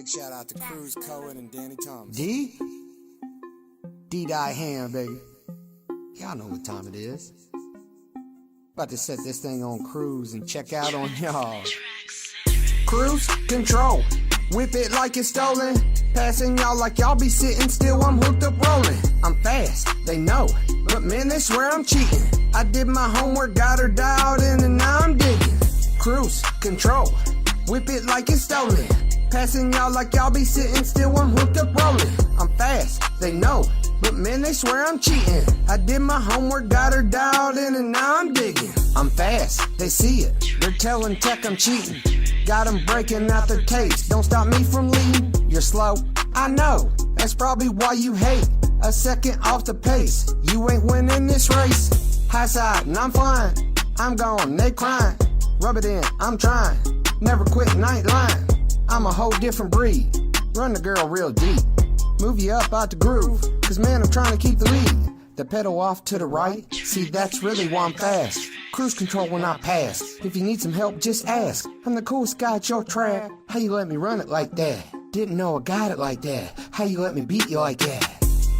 Big shout out to Cruz, Cohen, and Danny Thomas. D? D-Die Ham, baby. Y'all know what time it is. About to set this thing on cruise and check out on y'all. Cruise control. Whip it like it's stolen. Passing y'all like y'all be sitting still. I'm hooked up rolling. I'm fast, they know. But man, they swear I'm cheating. I did my homework, got her dialed in, and now I'm digging. Cruise control. Whip it like it's stolen. Passing y'all like y'all be sitting still. I'm hooked up rolling. I'm fast, they know. But man, they swear I'm cheating. I did my homework, got her dialed in, and now I'm digging. I'm fast, they see it. They're telling tech I'm cheating. Got them breaking out their tapes. Don't stop me from leading. You're slow, I know. That's probably why you hate. A second off the pace. You ain't winning this race. High side, and I'm flying. I'm gone, they crying. Rub it in, I'm trying. Never quit, and I ain't lying. I'm a whole different breed. Run the girl real deep. Move you up out the groove. Cause man, I'm trying to keep the lead. The pedal off to the right. See, that's really why I'm fast. Cruise control when I pass. If you need some help, just ask. I'm the coolest guy at your track. How you let me run it like that? Didn't know I got it like that. How you let me beat you like that?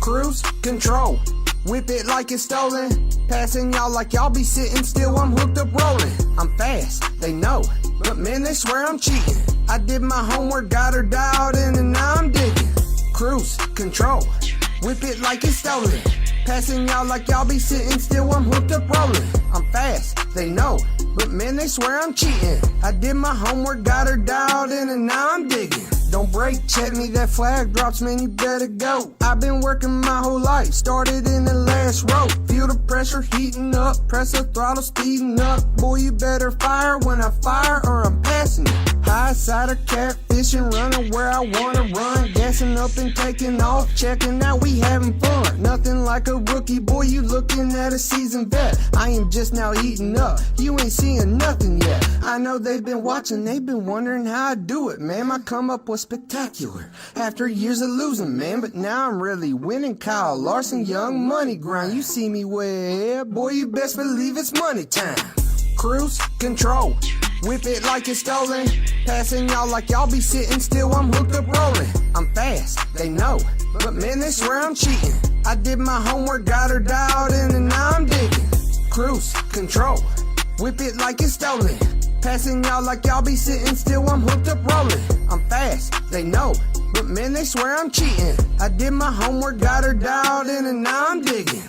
Cruise control. Whip it like it's stolen. Passing y'all like y'all be sitting still. I'm hooked up rolling. I'm fast, they know. But man, they swear I'm cheating. I did my homework, got her dialed in, and now I'm digging. Cruise control. Whip it like it's stolen. Passing y'all like y'all be sitting still. I'm hooked up rolling. I'm fast, they know. But man, they swear I'm cheating. I did my homework, got her dialed in, and now I'm digging. Don't break, check me, that flag drops, man, you better go. I've been working my whole life, started in the last row. Feel the pressure heating up, press the throttle speeding up. Boy, you better fire when I fire or I'm passing it. High side of catfishing, running where I wanna run. Gassing up and taking off, checking out, we having fun. Nothing like a rookie, boy, you looking at a seasoned vet. I am just now eating up, you ain't seeing nothing yet. I know they've been watching, they've been wondering how I do it, man. My come up was spectacular after years of losing, man. But now I'm really winning. Kyle Larson, young money grind. You see me where, boy, you best believe it's money time. Cruise control. Whip it like it's stolen. Passing y'all like y'all be sitting still. I'm hooked up rolling. I'm fast, they know. But man, they swear I'm cheating. I did my homework, got her dialed in, and now I'm digging. Cruise control. Whip it like it's stolen. Passing y'all like y'all be sitting still. I'm hooked up rolling. I'm fast, they know. But man, they swear I'm cheating. I did my homework, got her dialed in, and now I'm digging.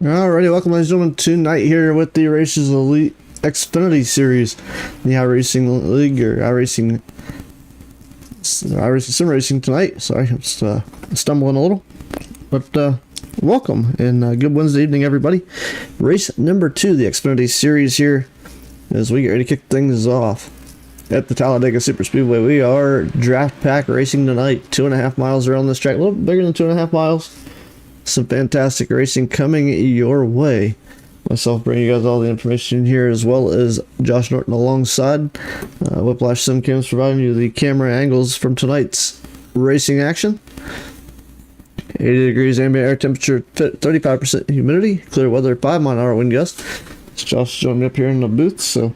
Alrighty, welcome ladies and gentlemen, tonight here with the Races Elite Xfinity Series, the iRacing League, or iRacing Sim Racing tonight. Sorry, I'm just stumbling a little, but welcome, and good Wednesday evening everybody. Race number 2, the Xfinity Series here, as we get ready to kick things off at the Talladega Super Speedway. We are draft pack racing tonight, 2.5 miles around this track, a little bigger than 2.5 miles. Some fantastic racing coming your way. Myself bringing you guys all the information here, as well as Josh Norton alongside. Whiplash SimCams providing you the camera angles from tonight's racing action. 80 degrees ambient air temperature, 35% humidity, clear weather, 5-mile-an-hour wind gust. Josh joined me up here in the booth, so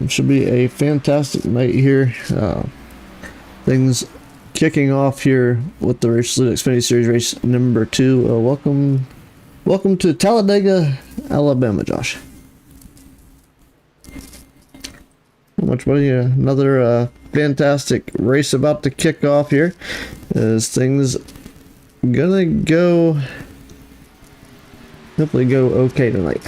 should be a fantastic night here. Things kicking off here with the Race Elite Xfinity Series race number 2. Welcome to Talladega, Alabama, Josh. Not much, buddy. Another fantastic race about to kick off here. As things gonna go, hopefully go okay tonight.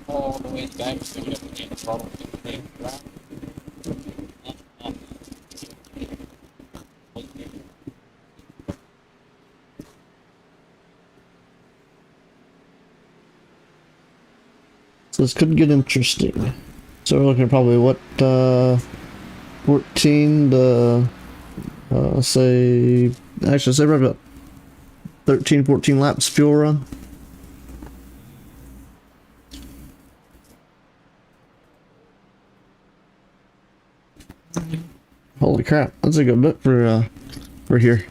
All the way back to the throttle. So this could get interesting. So we're looking at probably what 14 to say probably about 13-14 laps fuel run. Holy crap, that's a good bit for here.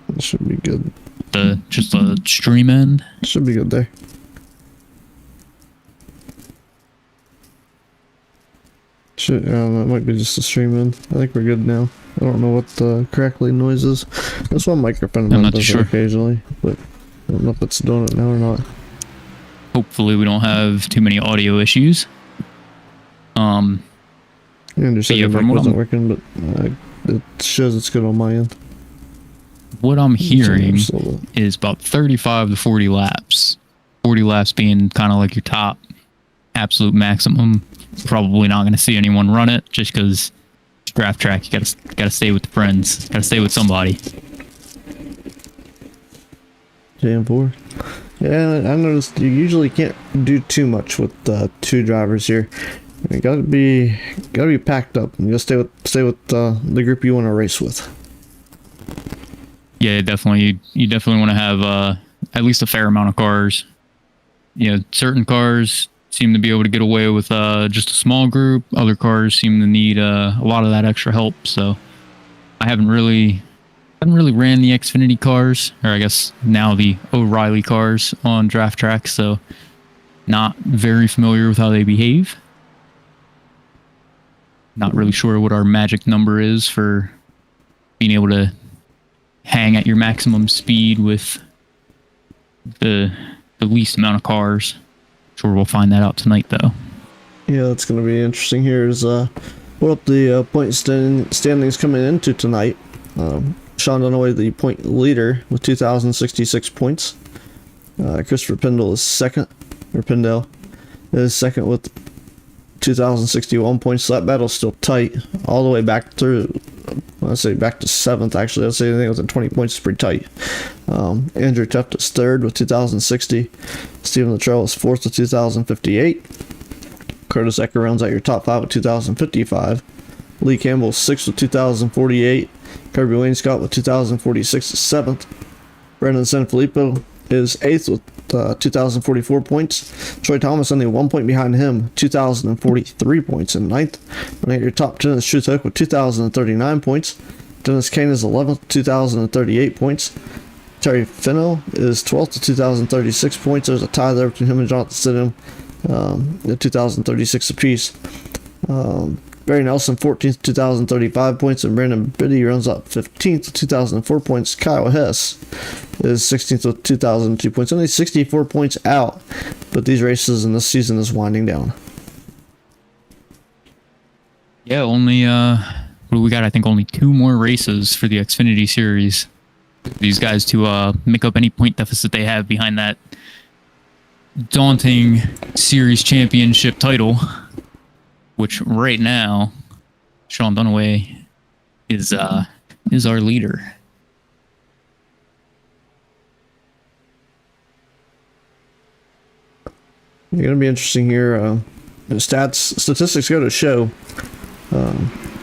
That should be good. Just the stream end. Should be good there. That might be just a stream in. I think we're good now. I don't know what the crackly noise is. This one microphone does it occasionally, but I don't know if it's doing it now or not. Hopefully we don't have too many audio issues. Yeah, just said the mic wasn't working, but it shows it's good on my end. What I'm hearing is about 35 to 40 laps. 40 laps being kind of like your top absolute maximum. Probably not going to see anyone run it just because it's draft track. You gotta stay with the friends. Gotta stay with somebody. JM4. Yeah, I noticed you usually can't do too much with 2 drivers here. You gotta be packed up and just stay with the group you want to race with. Yeah, definitely. You definitely want to have at least a fair amount of cars. You know, certain cars seem to be able to get away with just a small group. Other cars seem to need a lot of that extra help. So I haven't really ran the Xfinity cars, or I guess now the O'Reilly cars on draft track. So not very familiar with how they behave. Not really sure what our magic number is for being able to hang at your maximum speed with the least amount of cars. Sure, we'll find that out tonight, though. Yeah, that's going to be interesting here is what up the point standings coming into tonight. Sean Dunaway, the point leader, with 2,066 points. Christopher Pendle is second, or Pendle is second with 2,061 points. So that battle's still tight all the way back through. I'd say back to 7th, actually. I'd say anything within 20 points is pretty tight. Andrew Tuft is 3rd with 2,060. Stephen Luttrell is 4th with 2,058. Curtis Ecker rounds out your top 5 with 2,055. Lee Campbell is 6th with 2,048. Kirby Wayne Scott with 2,046 is 7th. Brendan Sanfilippo is 8th with 2,044 points. Troy Thomas only 1 point behind him, 2,043 points in 9th. When at your top 10 is Truth Hook with 2,039 points. Dennis Kane is 11th, 2,038 points. Terry Fennell is 12th to 2,036 points. There's a tie there between him and Jonathan Stidham at 2,036 apiece. Barry Nelson 14th, 2,035 points, and Brandon Biddy runs up 15th with 2,004 points. Kyle Hess is 16th with 2,002 points, only 64 points out, but these races and this season is winding down. Yeah, only we got, I think, only 2 more races for the Xfinity Series. These guys to make up any point deficit they have behind that daunting series championship title, which right now Sean Dunaway is our leader. It's going to be interesting here. Statistics go to show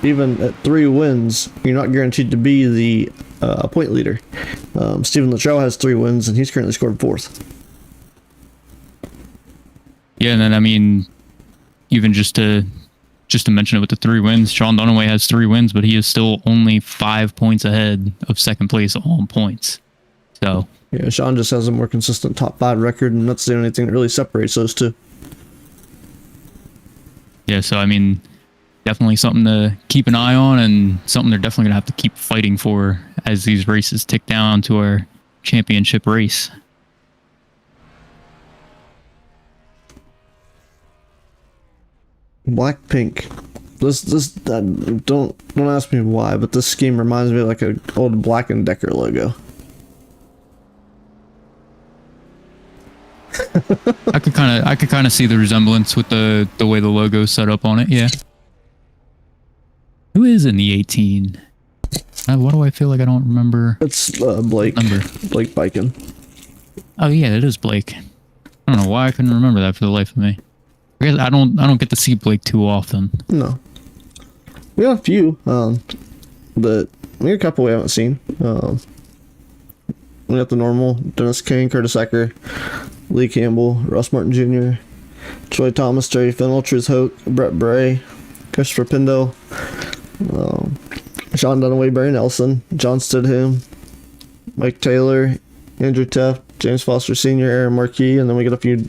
even at 3 wins, you're not guaranteed to be the point leader. Stephen Luttrell has 3 wins, and he's currently scored 4th. Yeah, and then, I mean, even just to mention it with the 3 wins, Sean Dunaway has 3 wins, but he is still only 5 points ahead of second place on points. So yeah, Sean just has a more consistent top 5 record, and that's the only thing that really separates those two. Yeah, so I mean, definitely something to keep an eye on, and something they're definitely gonna have to keep fighting for as these races tick down to our championship race. Blackpink. This don't ask me why, but this scheme reminds me of like an old Black & Decker logo. I could kind of see the resemblance with the way the logo's set up on it. Yeah. Who is in the 18? Why do I feel like I don't remember? It's Blake. Blake Biken. Oh yeah, it is Blake. I don't know why I couldn't remember that for the life of me. I guess I don't get to see Blake too often. No. We got a few, but we got a couple we haven't seen. We got the normal: Dennis Kane, Curtis Ecker, Lee Campbell, Russ Martin Jr., Troy Thomas, Terry Fennell, Truth Hoke, Brett Bray, Christopher Pindo, Sean Dunaway, Barry Nelson, John Stidham, Mike Taylor, Andrew Teft, James Foster Sr., Aaron Marquis, and then we got a few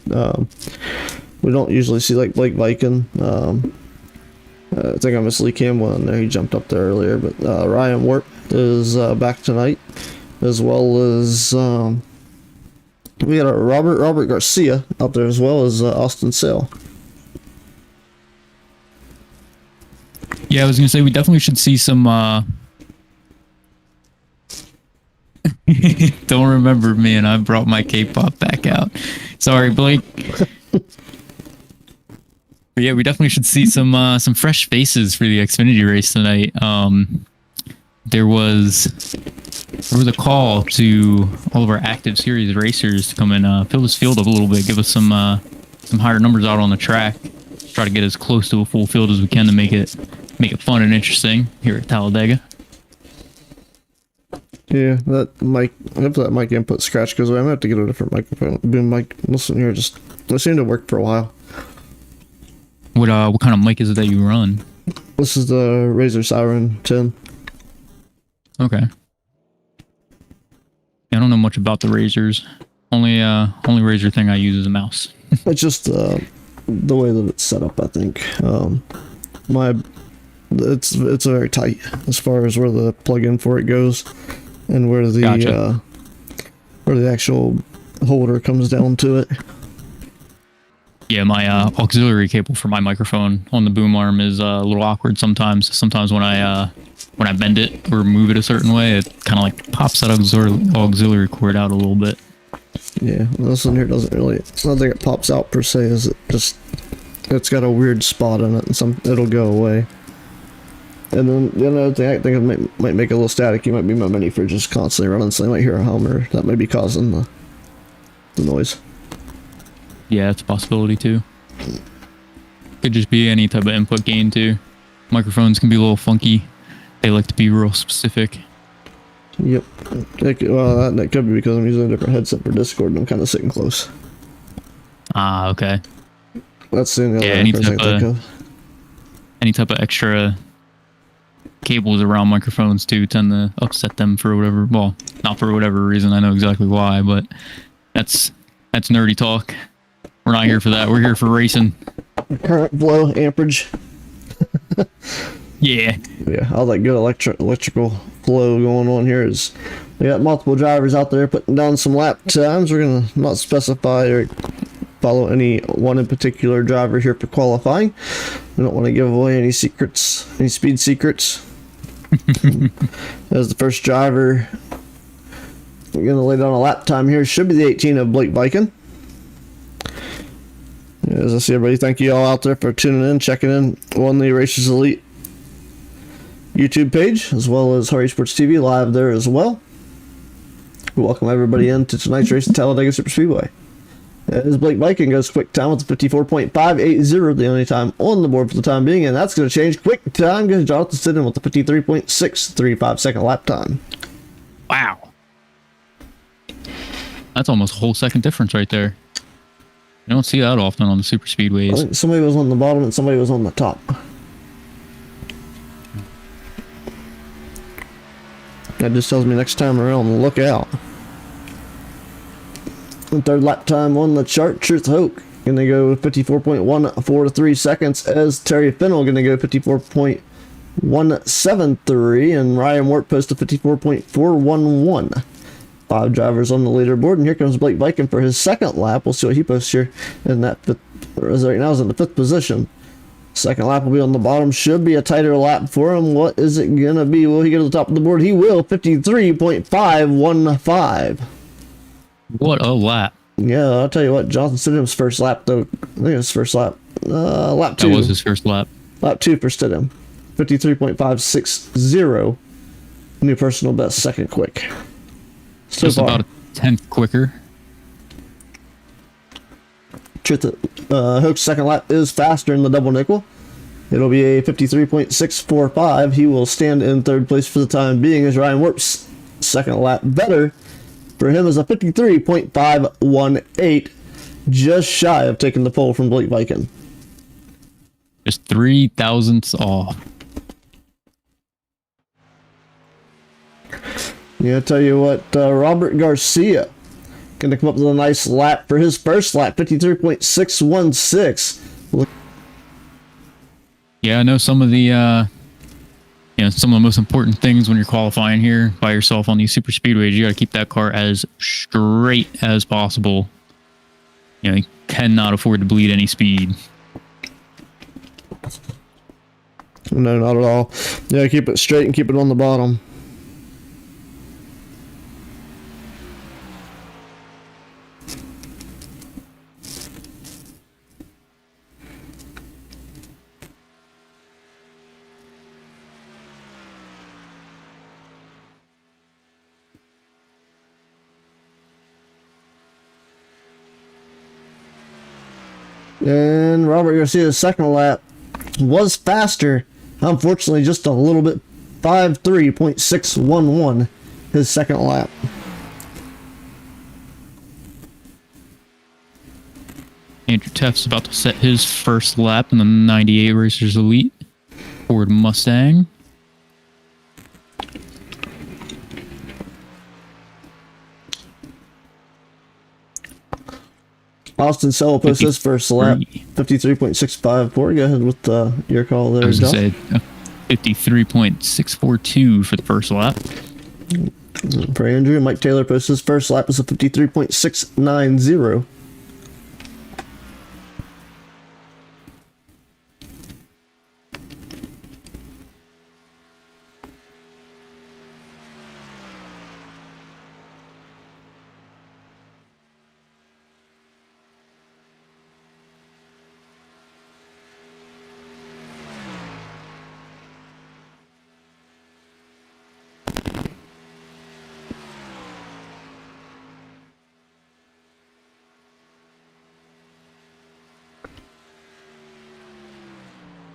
we don't usually see, like Blake Viken. I think I missed Lee Campbell in there. He jumped up there earlier, but Ryan Warp is back tonight, as well as we got a Robert Garcia out there, as well as Austin Sale. Yeah, I was gonna say we definitely should see some. Don't remember me, and I brought my K-pop back out. Sorry, Blake. But yeah, we definitely should see some fresh faces for the Xfinity race tonight. There was a call to all of our active series racers to come and fill this field up a little bit, give us some higher numbers out on the track, try to get as close to a full field as we can to make it fun and interesting here at Talladega. Yeah, that mic. I hope that mic input scratch goes away. I'm gonna have to get a different microphone. Boom mic. Listen here, just it seemed to work for a while. What kind of mic is it that you run? This is the Razer Siren 10. Okay. Yeah, I don't know much about the Razers. Only Razer thing I use is a mouse. It's just the way that it's set up, I think. It's very tight as far as where the plug-in for it goes, and where the Gotcha. Where the actual holder comes down to it. Yeah, my auxiliary cable for my microphone on the boom arm is a little awkward sometimes. Sometimes when I bend it or move it a certain way, it kind of like pops that auxiliary cord out a little bit. Yeah, this one here doesn't really. I don't think it pops out per se. Is it just? It's got a weird spot in it, and it'll go away. And then the other thing, I think it might make a little static. You might be my mini fridge just constantly running, so you might hear a hum, that may be causing the noise. Yeah, it's a possibility too. Could just be any type of input gain too. Microphones can be a little funky. They like to be real specific. Yep. Well, that could be because I'm using a different headset for Discord and I'm kind of sitting close. Ah, okay. That's the only other any difference I can think of. Any type of extra cables around microphones too tend to upset them for whatever. Well, not for whatever reason. I know exactly why, but that's nerdy talk. We're not here for that. We're here for racing. Current flow amperage. Yeah. Yeah, all that good electrical flow going on here is we got multiple drivers out there putting down some lap times. We're gonna not specify or follow any one in particular driver here for qualifying. We don't want to give away any secrets, any speed secrets. As the first driver, we're gonna lay down a lap time here. Should be the 18 of Blake Viken. As I see everybody, thank you all out there for tuning in, checking in on the Racers Elite YouTube page, as well as Hardy Sports TV live there as well. We welcome everybody into tonight's race at Talladega Superspeedway. As Blake Viken goes quick time with a 54.580, the only time on the board for the time being, and that's going to change. Quick time goes Jonathan Stidham with the 53.635 second lap time. Wow. That's almost a whole second difference right there. You don't see that often on the super speedways. I think somebody was on the bottom and somebody was on the top. That just tells me next time around, look out. The third lap time on the chart, Truth Hoke gonna go 54.143 seconds, as Terry Fennell gonna go 54.173, and Ryan Wart posted 54.411. 5 drivers on the leaderboard, and here comes Blake Viken for his second lap. We'll see what he posts here in that fifth, as right now is in the 5th position. Second lap will be on the bottom. Should be a tighter lap for him. What is it gonna be? Will he get to the top of the board? He will. 53.515. What a lap. Yeah, I'll tell you what, Jonathan Stidham's first lap, though. I think it was his first lap. Lap 2. That was his first lap. Lap 2 for Stidham. 53.560. New personal best, second quick. So just far. about a tenth quicker. Hook's second lap is faster in the double nickel. It'll be a 53.645. He will stand in third place for the time being, as Ryan Warp's second lap better. For him is a 53.518, just shy of taking the pole from Blake Viken. Just 3 thousandths off. Yeah, I tell you what, Robert Garcia gonna come up with a nice lap for his first lap, 53.616. Yeah, I know some of the some of the most important things when you're qualifying here by yourself on these super speedways. You got to keep that car as straight as possible. You cannot afford to bleed any speed. No, not at all. Yeah, keep it straight and keep it on the bottom. And Robert Garcia's second lap was faster, unfortunately just a little bit, 53.611 his second lap. Andrew Teff's about to set his first lap in the 98 Racers Elite Ford Mustang. Austin Sell posts his first lap, 53.654. Go ahead with your call there, I was going to say 53.642 for the first lap. For Andrew, Mike Taylor posts his first lap as a 53.690.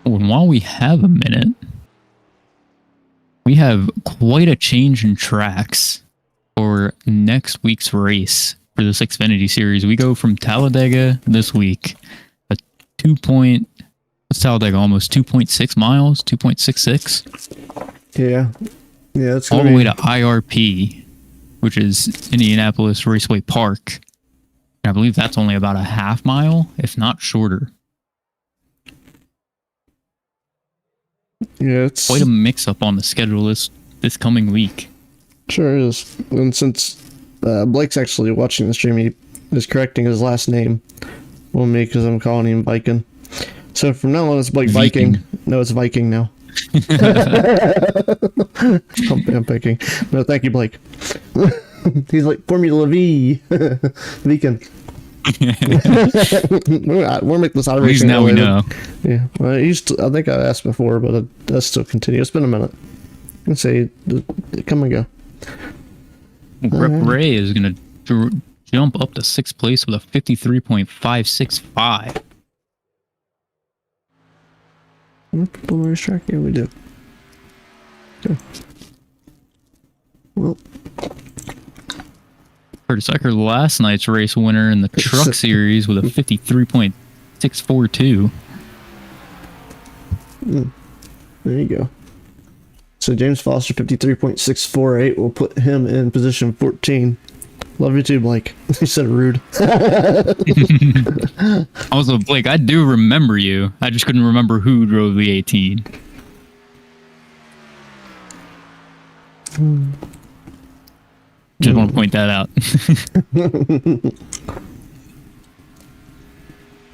Oh, and while we have a minute, We have quite a change in tracks for next week's race for this Xfinity series. We go from Talladega this week, a what's Talladega? Almost 2.6 miles, 2.66. Yeah, it's all the way to IRP, which is Indianapolis Raceway Park. And I believe that's only about a half mile, if not shorter. Yeah, it's quite a mix-up on the schedule this coming week. Sure is. And since Blake's actually watching the stream, he is correcting his last name on me because I'm calling him Viking. So from now on, it's Blake Viking. No, it's Viking now. I'm picking. No, thank you, Blake. He's like Formula V. Viking. We'll make this out of At least now we know. Yeah, well, I think I asked before, but it does still continue. It's been a minute. Let's say, come and go. Rep Ray is going to jump up to 6th place with a 53.565. People racetrack? Yeah, we do. Okay. Well. Curtis Ecker, last night's race winner in the truck series with a 53.642. There you go. So James Foster, 53.648 will put him in position 14. Love you too, Blake. You said rude. Also, Blake, I do remember you. I just couldn't remember who drove the 18. Just want to point that out.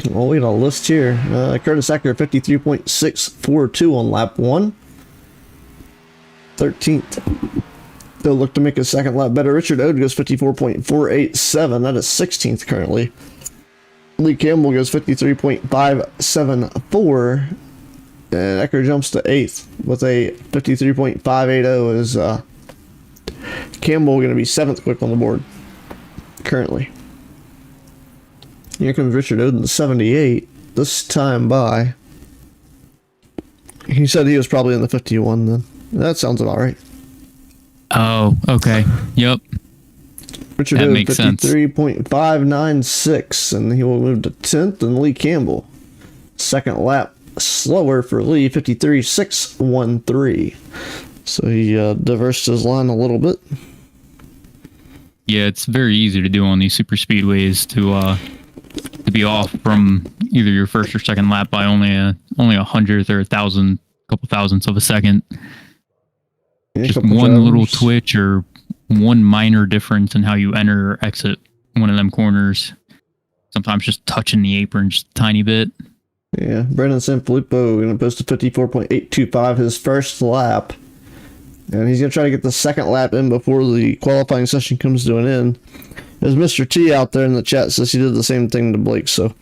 Well, we got a list here. Curtis Ecker, 53.642 on lap 1. 13th. They'll look to make a second lap better. Richard Ode goes 54.487. That is 16th currently. Lee Campbell goes 53.574. And Ecker jumps to 8th with a 53.580 is Campbell going to be 7th quick on the board currently. Here comes Richard Oden, 78. This time by. He said he was probably in the 51 then. That sounds about right. Oh, okay. Yep. Richard that Oden, makes 53.596, and he will move to 10th. And Lee Campbell, second lap slower for Lee, 53.613. So he diversed his line a little bit. Yeah, it's very easy to do on these super speedways to be off from either your first or second lap by only a hundredth or a couple thousandths of a second. Yeah, just one little twitch or one minor difference in how you enter or exit one of them corners. Sometimes just touching the apron just a tiny bit. Yeah, Brendan Sanfilippo going to post a 54.825 his first lap. And he's going to try to get the second lap in before the qualifying session comes to an end. There's Mr. T out there in the chat says he did the same thing to Blake. So,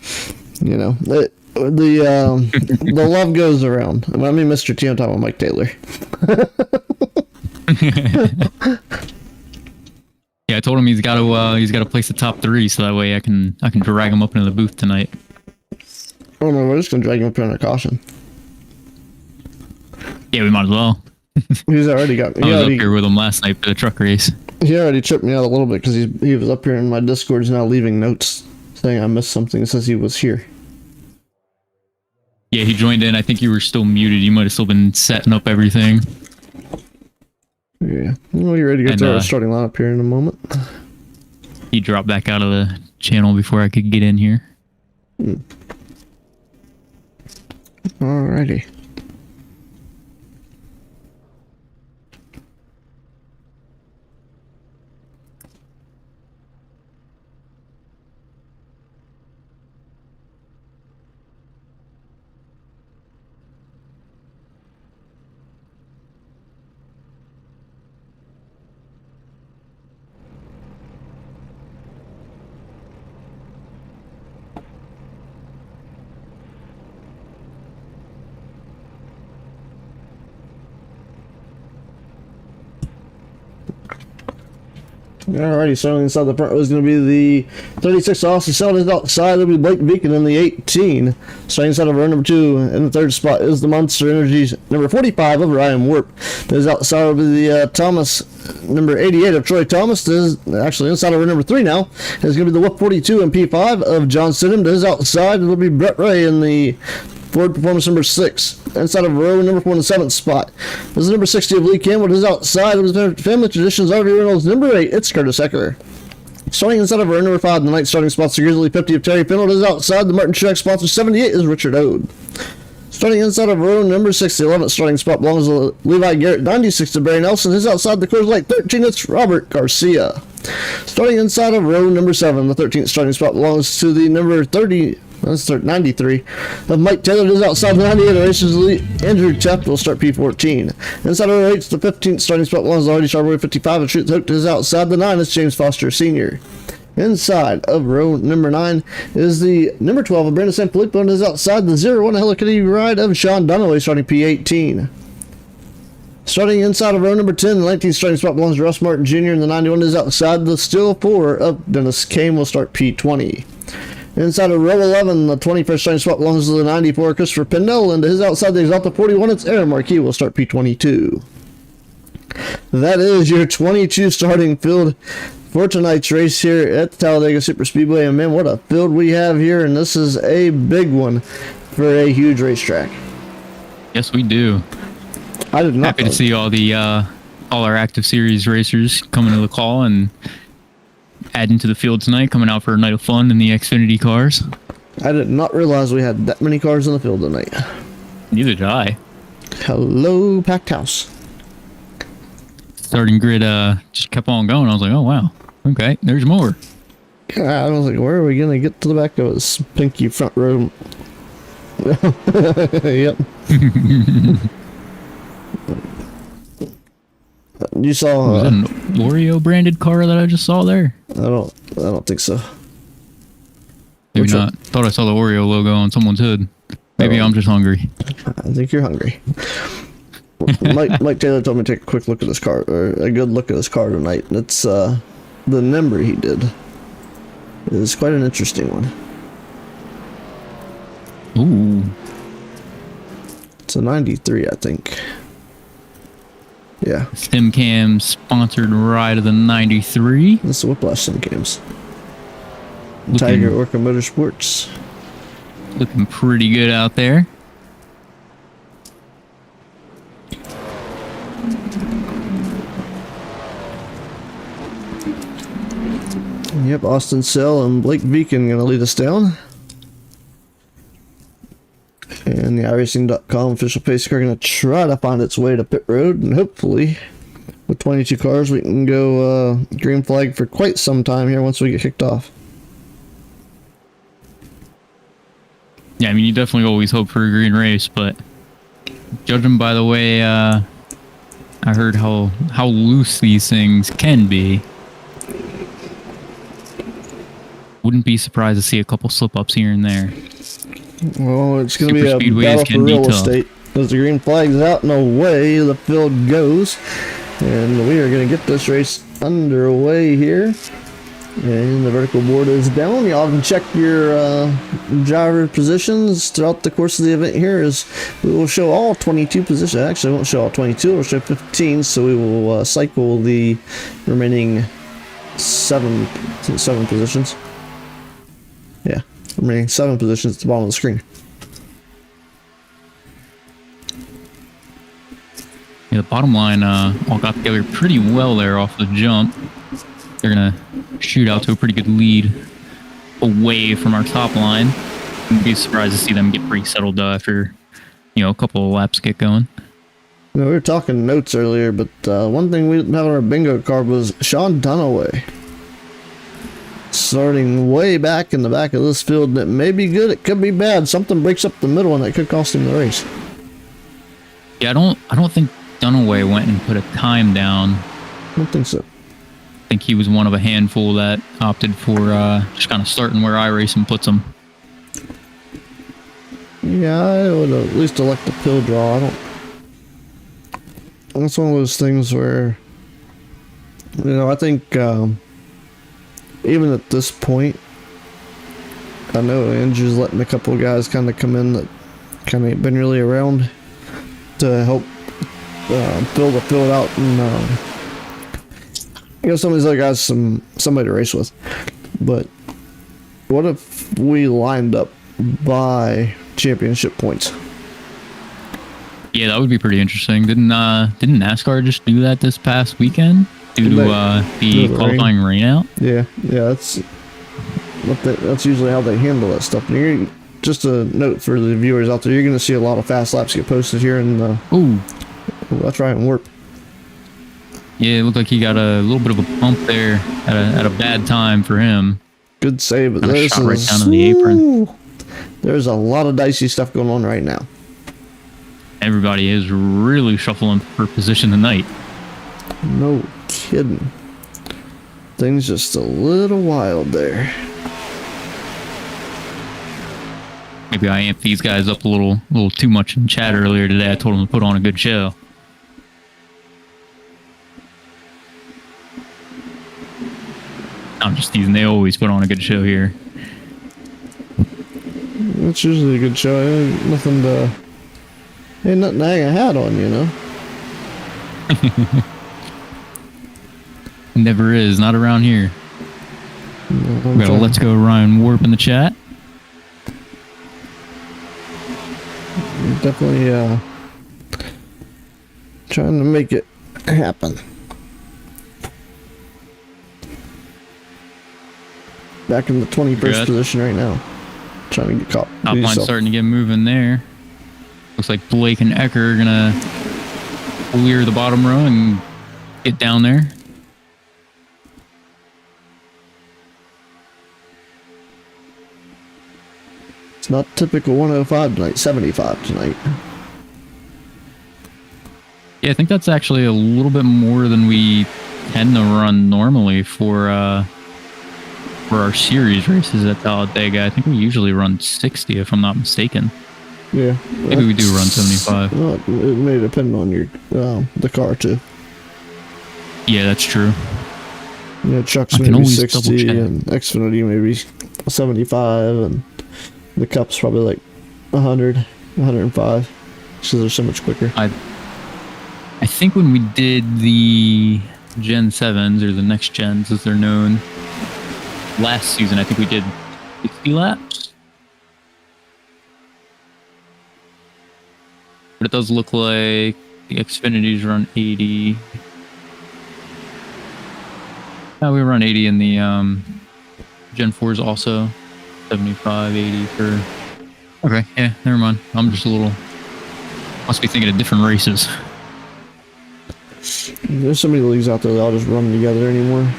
you know, the love goes around. I mean, Mr. T, I'm talking about Mike Taylor. Yeah, I told him he's got to place the top 3 so that way I can drag him up into the booth tonight. Oh no, we're just gonna drag him up here under caution. Yeah, we might as well. He's already got. I was up here with him last night for the truck race. He already tripped me out a little bit because he was up here in my Discord. He's now leaving notes saying I missed something. It says he was here. Yeah, he joined in. I think you were still muted. You might have still been setting up everything. Yeah. Well, you're ready to go through our starting lineup here in a moment. He dropped back out of the channel before I could get in here. Alrighty. Alrighty, starting inside the front row is going to be the 36 Austin Sellers. Outside, it'll be Blake Beacon in the 18. Starting inside of row number 2, in the third spot is the Monster Energy's number 45 of Ryan Warp. There's outside will be the Thomas, number 88 of Troy Thomas. There's actually inside of row number 3 now. There's going to be the Whoop 42 and P5 of John Sidham. There's outside, it'll be Brett Ray in the Ford Performance number 6. Inside of row number 4 in the 7th spot. This is number 60 of Lee Campbell. This is outside of his Family Traditions RV Reynolds number 8. It's Curtis Ecker. Starting inside of row number 5, the night starting spots the Grizzly 50 of Terry Fennell. This is outside the Martin Truex sponsor 78 is Richard Ode. Starting inside of row number 6, the 11th starting spot belongs to Levi Garrett 96 to Barry Nelson. This is outside the Coors Light 13. It's Robert Garcia. Starting inside of row number 7, the 13th starting spot belongs to the number 30. Let's start 93 of Mike Taylor. Is outside the 98 of Racers Elite. Andrew Taft will start P14. Inside of row 8, the 15th starting spot belongs to Hardy Sharboy 55 of Truth Hooked. Is outside the 9 is James Foster Sr. Inside of row number 9 is the number 12 of Brandon Sanfilippo, and is outside the 01 Hello Kitty ride of Sean Dunaway starting P18. Starting inside of row number 10, the 19th starting spot belongs to Russ Martin Jr., and the 91 is outside the still 4 of Dennis Kane will start P20. Inside of row 11, the 21st starting spot belongs to the 94 Christopher Pindell, and to his outside the Exalta 41, it's Aaron Marquis will start P22. That is your 22 starting field for tonight's race here at the Talladega Super Speedway. And man, what a field we have here, and this is a big one for a huge racetrack. Yes, we do. I did not happy to see all our active series racers coming to the call and adding to the field tonight, coming out for a night of fun in the Xfinity cars. I did not realize we had that many cars in the field tonight. Neither did I. Hello, packed house. Starting grid just kept on going. I was like, oh wow, okay, there's more. I was like, where are we gonna get to the back of this pinky front row? Yep. You saw was that an Oreo branded car that I just saw there? I don't think so. Maybe What's not. up? Thought I saw the Oreo logo on someone's hood. Maybe I'm just hungry. I think you're hungry. Mike Taylor told me to take a quick look at this car, or a good look at this car tonight. And it's the number he did is quite an interesting one. Ooh. It's a 93, I think. Yeah. StimCam sponsored ride of the 93. This is Whiplash Sim Games. Looking- Tiger Orca Motorsports. Looking pretty good out there. Yep, Austin Sell and Blake Beacon going to lead us down. And the iRacing.com official pace car going to try to find its way to pit road, and hopefully with 22 cars we can go green flag for quite some time here once we get kicked off. Yeah, I mean, you definitely always hope for a green race, but judging by the way I heard how loose these things can be, wouldn't be surprised to see a couple slip-ups here and there. Well, it's going to be a Speedways battle for can be real tough. estate. As the green flag's out and away, the field goes. And we are going to get this race underway here. And the vertical board is down. Y'all can check your driver positions throughout the course of the event here. As we will show all 22 positions. Actually, I won't show all 22. We'll show 15. So we will cycle the remaining seven positions. Yeah, remaining 7 positions at the bottom of the screen. Yeah, the bottom line all got together pretty well there off the jump. They're going to shoot out to a pretty good lead away from our top line. Wouldn't be surprised to see them get pretty settled after, a couple of laps get going. We were talking notes earlier, but one thing we didn't have on our bingo card was Sean Dunaway. Starting way back in the back of this field, that may be good, it could be bad. Something breaks up the middle and it could cost him the race. Yeah, I don't think Dunaway went and put a time down. I don't think so. I think he was one of a handful that opted for just kind of starting where iRacing puts him. Yeah, I would at least elect the pill draw. That's one of those things where I think even at this point, I know Andrew's letting a couple of guys kind of come in that kind of ain't been really around to help fill the field out, and some of these other guys somebody to race with. But what if we lined up by championship points? Yeah, that would be pretty interesting. Didn't NASCAR just do that this past weekend due to the qualifying rain out? Yeah, that's usually how they handle that stuff. And just a note for the viewers out there, you're going to see a lot of fast laps get posted here in the... Ooh. That's right, and warp. Yeah, it looked like he got a little bit of a bump there at a bad time for him. Good save, but this shot right down in the apron. There's a lot of dicey stuff going on right now. Everybody is really shuffling for position tonight. No kidding. Things just a little wild there. Maybe I amped these guys up a little too much in chat earlier today. I told them to put on a good show. I'm just teasing. They always put on a good show here. It's usually a good show. Ain't nothing to hang a hat on, Never is. Not around here. No, we got a Let's Go Ryan Warp in the chat. Definitely trying to make it happen. Back in the 21st position right now. Trying to get caught. Top line starting to get moving there. Looks like Blake and Ecker are gonna clear the bottom row and get down there. It's not typical 105 tonight, 75 tonight. Yeah, I think that's actually a little bit more than we tend to run normally for our series races at Talladega. I think we usually run 60 if I'm not mistaken. Yeah. Maybe we do run 75. Well, it may depend on your the car too. Yeah, that's true. Chuck's maybe 60 and Xfinity maybe 75, and the Cup's probably like 100, 105 because they're so much quicker. I think when we did the Gen 7s, or the next gens as they're known, last season, I think we did 60 laps. But it does look like the Xfinities run 80. Yeah, we run 80 in the Gen 4s also. 75, 80 for... Okay, yeah, never mind. I'm just a little... Must be thinking of different races. There's so many leagues out there that all just run together anymore.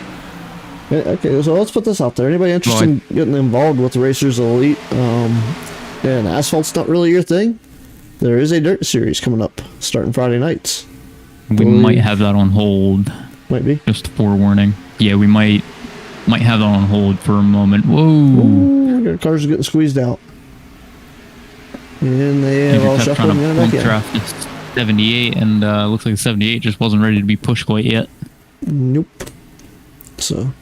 Okay, so let's put this out there. Anybody interested in getting involved with Racers Elite? And asphalt's not really your thing? There is a dirt series coming up starting Friday nights. We might have that on hold. Might be. Just forewarning. Yeah, we might have that on hold for a moment. Whoa! Ooh, cars are getting squeezed out. And they have all shuffling in back in. 78, and looks like the 78 just wasn't ready to be pushed quite yet. Nope. So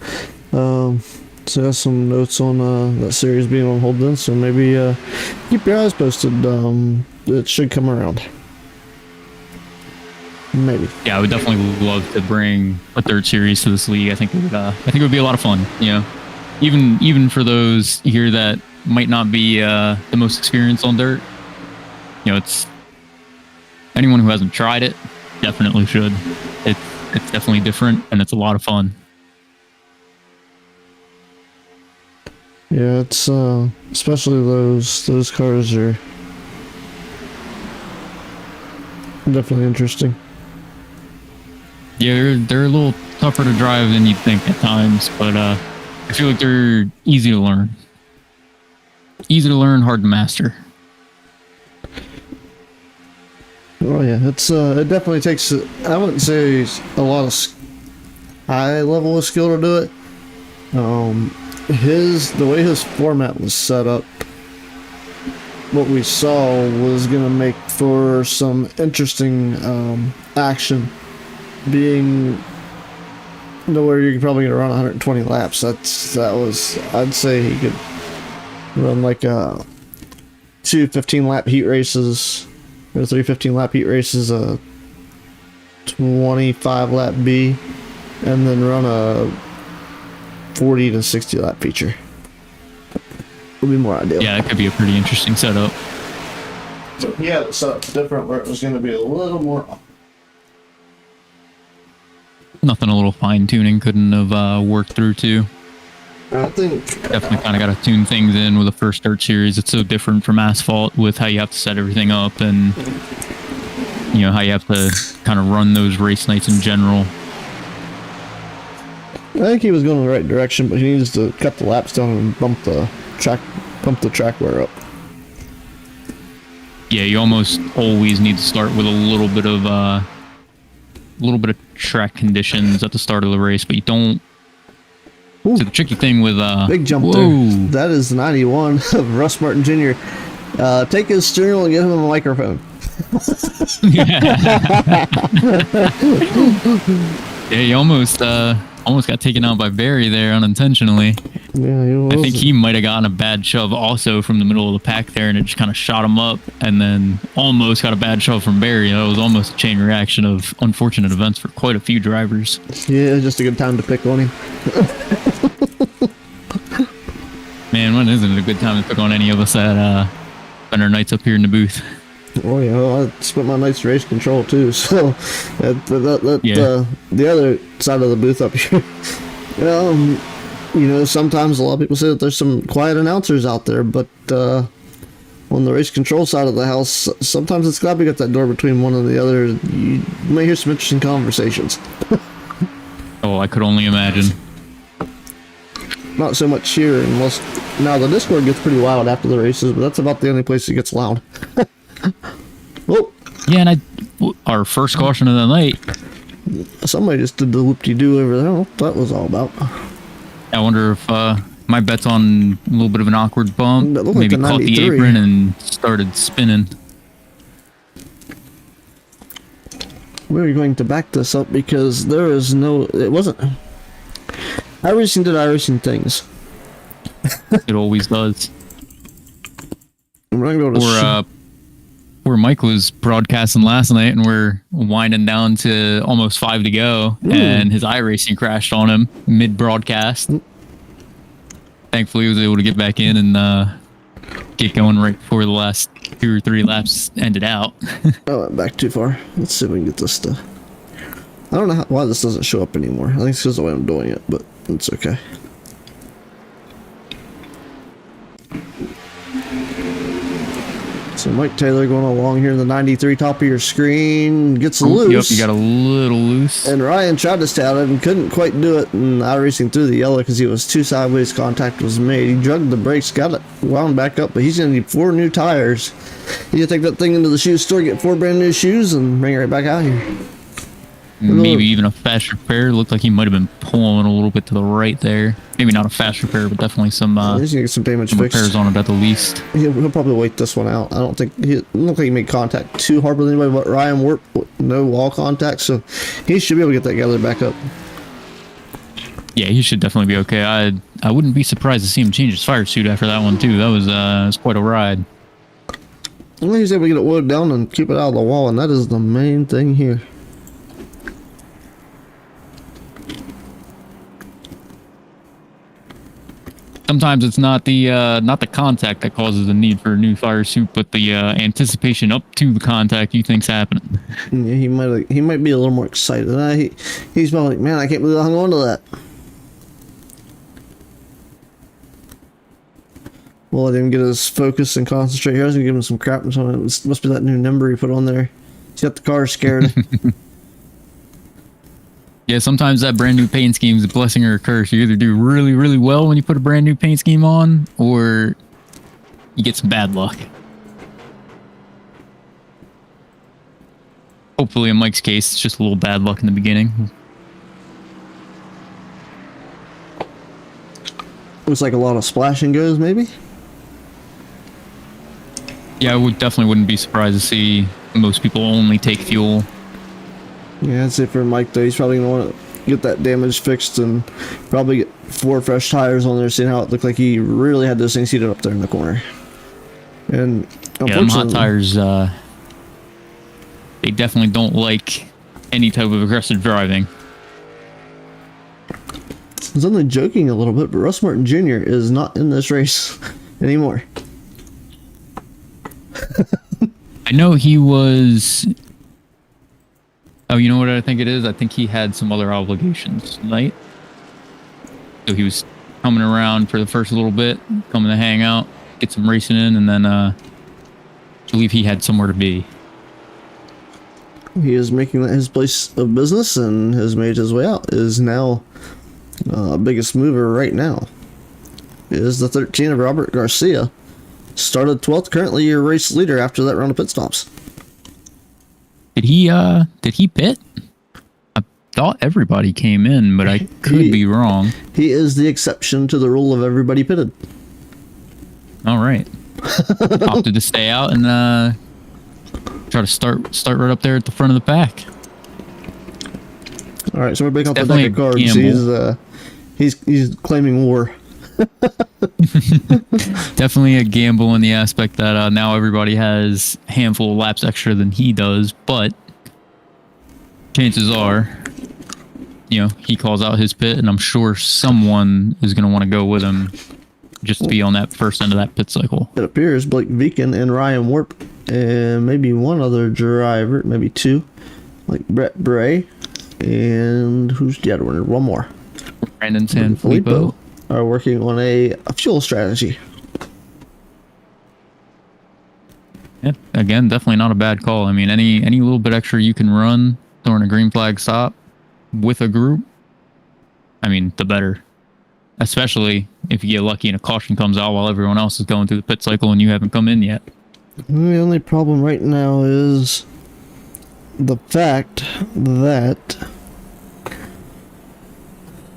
that's some notes on that series being on hold then. So maybe keep your eyes posted. It should come around. Maybe. Yeah, I would definitely love to bring a third series to this league. I think it would be a lot of fun. Even for those here that might not be the most experienced on dirt. It's anyone who hasn't tried it definitely should. It's definitely different, and it's a lot of fun. Yeah, it's especially those cars are definitely interesting. Yeah, they're a little tougher to drive than you'd think at times, but I feel like they're easy to learn. Easy to learn, hard to master. Oh yeah, it definitely takes, I wouldn't say a lot of high level of skill to do it. The way his format was set up, what we saw was gonna make for some interesting action, being to where you're probably gonna run 120 laps. I'd say he could run like two 15-lap heat races or 3 15-lap heat races, a 25-lap B, and then run a 40 to 60 lap feature. Would be more ideal. Yeah, it could be a pretty interesting setup. So yeah, the setup's different where it was going to be a little more. Nothing a little fine tuning couldn't have worked through too. I think Definitely kind of got to tune things in with the first dirt series. It's so different from asphalt with how you have to set everything up and how you have to kind of run those race nights in general. I think he was going in the right direction, but he needs to cut the laps down and bump the track wear up. Yeah, you almost always need to start with a little bit of track conditions at the start of the race, but you don't. Ooh. So the tricky thing with big jump whoa. there. That is 91 of Russ Martin Jr. Take his steering wheel and get him a microphone. Yeah, you almost got taken out by Barry there unintentionally. Yeah, he was. I think he might have gotten a bad shove also from the middle of the pack there, and it just kind of shot him up, and then almost got a bad shove from Barry. That was almost a chain reaction of unfortunate events for quite a few drivers. Yeah, just a good time to pick on him. Man, when isn't it a good time to pick on any of us that spend our nights up here in the booth? Oh yeah, well, I spent my nights race control too, so the other side of the booth up here. Sometimes a lot of people say that there's some quiet announcers out there, but on the race control side of the house, sometimes it's glad we got that door between one and the other. You may hear some interesting conversations. Oh, I could only imagine. Not so much here, unless now the Discord gets pretty loud after the races, but that's about the only place it gets loud. Whoa. Yeah, and our first caution of the night. Somebody just did the whoop-de-doo over there. I don't know what that was all about. I wonder if my bet's on a little bit of an awkward bump. Maybe like caught the apron and started spinning. We're going to back this up because there is it wasn't. iRacing did iRacing things. It always does. We're not going to be able to where Mike was broadcasting last night, and we're winding down to almost 5 to go, and his iRacing crashed on him mid-broadcast. Thankfully, he was able to get back in and get going right before the last 2 or 3 laps ended out. I went back too far. Let's see if we can get this to. I don't know why this doesn't show up anymore. I think it's because of the way I'm doing it, but it's okay. So Mike Taylor going along here in the 93, top of your screen, gets loose. Yep, you got a little loose. And Ryan tried to stay out of it and couldn't quite do it, and iRacing through the yellow because he was too sideways. Contact was made. He drugged the brakes, got it wound back up, but he's going to need 4 new tires. He's going to take that thing into the shoe store, get 4 brand new shoes, and bring it right back out here. Maybe even a fast repair. Looked like he might have been pulling a little bit to the right there. Maybe not a fast repair, but definitely some he's gonna get some damage fixed. repairs on it at the least. He'll probably wait this one out. I don't think he made contact too hard with anybody, but Ryan worked no wall contact, so he should be able to get that together back up. Yeah, he should definitely be okay. I wouldn't be surprised to see him change his fire suit after that one too. That was quite a ride. Well, he's able to get it wood down and keep it out of the wall, and that is the main thing here. Sometimes it's not the contact that causes the need for a new fire suit, but the anticipation up to the contact you think's happening. Yeah, he might be a little more excited. He's probably like, man, I can't believe I hung on to that. We'll let him get his focus and concentrate here. I was gonna give him some crap. It must be that new number he put on there. He's got the car scared. Yeah, sometimes that brand new paint scheme is a blessing or a curse. You either do really, really well when you put a brand new paint scheme on, or you get some bad luck. Hopefully, in Mike's case, it's just a little bad luck in the beginning. Looks like a lot of splash and goes, maybe? Yeah, I definitely wouldn't be surprised to see most people only take fuel. Yeah, I'd say for Mike, though, he's probably going to want get that damage fixed and probably get 4 fresh tires on there, seeing how it looked like he really had those things heated up there in the corner. And yeah, them hot tires, they definitely don't like any type of aggressive driving. I was only joking a little bit, but Russ Martin Jr. is not in this race anymore. I know he was... Oh, you know what I think it is? I think he had some other obligations tonight. So he was coming around for the first little bit, coming to hang out, get some racing in, and then I believe he had somewhere to be. He is making that his place of business and has made his way out. Is now biggest mover right now is the 13 of Robert Garcia. Started 12th, currently your race leader after that round of pit stops. Did he pit? I thought everybody came in, but I could be wrong. He is the exception to the rule of everybody pitted. All right. Opted to stay out and try to start right up there at the front of the pack. All right, so we're breaking up the deck of cards. He's claiming war. Definitely a gamble in the aspect that now everybody has a handful of laps extra than he does, but chances are, he calls out his pit, and I'm sure someone is going to want to go with him just to be on that first end of that pit cycle. It appears Blake Beacon and Ryan Warp, and maybe one other driver, maybe 2, like Brett Bray, and who's the other one? One more. Brandon Sanfilippo are working on a fuel strategy. Yeah, again, definitely not a bad call. I mean, any little bit extra you can run during a green flag stop with a group, I mean, the better. Especially if you get lucky and a caution comes out while everyone else is going through the pit cycle and you haven't come in yet. The only problem right now is the fact that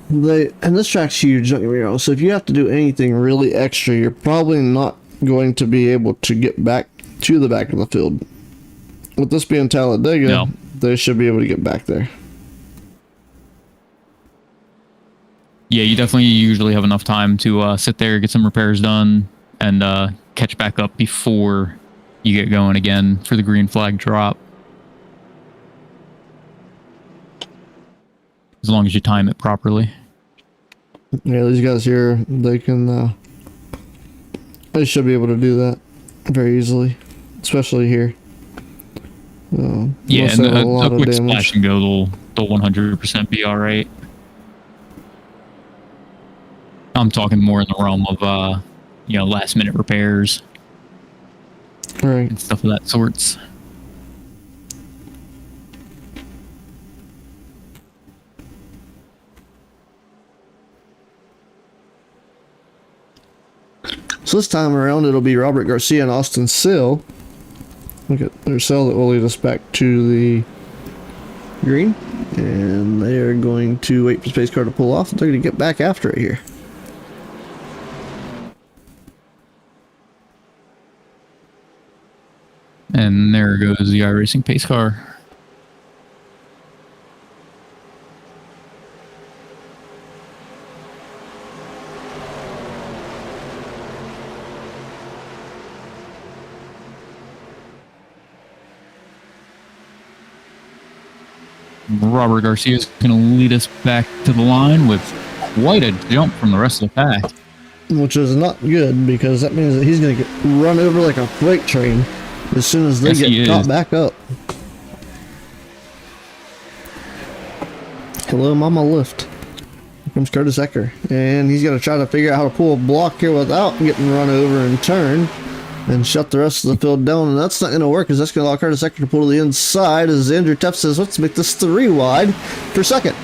and this track's huge, don't get me wrong, so if you have to do anything really extra, you're probably not going to be able to get back to the back of the field. With this being Talladega, they should be able to get back there. Yeah, you definitely usually have enough time to sit there, get some repairs done, and catch back up before you get going again for the green flag drop. As long as you time it properly. Yeah, these guys here, they should be able to do that very easily, especially here. Yeah, and a quick splash and go, they'll 100% be all right. I'm talking more in the realm of last minute repairs, right, and stuff of that sorts. So this time around, it'll be Robert Garcia and Austin Sill. Look at their cell that will lead us back to the green. And they are going to wait for the space car to pull off. They're going to get back after it here. And there goes the iRacing pace car. Robert Garcia is going to lead us back to the line with quite a jump from the rest of the pack. Which is not good, because that means that he's going to get run over like a freight train as soon as they get caught back up. Hello, Mama Lift. Here comes Curtis Ecker. And he's going to try to figure out how to pull a block here without getting run over and turn. And shut the rest of the field down, and that's not going to work, because that's going to allow Curtis Ecker to pull to the inside as Andrew Teff says, let's make this 3 wide for second.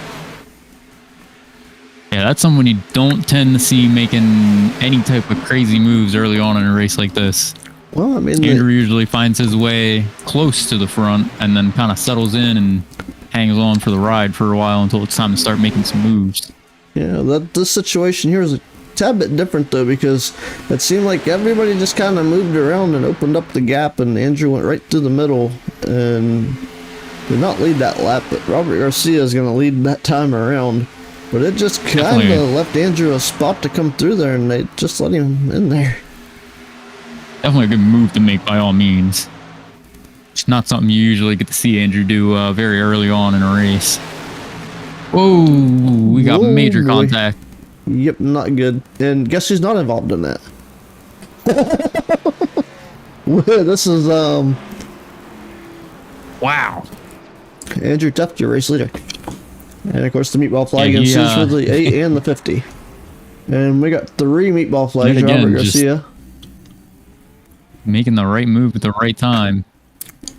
Yeah, that's someone you don't tend to see making any type of crazy moves early on in a race like this. Well, I mean, Andrew usually finds his way close to the front and then kind of settles in and hangs on for the ride for a while until it's time to start making some moves. Yeah, this situation here is a tad bit different, though, because it seemed like everybody just kind of moved around and opened up the gap, and Andrew went right through the middle and did not lead that lap, but Robert Garcia is going to lead that time around. But it just kind of left Andrew a spot to come through there, and they just let him in there. Definitely a good move to make by all means. It's not something you usually get to see Andrew do very early on in a race. Whoa, we got major contact. Yep, not good. And guess who's not involved in that? This is, Wow. Andrew Tuft, your race leader. And of course the meatball flag ensues for the 8 and the 50. And we got 3 meatball flags, again, Robert Garcia. Making the right move at the right time.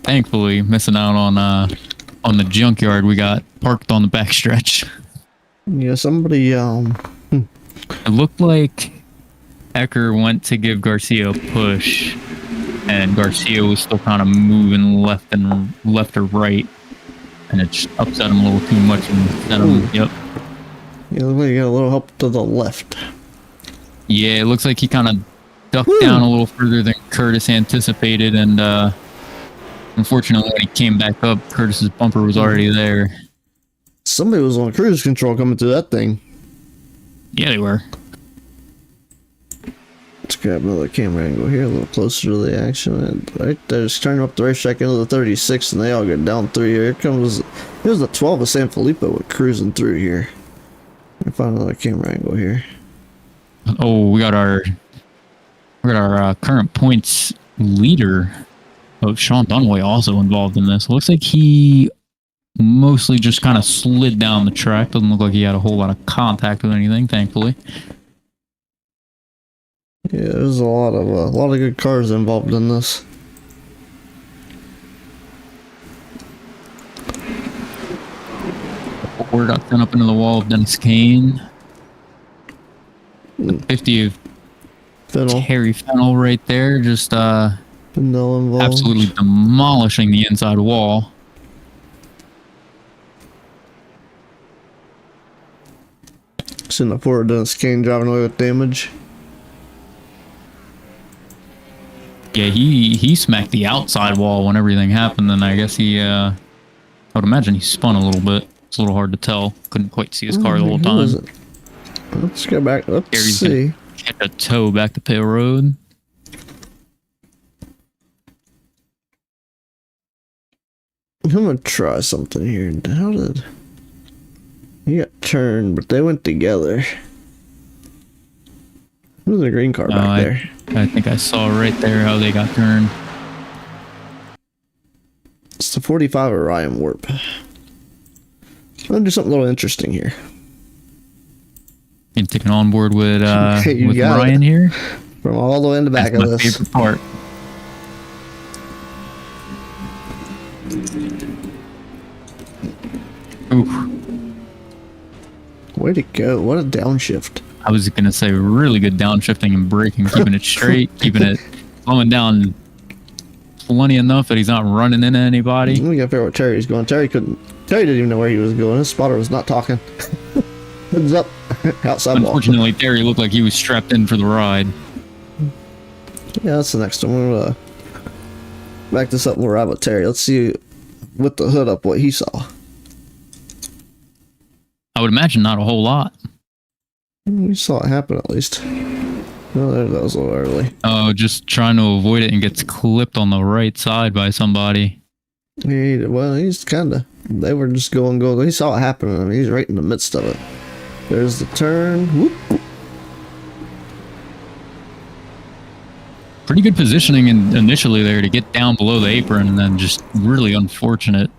Thankfully, missing out on the junkyard we got parked on the backstretch. Yeah, somebody, It looked like Ecker went to give Garcia a push, and Garcia was still kind of moving left or right, and it just upset him a little too much and set him. Yep. Yeah, looks like you got a little help to the left. Yeah, it looks like he kind of ducked down a little further than Curtis anticipated, and unfortunately, when he came back up, Curtis's bumper was already there. Somebody was on cruise control coming through that thing. Yeah, they were. Let's grab another camera angle here, a little closer to the action. And right there, just turning up the racetrack into the 36, and they all get down through here. Here's the 12 of San Felipe with cruising through here. Let me find another camera angle here. Oh, we got our current points leader of Sean Dunaway also involved in this. It looks like he mostly just kind of slid down the track. Doesn't look like he had a whole lot of contact with anything, thankfully. Yeah, there's a lot of good cars involved in this. Ford got sent up into the wall of Dennis Kane. The 50 of Fennell. Harry Fennell right there, just Involved. absolutely demolishing the inside wall. Seen the Ford Dennis Kane driving away with damage. Yeah, he smacked the outside wall when everything happened, and I guess I would imagine he spun a little bit. It's a little hard to tell. Couldn't quite see his car the whole time. Let's go back. Let's Gary's see. Catch a tow back to pit road. I'm gonna try something here. How did he got turned? But they went together. Who's the green car back there? I think I saw right there how they got turned. It's the 45 of Ryan Warp. I'm gonna do something a little interesting here. You taking on board with You got Ryan it. here? From all the way in the back That's of my this. favorite part. Ooh, Way to go. What a downshift. I was gonna say really good downshifting and braking, keeping it straight, keeping it slowing down plenty enough that he's not running into anybody. We gotta figure out where Terry's going. Terry didn't even know where he was going. His spotter was not talking. Heads up. Outside wall. Unfortunately, Terry looked like he was strapped in for the ride. Yeah, that's the next one. We're gonna back this up and we'll ride with Terry. Let's see with the hood up what he saw. I would imagine not a whole lot. We saw it happen at least. Oh, there, that was a little early. Oh, just trying to avoid it and gets clipped on the right side by somebody. Well, he's kind of... They were just going. He saw it happen. I mean, he's right in the midst of it. There's the turn. Whoop. Pretty good positioning initially there to get down below the apron, and then just really unfortunate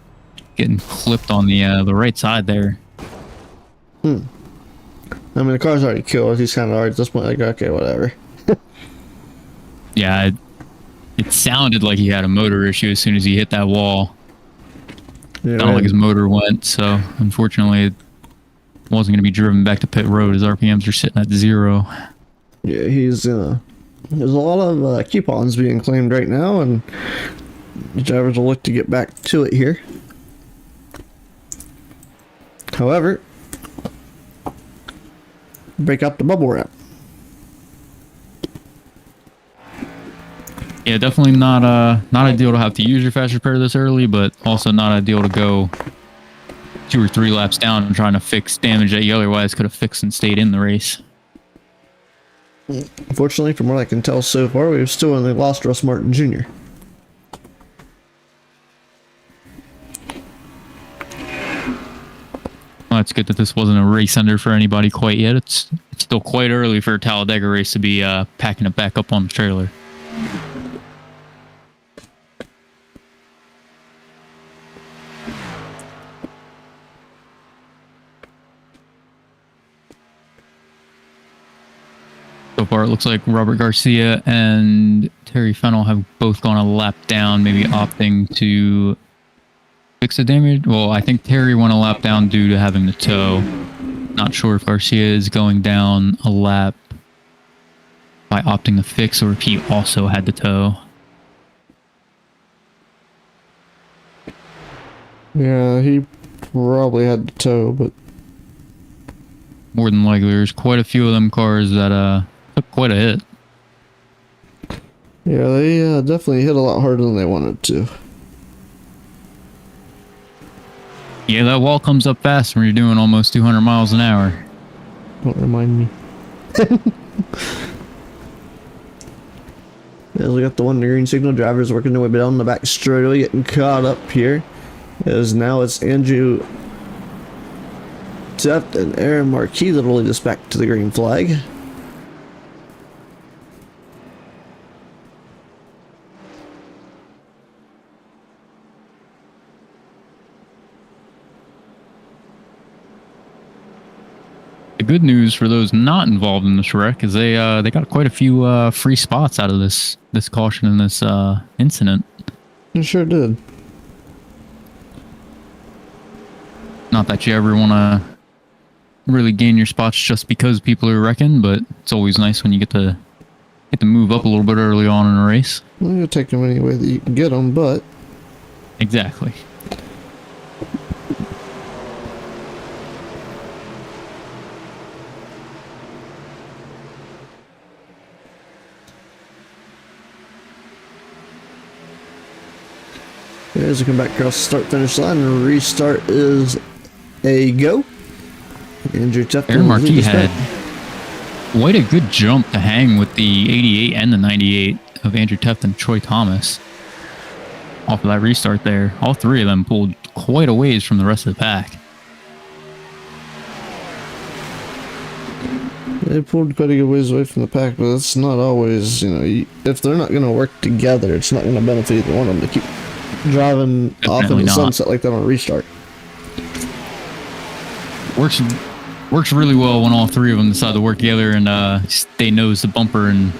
getting clipped on the right side there. I mean, the car's already killed. He's kind of already at this point like, okay, whatever. Yeah, it sounded like he had a motor issue as soon as he hit that wall. Yeah, Sounded like his motor went, so unfortunately it wasn't going to be driven back to pit road. His RPMs are sitting at 0. Yeah, he's there's a lot of coupons being claimed right now, and the drivers will look to get back to it here. However, break out the bubble wrap. Yeah, definitely not ideal to have to use your fast repair this early, but also not ideal to go 2 or 3 laps down and trying to fix damage that you otherwise could have fixed and stayed in the race. Unfortunately, from what I can tell so far, we've still only lost Russ Martin Jr. Well, it's good that this wasn't a race ender for anybody quite yet. It's still quite early for a Talladega race to be packing it back up on the trailer. So far, it looks like Robert Garcia and Terry Fennell have both gone a lap down, maybe opting to fix the damage. Well, I think Terry went a lap down due to having the tow. Not sure if Garcia is going down a lap by opting to fix or if he also had the tow. Yeah, he probably had the tow, but More than likely, there's quite a few of them cars that took quite a hit. yeah, they definitely hit a lot harder than they wanted to. Yeah, that wall comes up fast when you're doing almost 200 miles an hour. Don't remind me. As we got the one green signal, drivers working their way down the back straightaway, getting caught up here. As now it's Andrew Teft and Aaron Marquis that will lead us back to the green flag. The good news for those not involved in this wreck is they got quite a few free spots out of this caution and this incident. It sure did. Not that you ever want to really gain your spots just because people are wrecking, but it's always nice when you get to move up a little bit early on in a race. Well, you'll take them any way that you can get them, but Exactly. as we come back across the start-finish line, and restart is a go. Andrew Teft. Aaron Marquis had quite a good jump to hang with the 88 and the 98 of Andrew Teft and Troy Thomas. Off of that restart there, all three of them pulled quite a ways from the rest of the pack. They pulled quite a good ways away from the pack, but it's not always, if they're not going to work together, it's not going to benefit either one of them to keep driving off in the sunset like that on a restart. Works really well when all three of them decide to work together and stay nose to bumper and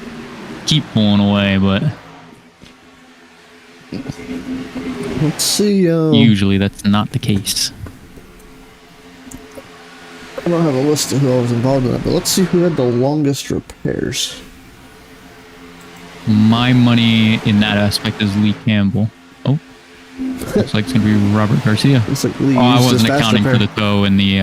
keep pulling away, but let's see. Usually that's not the case. I don't have a list of who I was involved in that, but let's see who had the longest repairs. My money in that aspect is Lee Campbell. Oh, looks like it's going to be Robert Garcia. Looks like Lee I used his wasn't fast accounting repair. for the tow and the...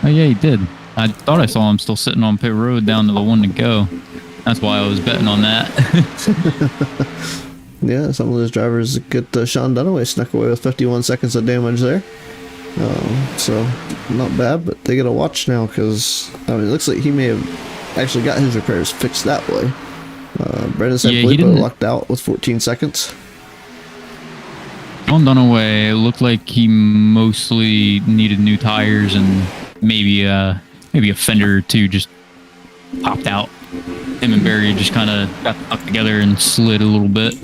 Oh, yeah, he did. I thought I saw him still sitting on pit road down to the one to go. That's why I was betting on that. Yeah, some of those drivers get Sean Dunaway snuck away with 51 seconds of damage there. So, not bad, but they get a watch now because, it looks like he may have actually got his repairs fixed that way. Brandon Sanfilippo locked out with 14 seconds. Sean Dunaway looked like he mostly needed new tires and maybe a fender or two just popped out. Him and Barry just kind of got stuck together and slid a little bit.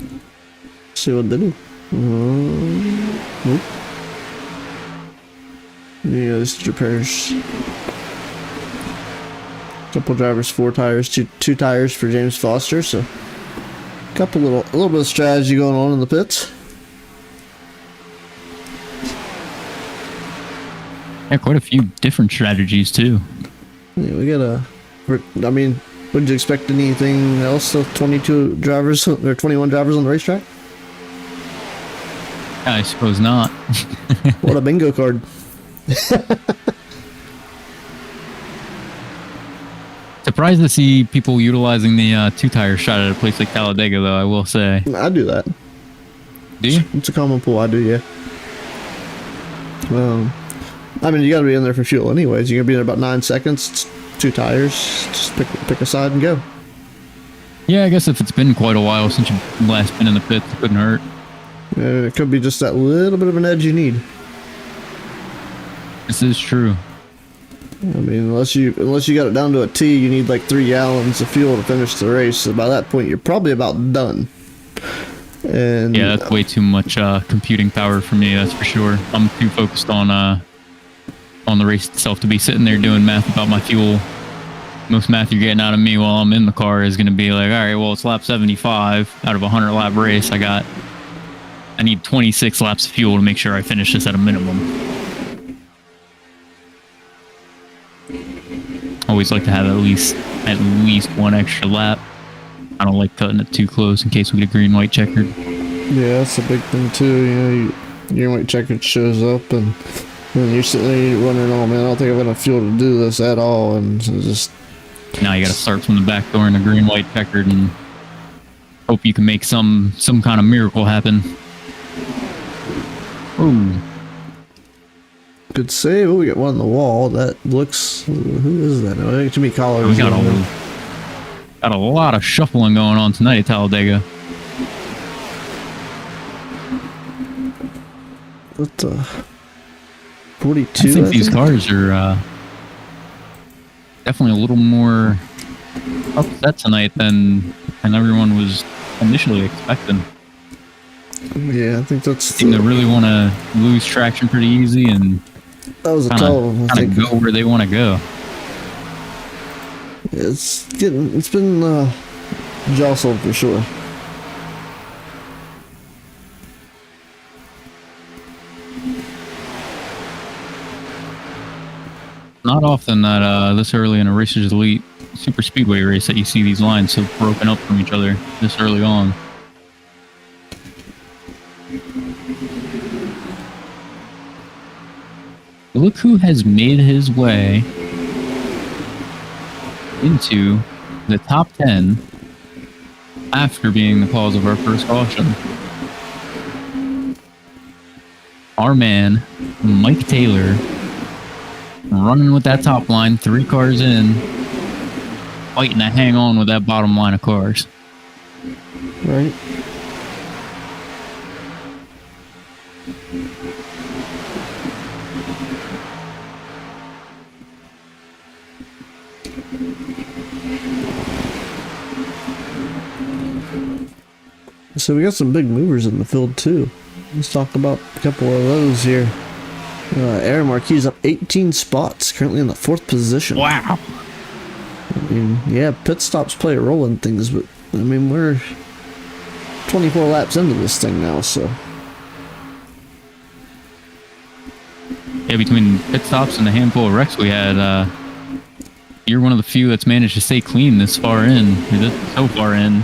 See what they do. Nope. Yeah, this is repairs. Couple drivers, 4 tires, two tires for James Foster. So, a little bit of strategy going on in the pits. Yeah, quite a few different strategies too. Yeah, we got would you expect anything else? 22 drivers or 21 drivers on the racetrack? I suppose not. What a bingo card. Surprised to see people utilizing the two-tire shot at a place like Talladega, though, I will say. I do that. Do you? It's a common pool. I do, yeah. I mean, you got to be in there for fuel anyways. You're going to be in about 9 seconds. It's 2 tires. Just pick a side and go. Yeah, I guess if it's been quite a while since you've last been in the pits, it couldn't hurt. Yeah, it could be just that little bit of an edge you need. This is true. I mean, unless you got it down to a T, you need like 3 gallons of fuel to finish the race. So by that point, you're probably about done. And yeah, that's way too much computing power for me. That's for sure. I'm too focused on the race itself to be sitting there doing math about my fuel. Most math you're getting out of me while I'm in the car is going to be like, all right, well, it's lap 75 out of a 100-lap race. I need 26 laps of fuel to make sure I finish this at a minimum. Always like to have at least one extra lap. I don't like cutting it too close in case we get a green-white-checkered. Yeah, that's a big thing too. You know, green-white-checkered shows up and you're sitting there you're wondering, oh man, I don't think I have enough fuel to do this at all, and so just now you got to start from the back door in a green-white-checkered and hope you can make some kind of miracle happen. Ooh. Good save. Oh, we got one on the wall. That looks... Who is that? Oh, Jimmy Collar. We got a lot of shuffling going on tonight at Talladega. What the... 42, I think these cars are definitely a little more upset tonight than everyone was initially expecting. Yeah, I think that's... Seem to really want to lose traction pretty easy and that was a tell. Kind of go where they want to go. It's been jostled for sure. Not often that this early in a Racers Elite super speedway race that you see these lines so broken up from each other this early on. Look who has made his way into the top 10 after being the cause of our first caution. Our man, Mike Taylor, running with that top line, 3 cars in, fighting to hang on with that bottom line of cars. Right. So we got some big movers in the field too. Let's talk about a couple of those here. Aaron Marquis up 18 spots, currently in the 4th position. Wow. I mean, yeah, pit stops play a role in things, but I mean, we're 24 laps into this thing now, so. Yeah, between pit stops and a handful of wrecks we had, you're one of the few that's managed to stay clean this far in, so far in.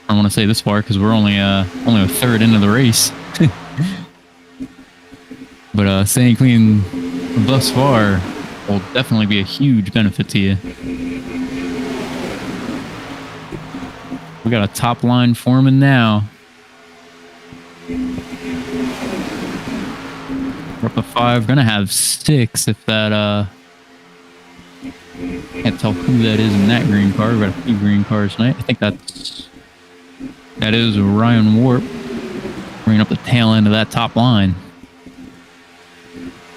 I don't want to say this far because we're only a third into the race. But staying clean thus far will definitely be a huge benefit to you. We got a top line forming now. We're up to 5. Gonna have 6 if that can't tell who that is in that green car. We've got a few green cars tonight. I think that is Ryan Warp bringing up the tail end of that top line.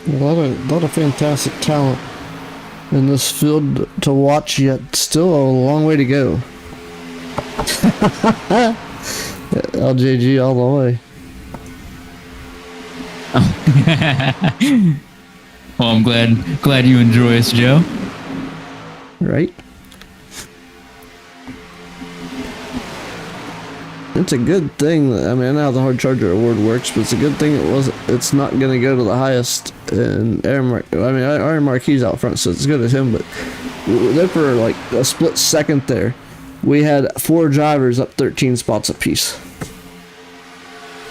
A lot of fantastic talent in this field to watch, yet still a long way to go. LJG all the way. Well, I'm glad you enjoy us, Joe. Right? It's a good thing. I mean, I know how the Hard Charger Award works, but it's a good thing it's not going to go to the highest. And Aaron Marquis out front, so it's good as him. But there for like a split second there, we had 4 drivers up 13 spots apiece.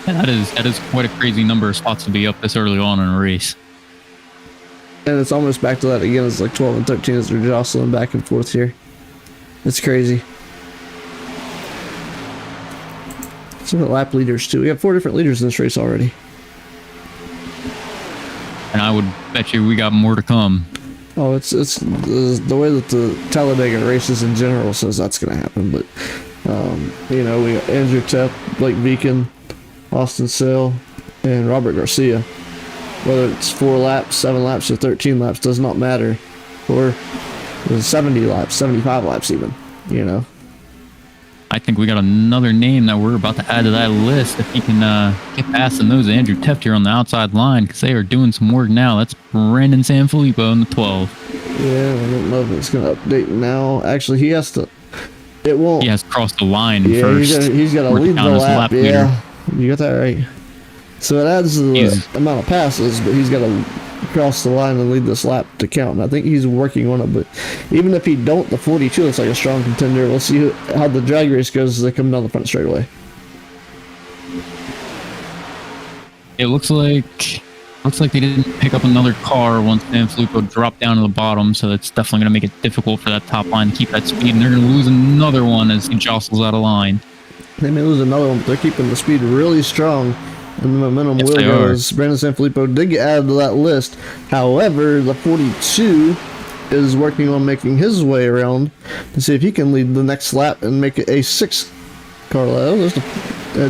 Yeah, that is quite a crazy number of spots to be up this early on in a race. And it's almost back to that again. It's like 12 and 13 as they're jostling back and forth here. It's crazy. Some of the lap leaders too. We have 4 different leaders in this race already. And I would bet you we got more to come. Oh, it's the way that the Talladega races in general says that's going to happen. But you know, we got Andrew Tepp, Blake Beacon, Austin Sale, and Robert Garcia. Whether it's 4 laps, 7 laps, or 13 laps does not matter. Or 70 laps, 75 laps even. You know. I think we got another name that we're about to add to that list. If he can get past the nose of Andrew Teft here on the outside line, because they are doing some work now. That's Brandon Sanfilippo in the 12. Yeah, I don't know if it's going to update now. Actually, he has to. It won't. He has to cross the line first. He's got to lead the lap. Yeah, you got that right. So it adds the amount of passes, but he's got to cross the line and lead this lap to count. And I think he's working on it, but even if he don't, the 42 looks like a strong contender. We'll see how the drag race goes as they come down the front straightaway. It looks like they didn't pick up another car once Sanfilippo dropped down to the bottom, so it's definitely going to make it difficult for that top line to keep that speed, and they're going to lose another one as he jostles out of line. They may lose another one, but they're keeping the speed really strong. And the momentum yes, will go as Brandon Sanfilippo did get added to that list. However, the 42 is working on making his way around to see if he can lead the next lap and make it a 6 car lap.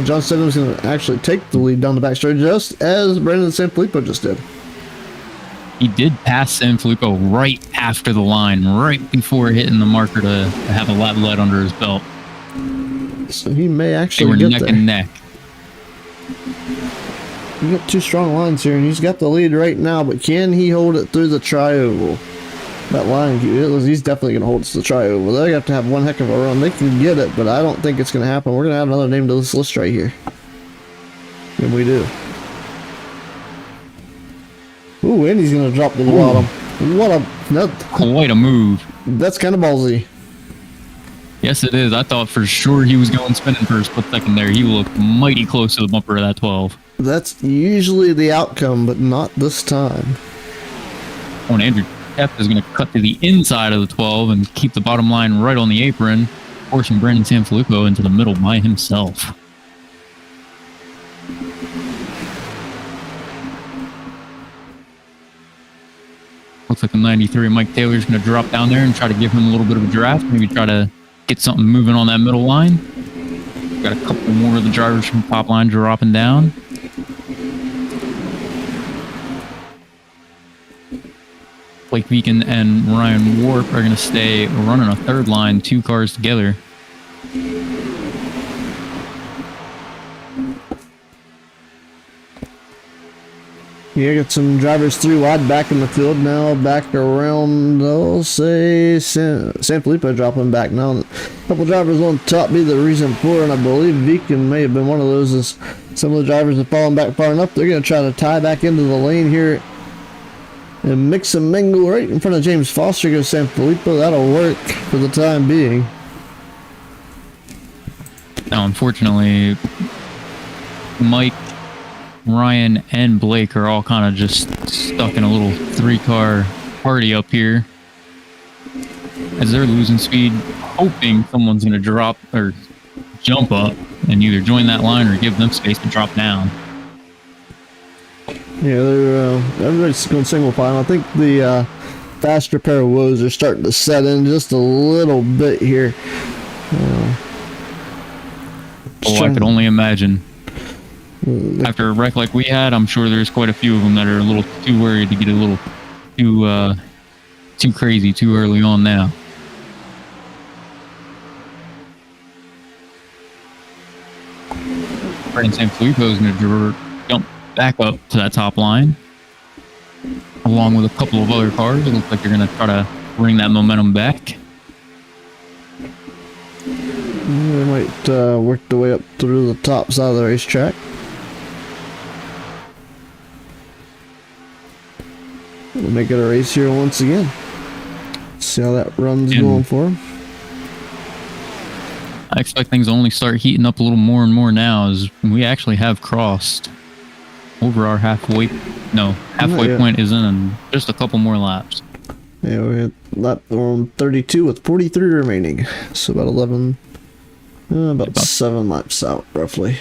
John Stedham's going to actually take the lead down the backstretch just as Brandon Sanfilippo just did. He did pass Sanfilippo right after the line, right before hitting the marker to have a lap lead under his belt. So he may actually they were get neck there. and neck. You got 2 strong lines here, and he's got the lead right now, but can he hold it through the tri-oval? That line, he's definitely going to hold it to the tri-oval. They have to have one heck of a run. They can get it, but I don't think it's going to happen. We're going to add another name to this list right here. And we do. Ooh, and he's going to drop to the bottom. Quite a move. That's kind of ballsy. Yes, it is. I thought for sure he was going spinning for a split second there. He looked mighty close to the bumper of that 12. That's usually the outcome, but not this time. Oh, and Andrew Tepp is going to cut to the inside of the 12 and keep the bottom line right on the apron, forcing Brandon Sanfilippo into the middle by himself. Looks like the 93 Mike Taylor's going to drop down there and try to give him a little bit of a draft, maybe try to get something moving on that middle line. Got a couple more of the drivers from top line dropping down. Blake Beacon and Ryan Warp are going to stay running a third line, 2 cars together. Yeah, got some drivers 3 wide back in the field now, back around, I'll say, Sanfilippo dropping back now. A couple drivers on top be the reason for it, and I believe Beacon may have been one of those as some of the drivers have fallen back far enough. They're going to try to tie back into the lane here and mix and mingle right in front of James Foster. Goes Sanfilippo. That'll work for the time being. Now, unfortunately, Mike, Ryan, and Blake are all kind of just stuck in a little 3-car party up here as they're losing speed, hoping someone's going to drop or jump up and either join that line or give them space to drop down. Yeah, they're everybody's going single file. I think the faster pair of woes are starting to set in just a little bit here. I could only imagine. After a wreck like we had, I'm sure there's quite a few of them that are a little too worried to get a little too crazy too early on now. Brandon Sanfilippo is going to jump back up to that top line, along with a couple of other cars. It looks like they're going to try to bring that momentum back. They might work their way up through the top side of the racetrack. We'll make it a race here once again. See how that run's going for him. I expect things to only start heating up a little more and more now as we actually have crossed over our halfway point is in just a couple more laps. Yeah, we had lap on 32 with 43 remaining. So about 11, about 7 laps out, roughly.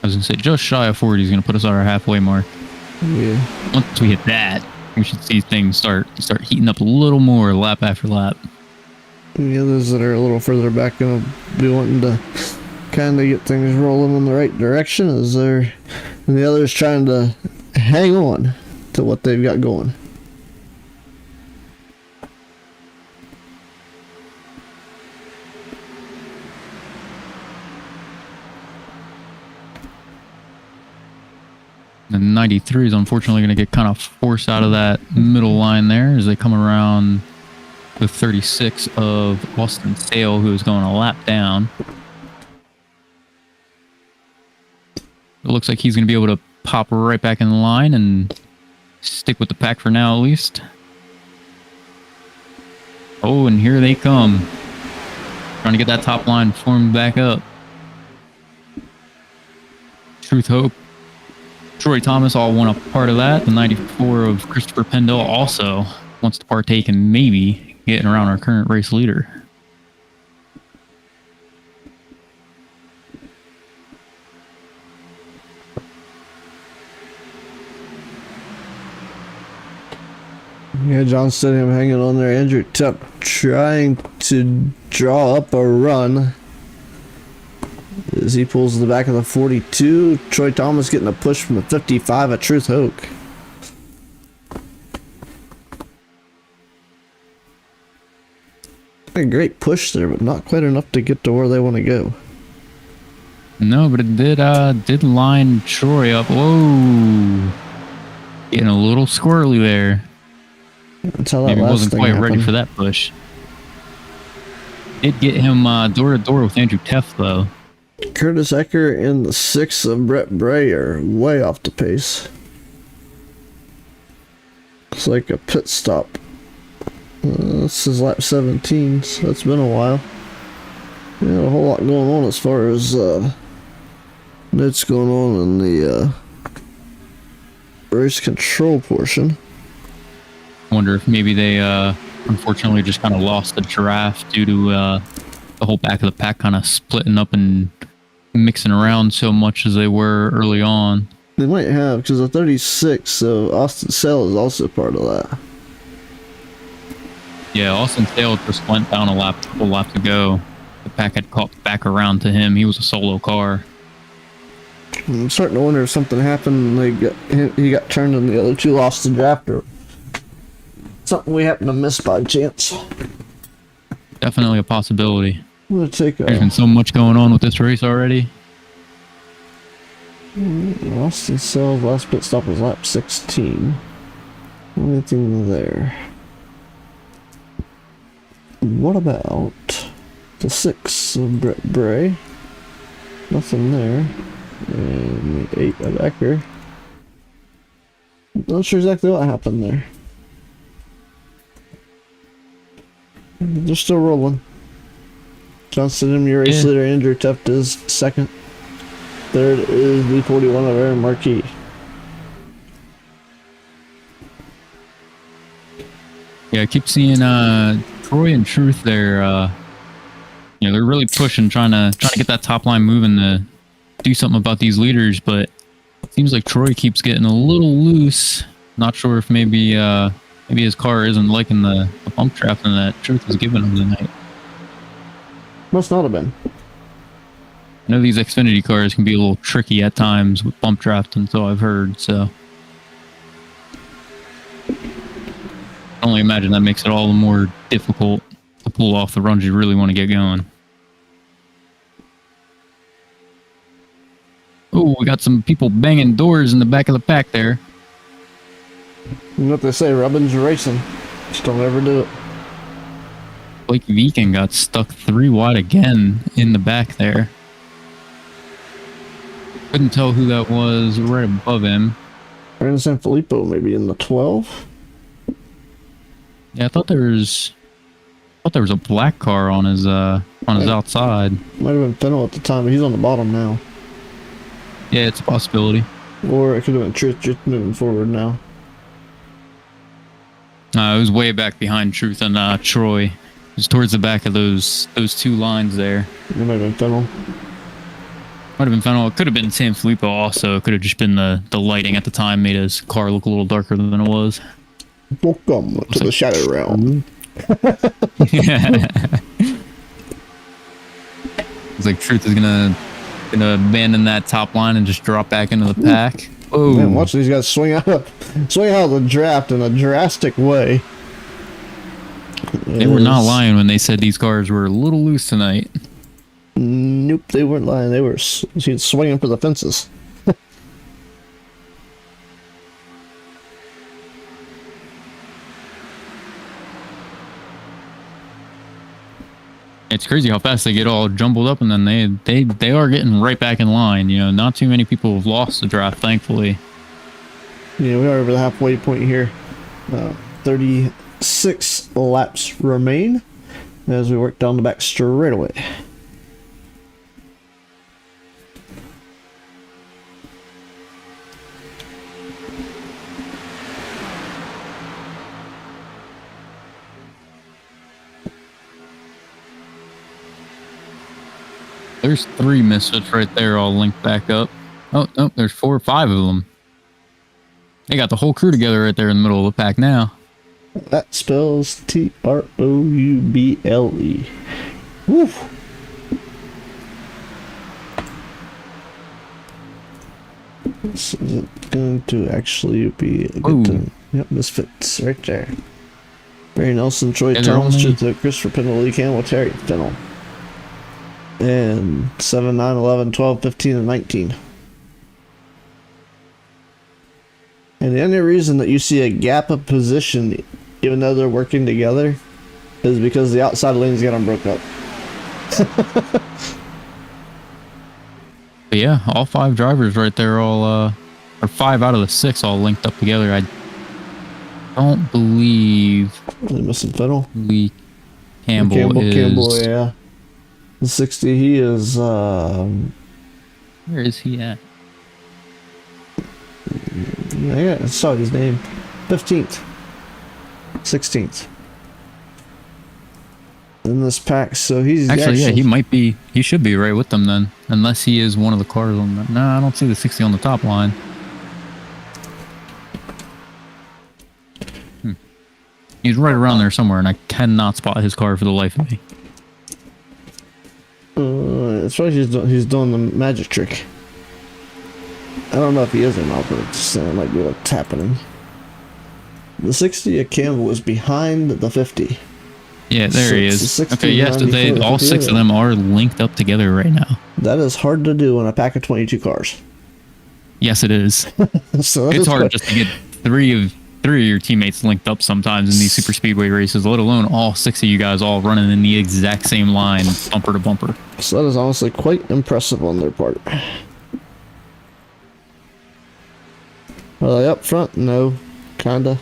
I was going to say, just shy of 40 is going to put us at our halfway mark. Yeah. Once we hit that, we should see things start heating up a little more lap after lap. The others that are a little further back going to be wanting to kind of get things rolling in the right direction, as they're, and the others trying to hang on to what they've got going. The 93 is unfortunately going to get kind of forced out of that middle line there as they come around the 36 of Austin Sale, who is going a lap down. It looks like he's going to be able to pop right back in the line and stick with the pack for now, at least. Oh, and here they come. Trying to get that top line formed back up. Truth Hope. Troy Thomas all want a part of that. The 94 of Christopher Pendle also wants to partake in maybe getting around our current race leader. Yeah, John Stidham hanging on there. Andrew Tupp trying to draw up a run as he pulls the back of the 42. Troy Thomas getting a push from the 55 at Truth Hope. A great push there, but not quite enough to get to where they want to go. No, but it did line Troy up. Whoa, getting a little squirrely there. That's how that Maybe last wasn't thing quite happened. ready for that push. Did get him door to door with Andrew Teff though. Curtis Ecker and the 6 of Brett Bray are way off the pace. It's like a pit stop. This is lap 17, so that's been a while. Yeah, a whole lot going on as far as notes going on in the race control portion. I wonder if maybe they unfortunately just kind of lost the giraffe due to the whole back of the pack kind of splitting up and mixing around so much as they were early on. They might have, because the 36, so Austin Sale is also part of that. Yeah, Austin Sale just went down a couple laps ago. The pack had caught back around to him. He was a solo car. I'm starting to wonder if something happened. He got turned and the other two lost the draft, or something we happened to miss by chance. Definitely a possibility. I'm gonna take There's been so much going on with this race already. Austin Sale's last pit stop was lap 16. Anything there? What about the 6 of Brett Bray? Nothing there. And the 8 of Ecker. Not sure exactly what happened there. They're still rolling. John Stidham, your race leader. Andrew Tuft is second. Third is the 41 of Aaron Marquis. Yeah, I keep seeing Troy and Truth there. They're really pushing, trying to get that top line moving to do something about these leaders, but it seems like Troy keeps getting a little loose. Not sure if maybe his car isn't liking the bump drafting that Truth is giving him tonight. Must not have been. I know these Xfinity cars can be a little tricky at times with bump drafting, so I've heard, so I can only imagine that makes it all the more difficult to pull off the runs you really want to get going. Oh, we got some people banging doors in the back of the pack there. You know what they say, rubbing's racing. Just don't ever do it. Blake Viken got stuck 3 wide again in the back there. Couldn't tell who that was right above him. Brandon Sanfilippo maybe in the 12. Yeah, I thought there was a black car on his outside. Might have been Fennel at the time, but he's on the bottom now. Yeah, it's a possibility. Or it could have been Truth just moving forward now. It was way back behind Truth and Troy. It was towards the back of those two lines there. It might have been Fennel. Might have been Fennel. It could have been San Filippo also. It could have just been the lighting at the time made his car look a little darker than it was. Welcome to the Shadow Realm. Yeah. It's like Truth is gonna abandon that top line and just drop back into the pack. Oh man, watch these guys swing out of the draft in a drastic way. They were not lying when they said these cars were a little loose tonight. Nope, they weren't lying. They were swinging for the fences. It's crazy how fast they get all jumbled up, and then they are getting right back in line. You know, not too many people have lost the draft, thankfully. Yeah, we are over the halfway point here. 36 laps remain as we work down the back straightaway. There's 3 misfits right there, all linked back up. Oh, there's 4 or 5 of them. They got the whole crew together right there in the middle of the pack now. That spells T-R-O-U-B-L-E. Woof. This is going to actually be a good time. Yep, misfits right there. Barry Nelson, Troy Thomas, Christopher Pendle, Lee Campbell, Terry Fennel. And 7, 9, 11, 12, 15, and 19. And the only reason that you see a gap of position, even though they're working together, is because the outside lanes got them broke up. But yeah, all 5 drivers right there, or 5 out of the 6 all linked up together. I don't believe Really missing Fennel. Lee Campbell is... Campbell, yeah. The 60, he is, where is he at? yeah, I saw his name. 15th. 16th. In this pack, so he's actually, yeah, he should be right with them then. Unless he is one of the cars on the... No, I don't see the 60 on the top line. He's right around there somewhere, and I cannot spot his car for the life of me. It's right. He's doing the magic trick. I don't know if he is or not, but it's might be what's happening. The 60 at Campbell is behind the 50. Yeah, there he is. Okay, yes, all 6 of them are linked up together right now. That is hard to do in a pack of 22 cars. Yes, it is. So it's hard just to get three of your teammates linked up sometimes in these super speedway races, let alone all 6 of you guys all running in the exact same line, bumper to bumper. So that is honestly quite impressive on their part. Are they up front? No, kinda.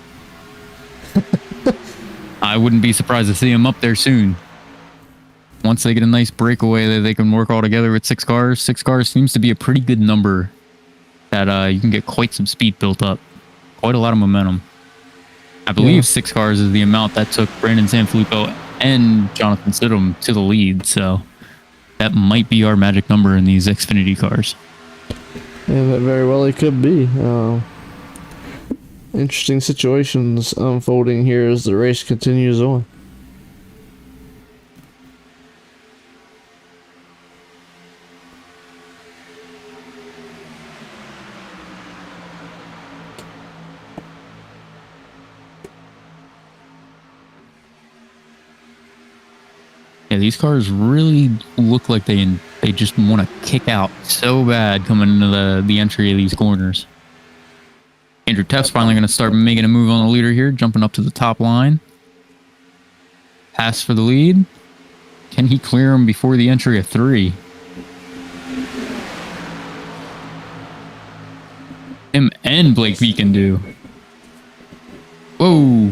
I wouldn't be surprised to see them up there soon. Once they get a nice breakaway that they can work all together with 6 cars. 6 cars seems to be a pretty good number that you can get quite some speed built up. Quite a lot of momentum. I believe 6 cars is the amount that took Brandon Sanfilippo and Jonathan Stidham to the lead, so that might be our magic number in these Xfinity cars. Yeah, that very well it could be. Interesting situations unfolding here as the race continues on. Yeah, these cars really look like they just want to kick out so bad coming into the entry of these corners. Andrew Teff's finally going to start making a move on the leader here, jumping up to the top line. Pass for the lead. Can he clear him before the entry of 3? Him and Blake Beacon do. Whoa.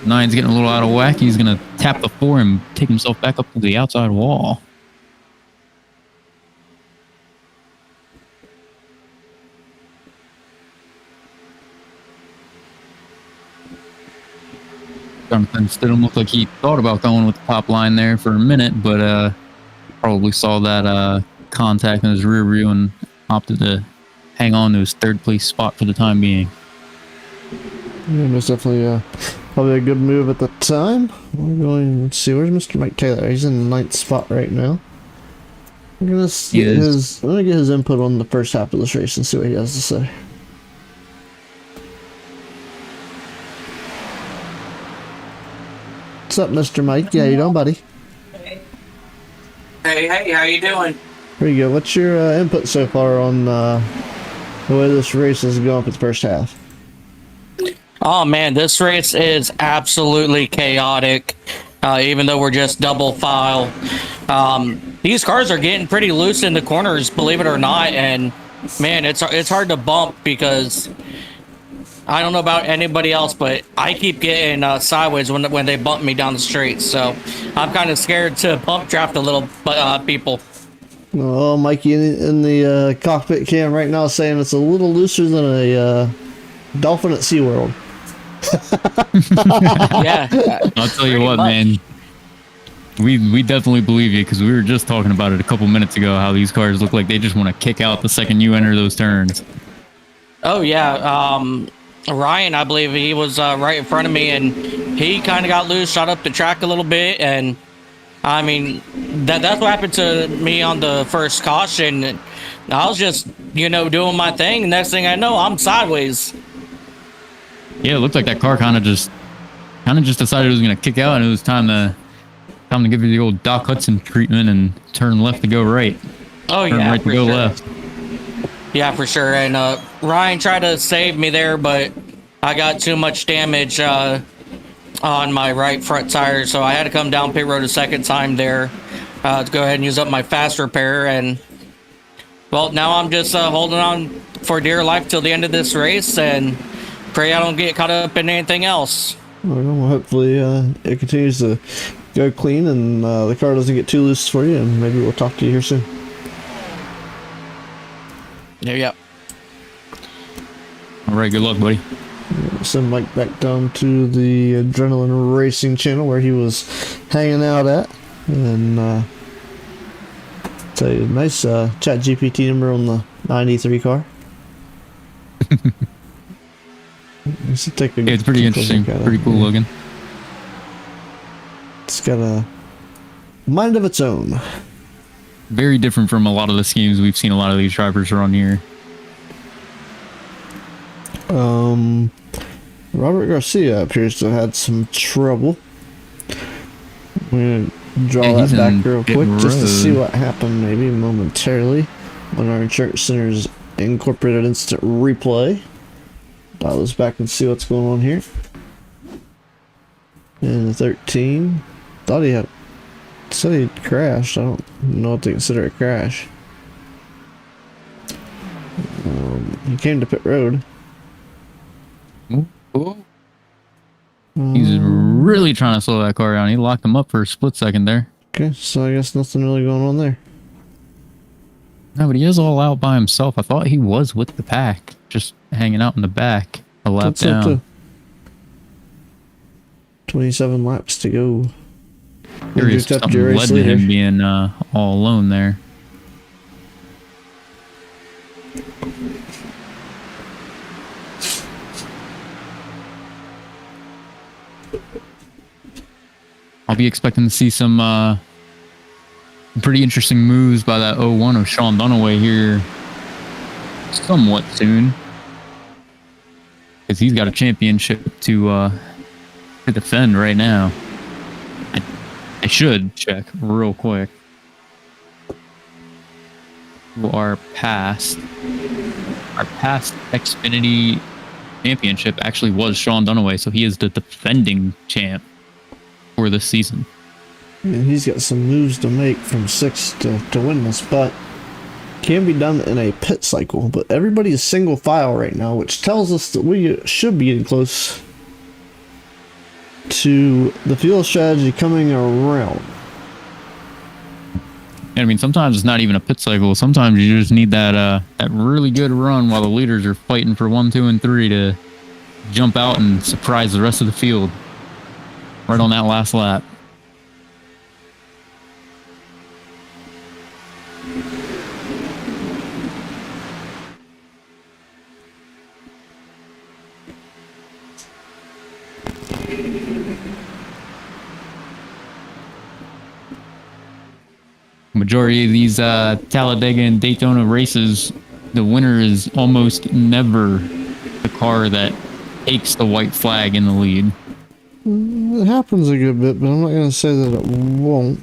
9's getting a little out of whack. He's going to tap the 4 and take himself back up to the outside wall. Jonathan Stidham looked like he thought about going with the top line there for a minute, but probably saw that contact in his rear view and opted to hang on to his third place spot for the time being. Yeah, that's definitely probably a good move at the time. We're going, let's see, where's Mr. Mike Taylor? He's in the 9th spot right now. I'm gonna get his input on the first half of this race and see what he has to say. What's up, Mr. Mike? Yeah, you doing, buddy? Hey, how you doing? Pretty good. What's your input so far on the way this race is going for the first half? Oh man, this race is absolutely chaotic. Even though we're just double file, these cars are getting pretty loose in the corners, believe it or not. And man, it's hard to bump because I don't know about anybody else, but I keep getting sideways when they bump me down the straight. So I'm kind of scared to bump draft a little people. Oh, Mikey in the cockpit cam right now saying it's a little looser than a dolphin at SeaWorld. Yeah. I'll tell you what, man. We definitely believe you because we were just talking about it a couple minutes ago, how these cars look like they just want to kick out the second you enter those turns. Oh, yeah. Ryan, I believe he was right in front of me, and he kind of got loose, shot up the track a little bit, and I mean, that's what happened to me on the first caution. I was just, doing my thing. Next thing I know, I'm sideways. Yeah, it looked like that car kind of just decided it was gonna kick out, and it was time to give you the old Doc Hudson treatment and turn left to go right. Oh turn yeah, right to go left. Yeah, for sure. And Ryan tried to save me there, but I got too much damage on my right front tire, so I had to come down pit road a second time there to go ahead and use up my fast repair. And well, now I'm just holding on for dear life till the end of this race and pray I don't get caught up in anything else. Well, hopefully it continues to go clean and the car doesn't get too loose for you, and maybe we'll talk to you here soon. Yeah. All right, good luck, buddy. Send Mike back down to the Adrenaline Racing channel where he was hanging out at, and tell you, nice chat GPT number on the 93 car. It's pretty interesting, pretty cool looking. It's got a mind of its own. Very different from a lot of the schemes we've seen a lot of these drivers run here. Robert Garcia appears to have had some trouble. I'm gonna draw that back real quick just to see what happened, maybe momentarily, when our insurance center's incorporated instant replay. Dial this back and see what's going on here. And the 13 thought he had said he crashed. I don't know what to consider a crash. He came to pit road. He's really trying to slow that car down. He locked him up for a split second there. Okay, so I guess nothing really going on there. No, but he is all out by himself. I thought he was with the pack, just hanging out in the back, a lap down. 27 laps to go. Curious if something led to him being all alone there. I'll be expecting to see some pretty interesting moves by that 01 of Sean Dunaway here somewhat soon, because he's got a championship to defend right now. I should check real quick. Our past Xfinity championship actually was Sean Dunaway, so he is the defending champ for this season. And he's got some moves to make from 6th to win this, but can be done in a pit cycle. But everybody is single file right now, which tells us that we should be getting close to the fuel strategy coming around. I mean, sometimes it's not even a pit cycle. Sometimes you just need that really good run while the leaders are fighting for 1, 2, and 3 to jump out and surprise the rest of the field. right on that last lap. Majority of these Talladega and Daytona races, the winner is almost never the car that takes the white flag in the lead. It happens a good bit, but I'm not going to say that it won't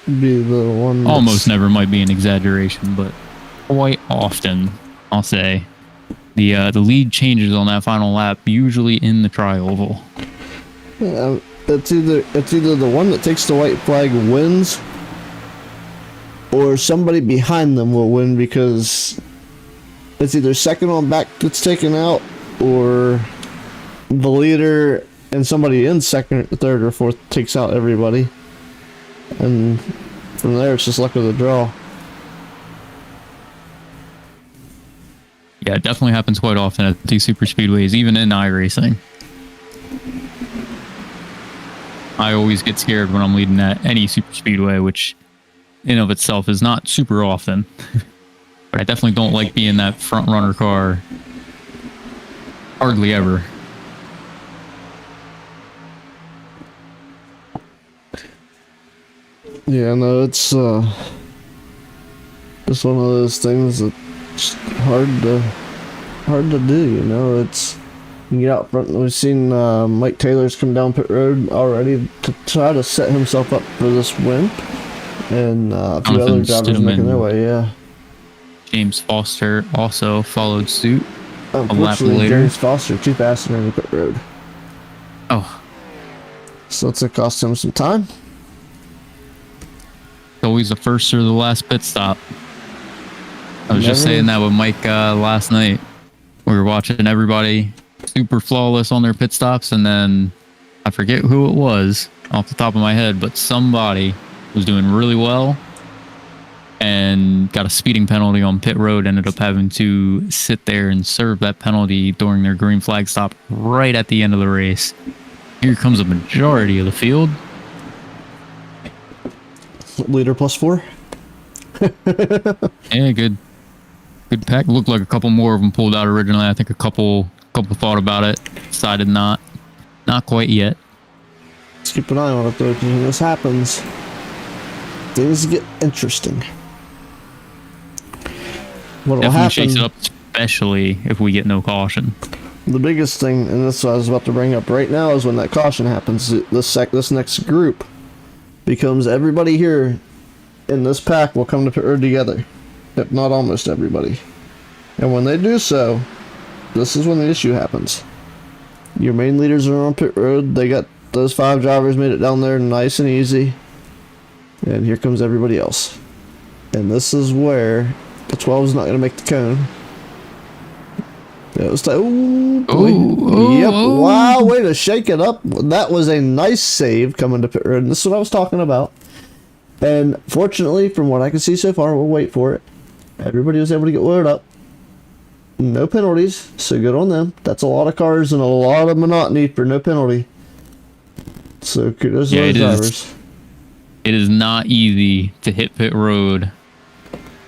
be the one. Almost never might be an exaggeration, but quite often, I'll say. The lead changes on that final lap, usually in the tri-oval. It's either the one that takes the white flag wins, or somebody behind them will win, because it's either second on back that's taken out, or the leader and somebody in second, third, or fourth takes out everybody, and from there it's just luck of the draw. Yeah, it definitely happens quite often at these super speedways, even in iRacing. I always get scared when I'm leading at any super speedway, which in of itself is not super often. But I definitely don't like being that front runner car. Hardly ever. Yeah, no, it's one of those things that's hard to do, you know. It's, you get out front. We've seen Mike Taylor's come down pit road already to try to set himself up for this win, and a few other drivers making their way. Yeah, James Foster also followed suit. Unfortunately, James Foster too fast in the pit road. Oh, so it's gonna cost him some time. It's always the first or the last pit stop. I was just saying that with Mike last night. We were watching everybody super flawless on their pit stops, and then I forget who it was off the top of my head, but somebody was doing really well and got a speeding penalty on pit road, ended up having to sit there and serve that penalty during their green flag stop right at the end of the race. Here comes a majority of the field. Leader +4. Yeah, good pack. Looked like a couple more of them pulled out originally. I think a couple thought about it, decided not quite yet. Let's keep an eye on it though, because when this happens, things get interesting. What'll happen? Shakes it up, especially if we get no caution. The biggest thing, and that's what I was about to bring up right now, is when that caution happens. This next group becomes everybody here in this pack will come to pit road together, if not almost everybody. And when they do so, this is when the issue happens. Your main leaders are on pit road. They got those 5 drivers made it down there nice and easy. And here comes everybody else. And this is where the 12 is not going to make the cone. It was like, wow, way to shake it up. That was a nice save coming to pit road. And this is what I was talking about. And fortunately, from what I can see so far, we'll wait for it. Everybody was able to get loaded up. No penalties, so good on them. That's a lot of cars and a lot of monotony for no penalty. So kudos to those drivers. It is not easy to hit pit road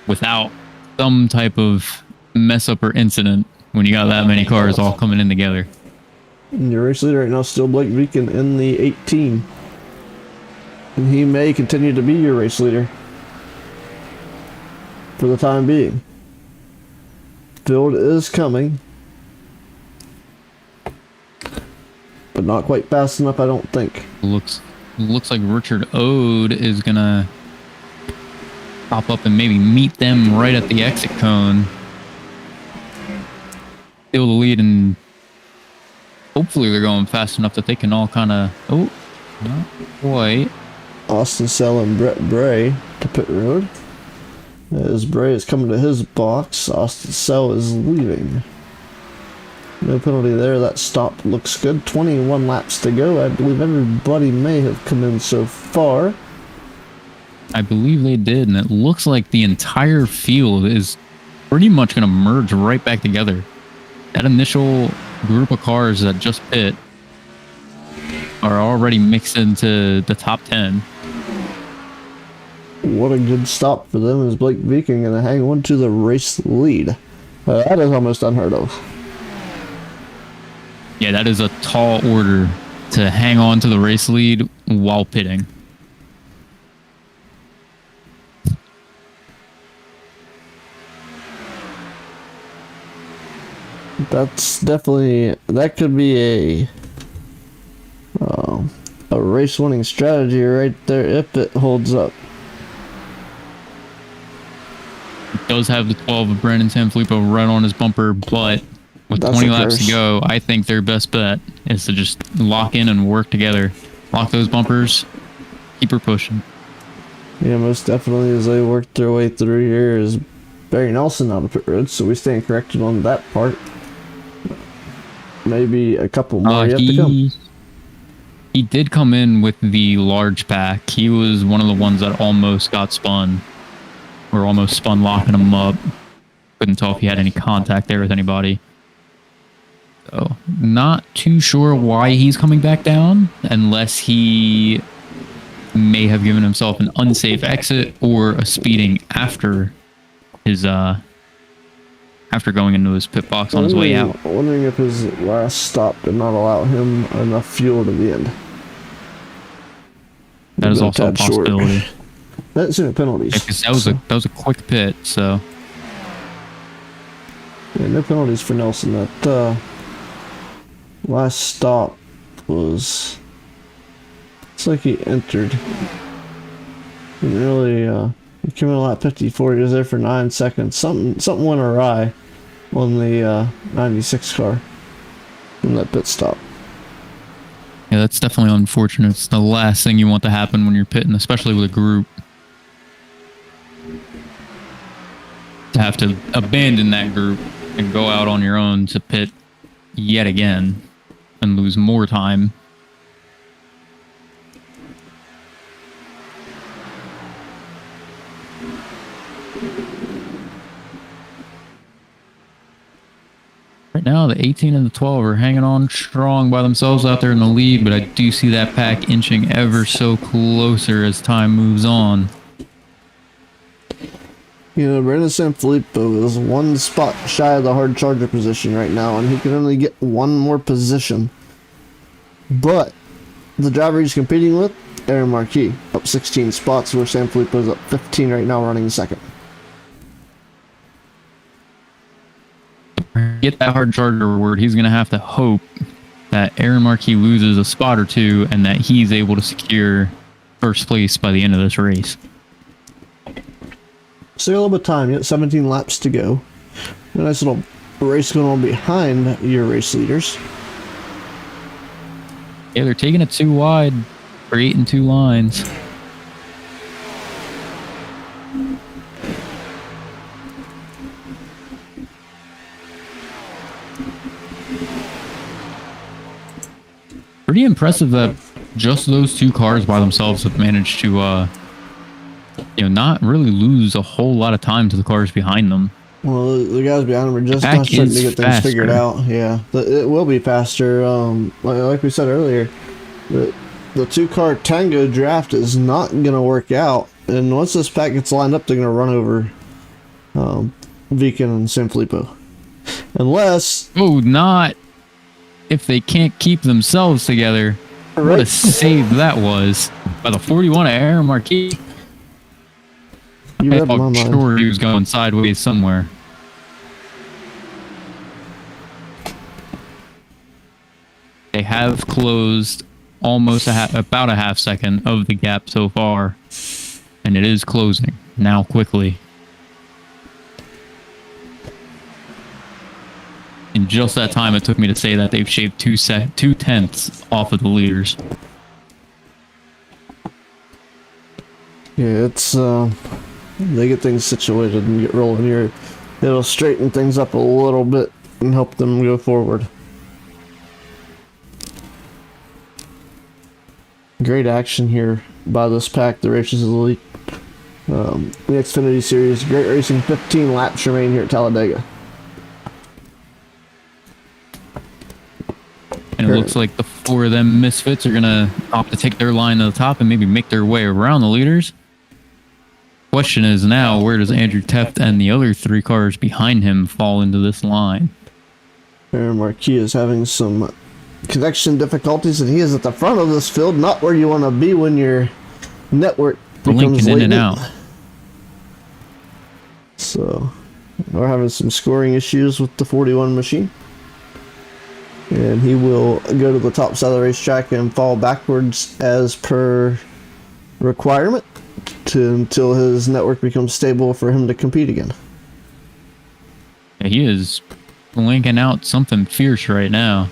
without some type of mess up or incident when you got that many cars all coming in together. And your race leader right now is still Blake Beacon in the 18. And he may continue to be your race leader for the time being. Field is coming, but not quite fast enough, I don't think. Looks like Richard Ode is gonna pop up and maybe meet them right at the exit cone. Steal the lead, and hopefully they're going fast enough that they can all kind of... Oh, not quite. Austin Sell and Brett Bray to pit road. As Bray is coming to his box, Austin Sell is leaving. No penalty there. That stop looks good. 21 laps to go. I believe everybody may have come in so far. I believe they did, and it looks like the entire field is pretty much going to merge right back together. That initial group of cars that just pit are already mixed into the top 10. What a good stop for them. Is Blake Viking going to hang on to the race lead? That is almost unheard of. Yeah, that is a tall order to hang on to the race lead while pitting. That's definitely, that could be a race winning strategy right there if it holds up. It does have the 12 of Brandon Sanfilippo right on his bumper, but with That's 20 a laps curse. to go, I think their best bet is to just lock in and work together. Lock those bumpers, keep her pushing. Yeah, most definitely as they work their way through here is Barry Nelson out of pit road, so we stand corrected on that part. Maybe a couple more yet to come. He did come in with the large pack. He was one of the ones that almost got spun. Or almost spun locking him up. Couldn't tell if he had any contact there with anybody. So, not too sure why he's coming back down, unless he may have given himself an unsafe exit or a speeding after his after going into his pit box on his way out. Wondering if his last stop did not allow him enough fuel to the end. That is also a possibility. That's in penalties. Yeah, 'cause that was a quick pit, so yeah, no penalties for Nelson. That last stop was, it's like he entered. Didn't really he came in a lap 54. He was there for 9 seconds. Something went awry on the 96 car in that pit stop. yeah, that's definitely unfortunate. It's the last thing you want to happen when you're pitting, especially with a group. To have to abandon that group and go out on your own to pit yet again and lose more time. Right now, the 18 and the 12 are hanging on strong by themselves out there in the lead, but I do see that pack inching ever so closer as time moves on. You know, Brandon Sanfilippo is one spot shy of the hard charger position right now, and he can only get one more position. But the driver he's competing with, Aaron Marquis, up 16 spots, where Sanfilippo's up 15 right now, running second. Get that hard charger reward, he's going to have to hope that Aaron Marquis loses a spot or two and that he's able to secure first place by the end of this race. Still a little bit of time, yet 17 laps to go. A nice little race going on behind your race leaders. Yeah, they're taking it too wide, creating two lines. Pretty impressive that just those two cars by themselves have managed to, not really lose a whole lot of time to the cars behind them. Well, the guys behind them are just Pack not starting is to get things figured faster. out. Yeah, it will be faster. Like we said earlier, the two-car Tango draft is not going to work out. And once this pack gets lined up, they're going to run over Viken and Sanfilippo. Unless... Oh, not if they can't keep themselves together. What a save that was by the 41 of Aaron Marquis. You I read my thought mind. sure he was going sideways somewhere. They have closed almost about a half second of the gap so far, and it is closing now quickly. In just that time, it took me to say that they've shaved 2/10 off of the leaders. Yeah, it's they get things situated and get rolling here. It'll straighten things up a little bit and help them go forward. Great action here by this pack, the Races Elite. The Xfinity Series, great racing, 15 laps remain here at Talladega. And it looks like the 4 of them misfits are going to opt to take their line to the top and maybe make their way around the leaders. Question is now, where does Andrew Teft and the other 3 cars behind him fall into this line? Aaron Marquis is having some connection difficulties, and he is at the front of this field, not where you want to be when your network becomes Blinking in and latent. out. So we're having some scoring issues with the 41 machine, and he will go to the top side of the racetrack and fall backwards as per requirement until his network becomes stable for him to compete again. Yeah, he is blinking out something fierce right now.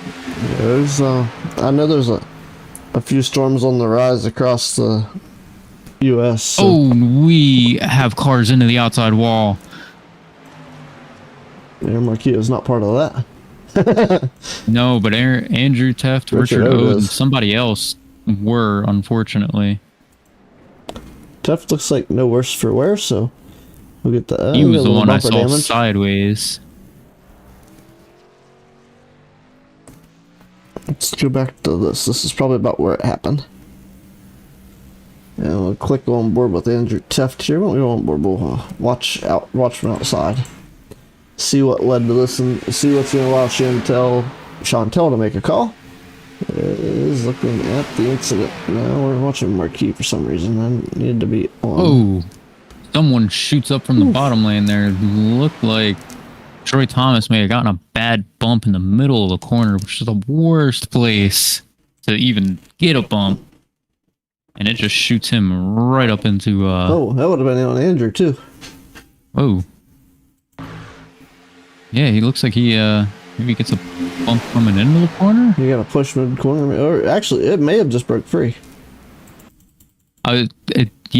Yeah, there's I know there's a few storms on the rise across the U.S. So. Oh, we have cars into the outside wall. Aaron Marquis is not part of that. No, but Andrew Teft, Richard Ode, and somebody else were, unfortunately. Teft looks like no worse for wear, so we'll get the. He was the one I saw damage. sideways. Let's go back to this. This is probably about where it happened. And we'll click on board with Andrew Teft here. When we go on board, we'll watch from outside. See what led to this and see what's going to allow Chantel to make a call. It is looking at the incident. Now we're watching Marquis for some reason. I need to be on. Oh, someone shoots up from the bottom lane there. Looked like Troy Thomas may have gotten a bad bump in the middle of the corner, which is the worst place to even get a bump. And it just shoots him right up into... Oh, that would have been on Andrew, too. Oh. Yeah, he looks like he maybe gets a bump coming into the corner. You got to push mid-corner. Or actually, it may have just broke free. Yeah,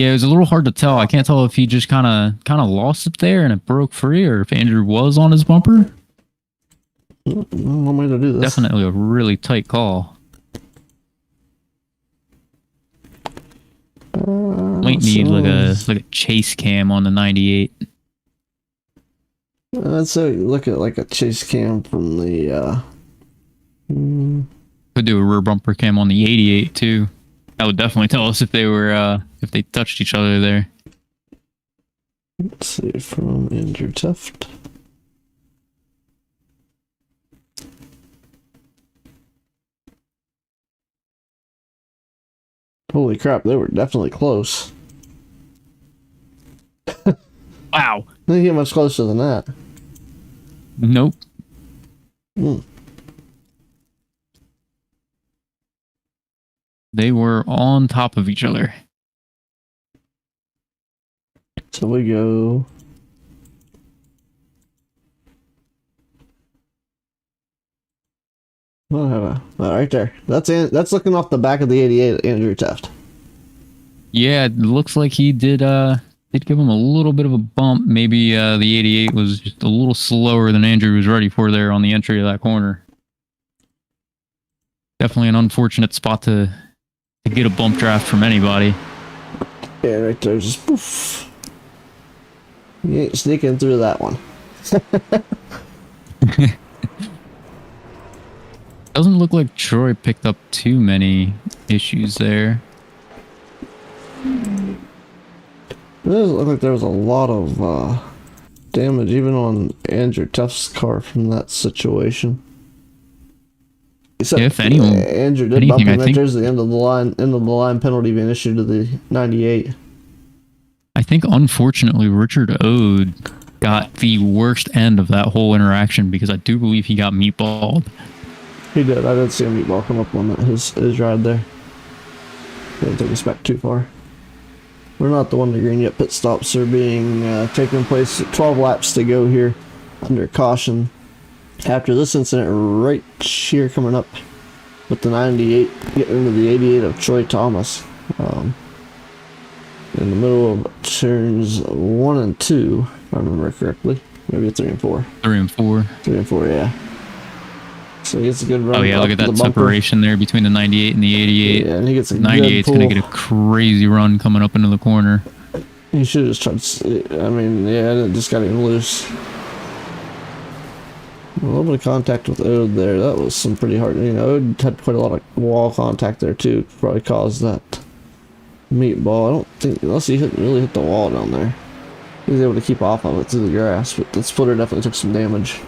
it was a little hard to tell. I can't tell if he just kind of lost it there and it broke free, or if Andrew was on his bumper. One way to do this. Definitely a really tight call. Might need like a chase cam on the 98. I'd say look at like a chase cam from the. Could do a rear bumper cam on the 88 too. That would definitely tell us if they were if they touched each other there. Let's see, from Andrew Teft. Holy crap, they were definitely close. Wow. They didn't get much closer than that. Nope. They were on top of each other. So we go. Right there. That's looking off the back of the 88, Andrew Teft. Yeah, it looks like he did give him a little bit of a bump. Maybe the 88 was just a little slower than Andrew was ready for there on the entry of that corner. Definitely an unfortunate spot to get a bump draft from anybody. Yeah, right there, just poof. You ain't sneaking through that one. Doesn't look like Troy picked up too many issues there. It doesn't look like there was a lot of damage even on Andrew Teft's car from that situation. Except if anyone, Andrew did bump him. There's the end of the line penalty being issued to the 98. I think unfortunately Richard Ode got the worst end of that whole interaction because I do believe he got meatballed. He did. I did see a meatball come up on his ride there. Didn't take us back too far. We're not the one to green yet. Pit stops are being taking place. 12 laps to go here under caution. After this incident right here coming up with the 98 getting into the 88 of Troy Thomas. In the middle of turns 1 and 2, if I remember correctly. Maybe 3 and 4. 3 and 4. 3 and 4, yeah. So he gets a good run. Oh yeah, look at that separation there between the 98 and the 88. Yeah, and he gets a 98's going to get a crazy run coming up into the corner. He should have just tried to, I mean, yeah, it just got him loose. A little bit of contact with Ode there. That was some pretty hard. You know, Ode had quite a lot of wall contact there too. Probably caused that meatball. I don't think, unless he really hit the wall down there. He was able to keep off of it through the grass, but the splitter definitely took some damage.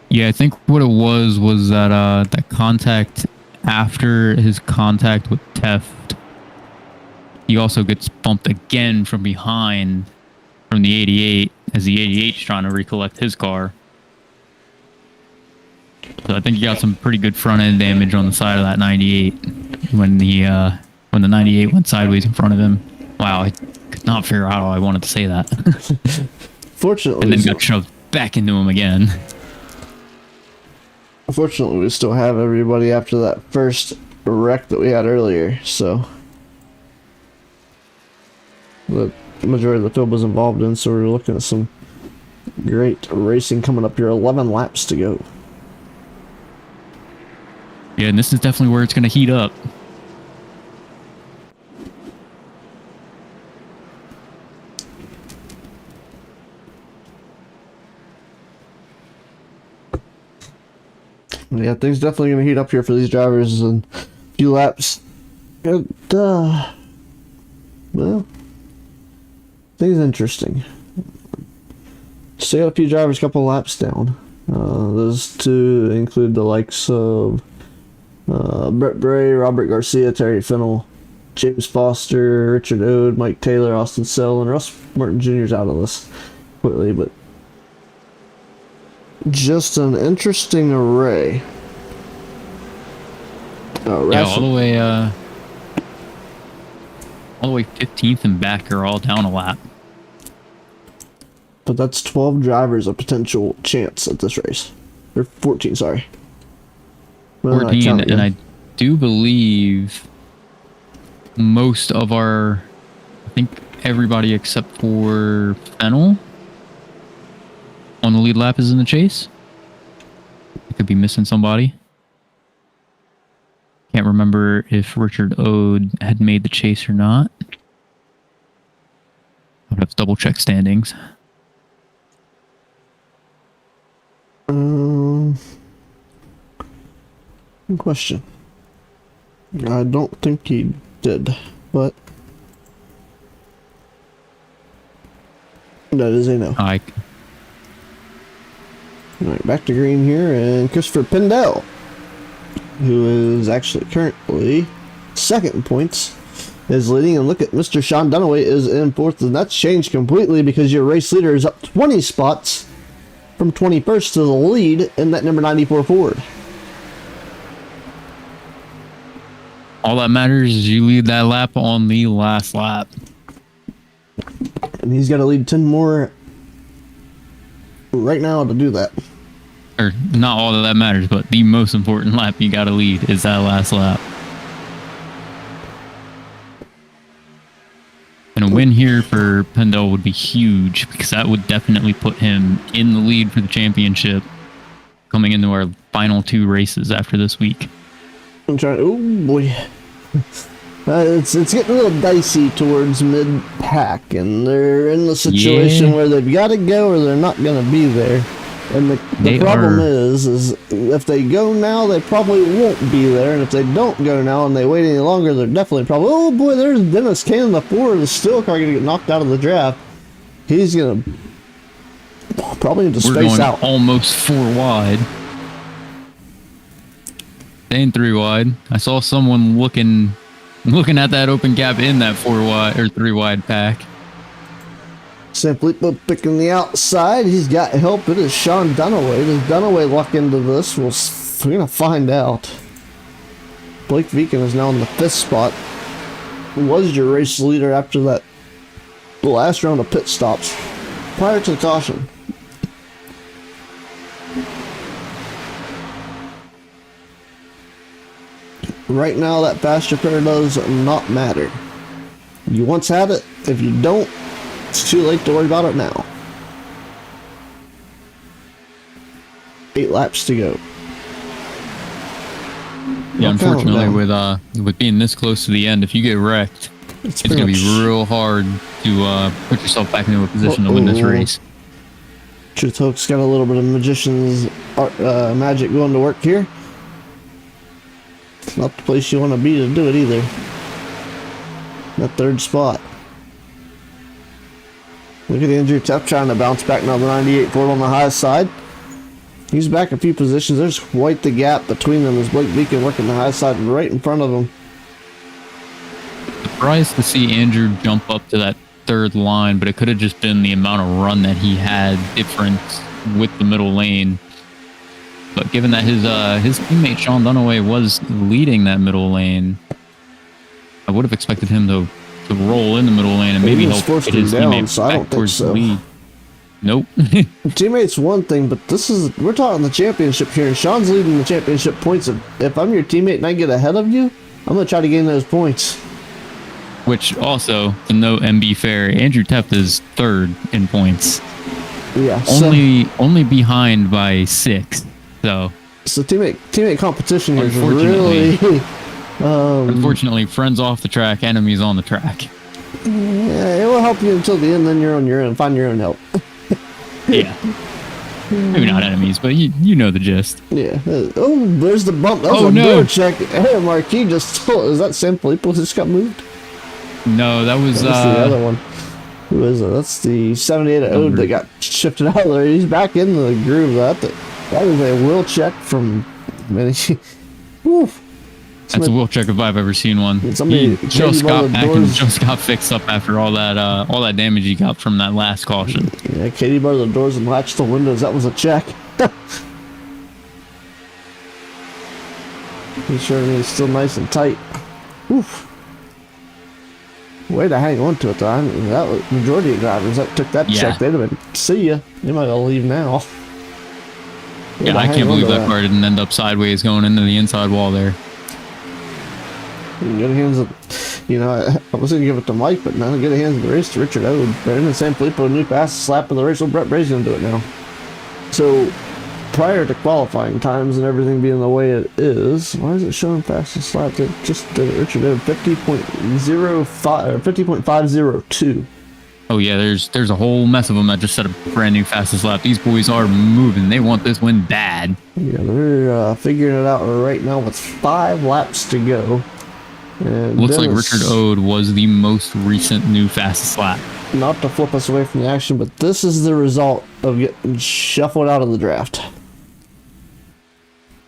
Yeah, I think what it was that that contact after his contact with Teft, he also gets bumped again from behind from the 88 as the 88's trying to recollect his car. So I think he got some pretty good front end damage on the side of that 98 when the 98 went sideways in front of him. Wow, I could not figure out how I wanted to say that. Fortunately, and then got shoved back into him again. Unfortunately, we still have everybody after that first wreck that we had earlier, so the majority of the field was involved in, so we're looking at some great racing coming up here. 11 laps to go. Yeah, and this is definitely where it's going to heat up. Yeah, things definitely going to heat up here for these drivers in a few laps. And, well, things interesting. Still got a few drivers a couple laps down. Those two include the likes of Brett Bray, Robert Garcia, Terry Fennell, James Foster, Richard Ode, Mike Taylor, Austin Sell, and Russ Martin Jr. is out of this quickly, but just an interesting array. Yeah, all the way 15th and back are all down a lap. But that's 12 drivers a potential chance at this race. Or 14, sorry. 14, and I do believe most of I think everybody except for Fennell on the lead lap is in the chase. I could be missing somebody. Can't remember if Richard Ode had made the chase or not. I would have to double check standings. Good question. I don't think he did, but that is a no. Alright, back to green here, and Christopher Pendell, who is actually currently second in points, is leading. And look at Mr. Sean Dunaway is in fourth, and that's changed completely because your race leader is up 20 spots from 21st to the lead in that number 94 Ford. All that matters is you lead that lap on the last lap. And he's got to lead 10 more right now to do that. Or not all that matters, but the most important lap you got to lead is that last lap. And a win here for Pendell would be huge because that would definitely put him in the lead for the championship coming into our final two races after this week. I'm trying. Oh boy, it's getting a little dicey towards mid-pack, and they're in the situation where they've got to go or they're not going to be there. And the problem is if they go now, they probably won't be there, and if they don't go now and they wait any longer, they're definitely probably. Oh boy, there's Dennis Kane, the Ford, the still car going to get knocked out of the draft. He's going to probably need to space out. Almost 4 wide. Staying 3 wide. I saw someone looking at that open gap in that 4 wide or 3 wide pack. Simply picking the outside. He's got help. It is Sean Dunaway. Does Dunaway luck into this? We're going to find out. Blake Beacon is now in the 5th spot. Was your race leader after that last round of pit stops prior to the caution. Right now, that fast repair does not matter. You once had it. If you don't, it's too late to worry about it now. 8 laps to go. Yeah, unfortunately, with being this close to the end, if you get wrecked, it's going to be real hard to put yourself back into a position to win this race. Truth Hook's got a little bit of magician's art, magic going to work here. It's not the place you want to be to do it either. That third spot. Look at Andrew Teff trying to bounce back now. The 98 Ford on the high side. He's back a few positions. There's quite the gap between them as Blake Beacon working the high side right in front of him. Surprised to see Andrew jump up to that third line, but it could have just been the amount of run that he had difference with the middle lane. But given that his teammate Sean Dunaway was leading that middle lane, I would have expected him to roll in the middle lane and maybe help get his teammate so back towards the lead. Nope. Teammates one thing, but we're talking the championship here, and Sean's leading the championship points. If I'm your teammate and I get ahead of you, I'm gonna try to gain those points. Which also, to note and be fair, Andrew Teff is third in points. Yeah. Only behind by 6. So teammate competition is really. Unfortunately, friends off the track, enemies on the track. Yeah, it will help you until the end. Then you're on your own. Find your own help. Yeah. Maybe not enemies, but you know the gist. Yeah. Oh, there's the bump. That was a no. check. Hey, Marquis just stole. Is that Sam Filippo just got moved? No, that was That's the other one. Who is it? That's the 78 at Ode that got shifted out of there. He's back in the groove. That was a will check from many. Woof. That's a wheel check if I've ever seen one. He just got back and just got fixed up after all that damage he got from that last caution. Yeah, Katie barred the doors and latched the windows. That was a check. He's sure he's still nice and tight. Oof. Way to hang on to it though. I mean, that was majority of drivers that took that check. They'd have been, see ya. They might all leave now. Yeah, I can't believe that car didn't end up sideways going into the inside wall there. Good hands of, I was going to give it to Mike, but now good hands of the race to Richard Ode. But in the San Filippo, new pass, slap of the race. Well, Brett Bray's going to do it now. So, prior to qualifying times and everything being the way it is, why is it showing fastest lap? It just did it. Richard Ode 50.05 or 50.502. Oh yeah, there's a whole mess of them that just set a brand new fastest lap. These boys are moving. They want this win bad. Yeah, they're figuring it out right now with 5 laps to go. And looks like Richard Ode was the most recent new fastest lap. Not to flip us away from the action, but this is the result of getting shuffled out of the draft.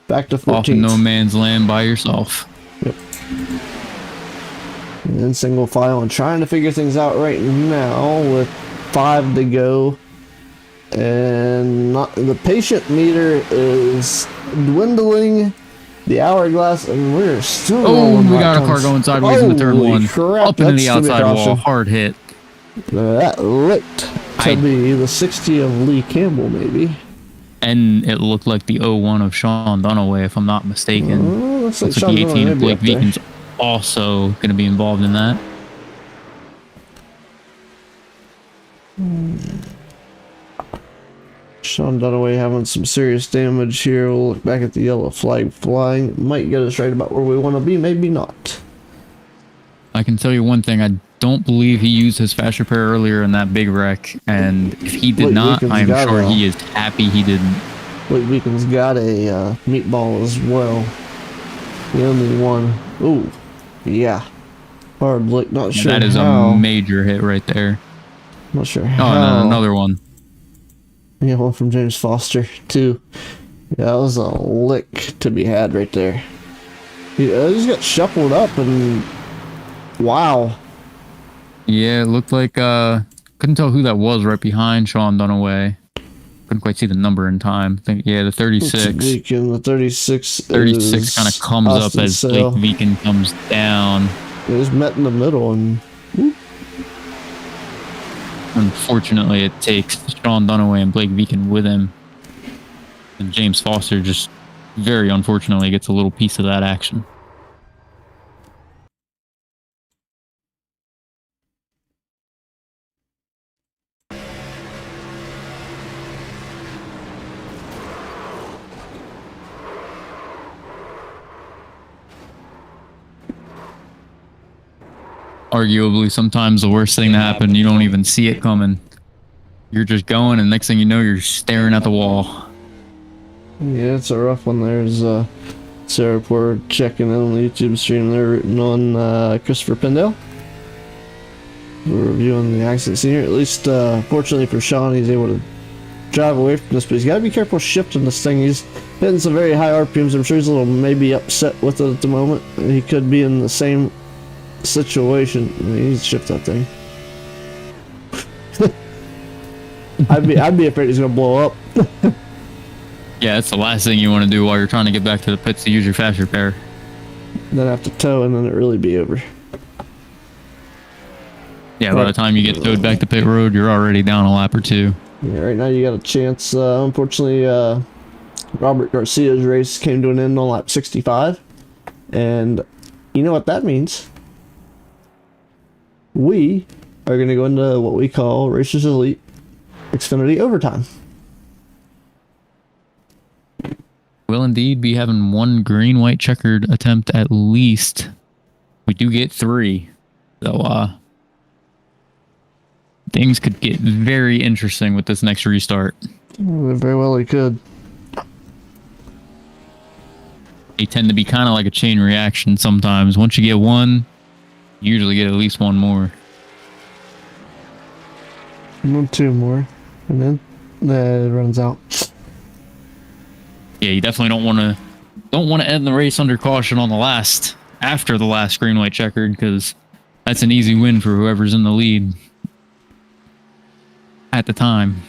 Back to 14th. Off in no man's land by yourself. Yep. And then single file and trying to figure things out right now with 5 to go. And the patient meter is dwindling. The hourglass, and we're still. Oh, we got a car going sideways in the turn 1. Crap, up into the outside wall. Hard hit. That looked to be the 60 of Lee Campbell, maybe. And it looked like the 01 of Sean Dunaway, if I'm not mistaken. Looks like the 18 of Blake Beacon's also going to be involved in that. Sean Dunaway having some serious damage here. We'll look back at the yellow flag flying. It might get us right about where we want to be, maybe not. I can tell you one thing. I don't believe he used his fast repair earlier in that big wreck. And if he did not, I'm sure he is happy he didn't. Blake Beacon's got a meatball as well. The only one. Ooh, yeah. Hard look. Not sure that is how. A major hit right there. Not sure how. Oh, no, another one. Yeah, one from James Foster, too. Yeah, that was a lick to be had right there. He just got shuffled up and... Wow. Yeah, it looked like... couldn't tell who that was right behind Sean Dunaway. Couldn't quite see the number in time. Yeah, the 36. Beacon, the 36 kind of comes Austin up as Sale. Blake Beacon comes down. It was met in the middle and... Whoop. Unfortunately, it takes Sean Dunaway and Blake Beacon with him. And James Foster just very unfortunately gets a little piece of that action. Arguably, sometimes the worst thing to happen, you don't even see it coming. You're just going, and next thing you know, you're staring at the wall. Yeah, it's a rough one. There's Sarah Poor checking in on the YouTube stream. They're rooting on Christopher Pendale. We're reviewing the accident scene here. At least, fortunately for Sean, he's able to drive away from this, but he's got to be careful shifting this thing. He's hitting some very high RPMs. I'm sure he's a little maybe upset with it at the moment. He could be in the same situation. I mean, he needs to shift that thing. I'd be afraid he's gonna blow up. Yeah, that's the last thing you want to do while you're trying to get back to the pits to use your fast repair. Then have to tow, and then it really be over. Yeah, by the time you get towed back to pit road, you're already down a lap or two. Yeah, right now you got a chance. Unfortunately, Robert Garcia's race came to an end on lap 65. And you know what that means? We are going to go into what we call Racers Elite Xfinity Overtime. We'll indeed be having one green-white-checkered attempt at least. We do get 3. So, things could get very interesting with this next restart. Very well he could. They tend to be kind of like a chain reaction sometimes. Once you get one, you usually get at least one more. 2 more. And then it runs out. Yeah, you definitely don't want to end the race under caution on after the last green-white-checkered, because that's an easy win for whoever's in the lead at the time.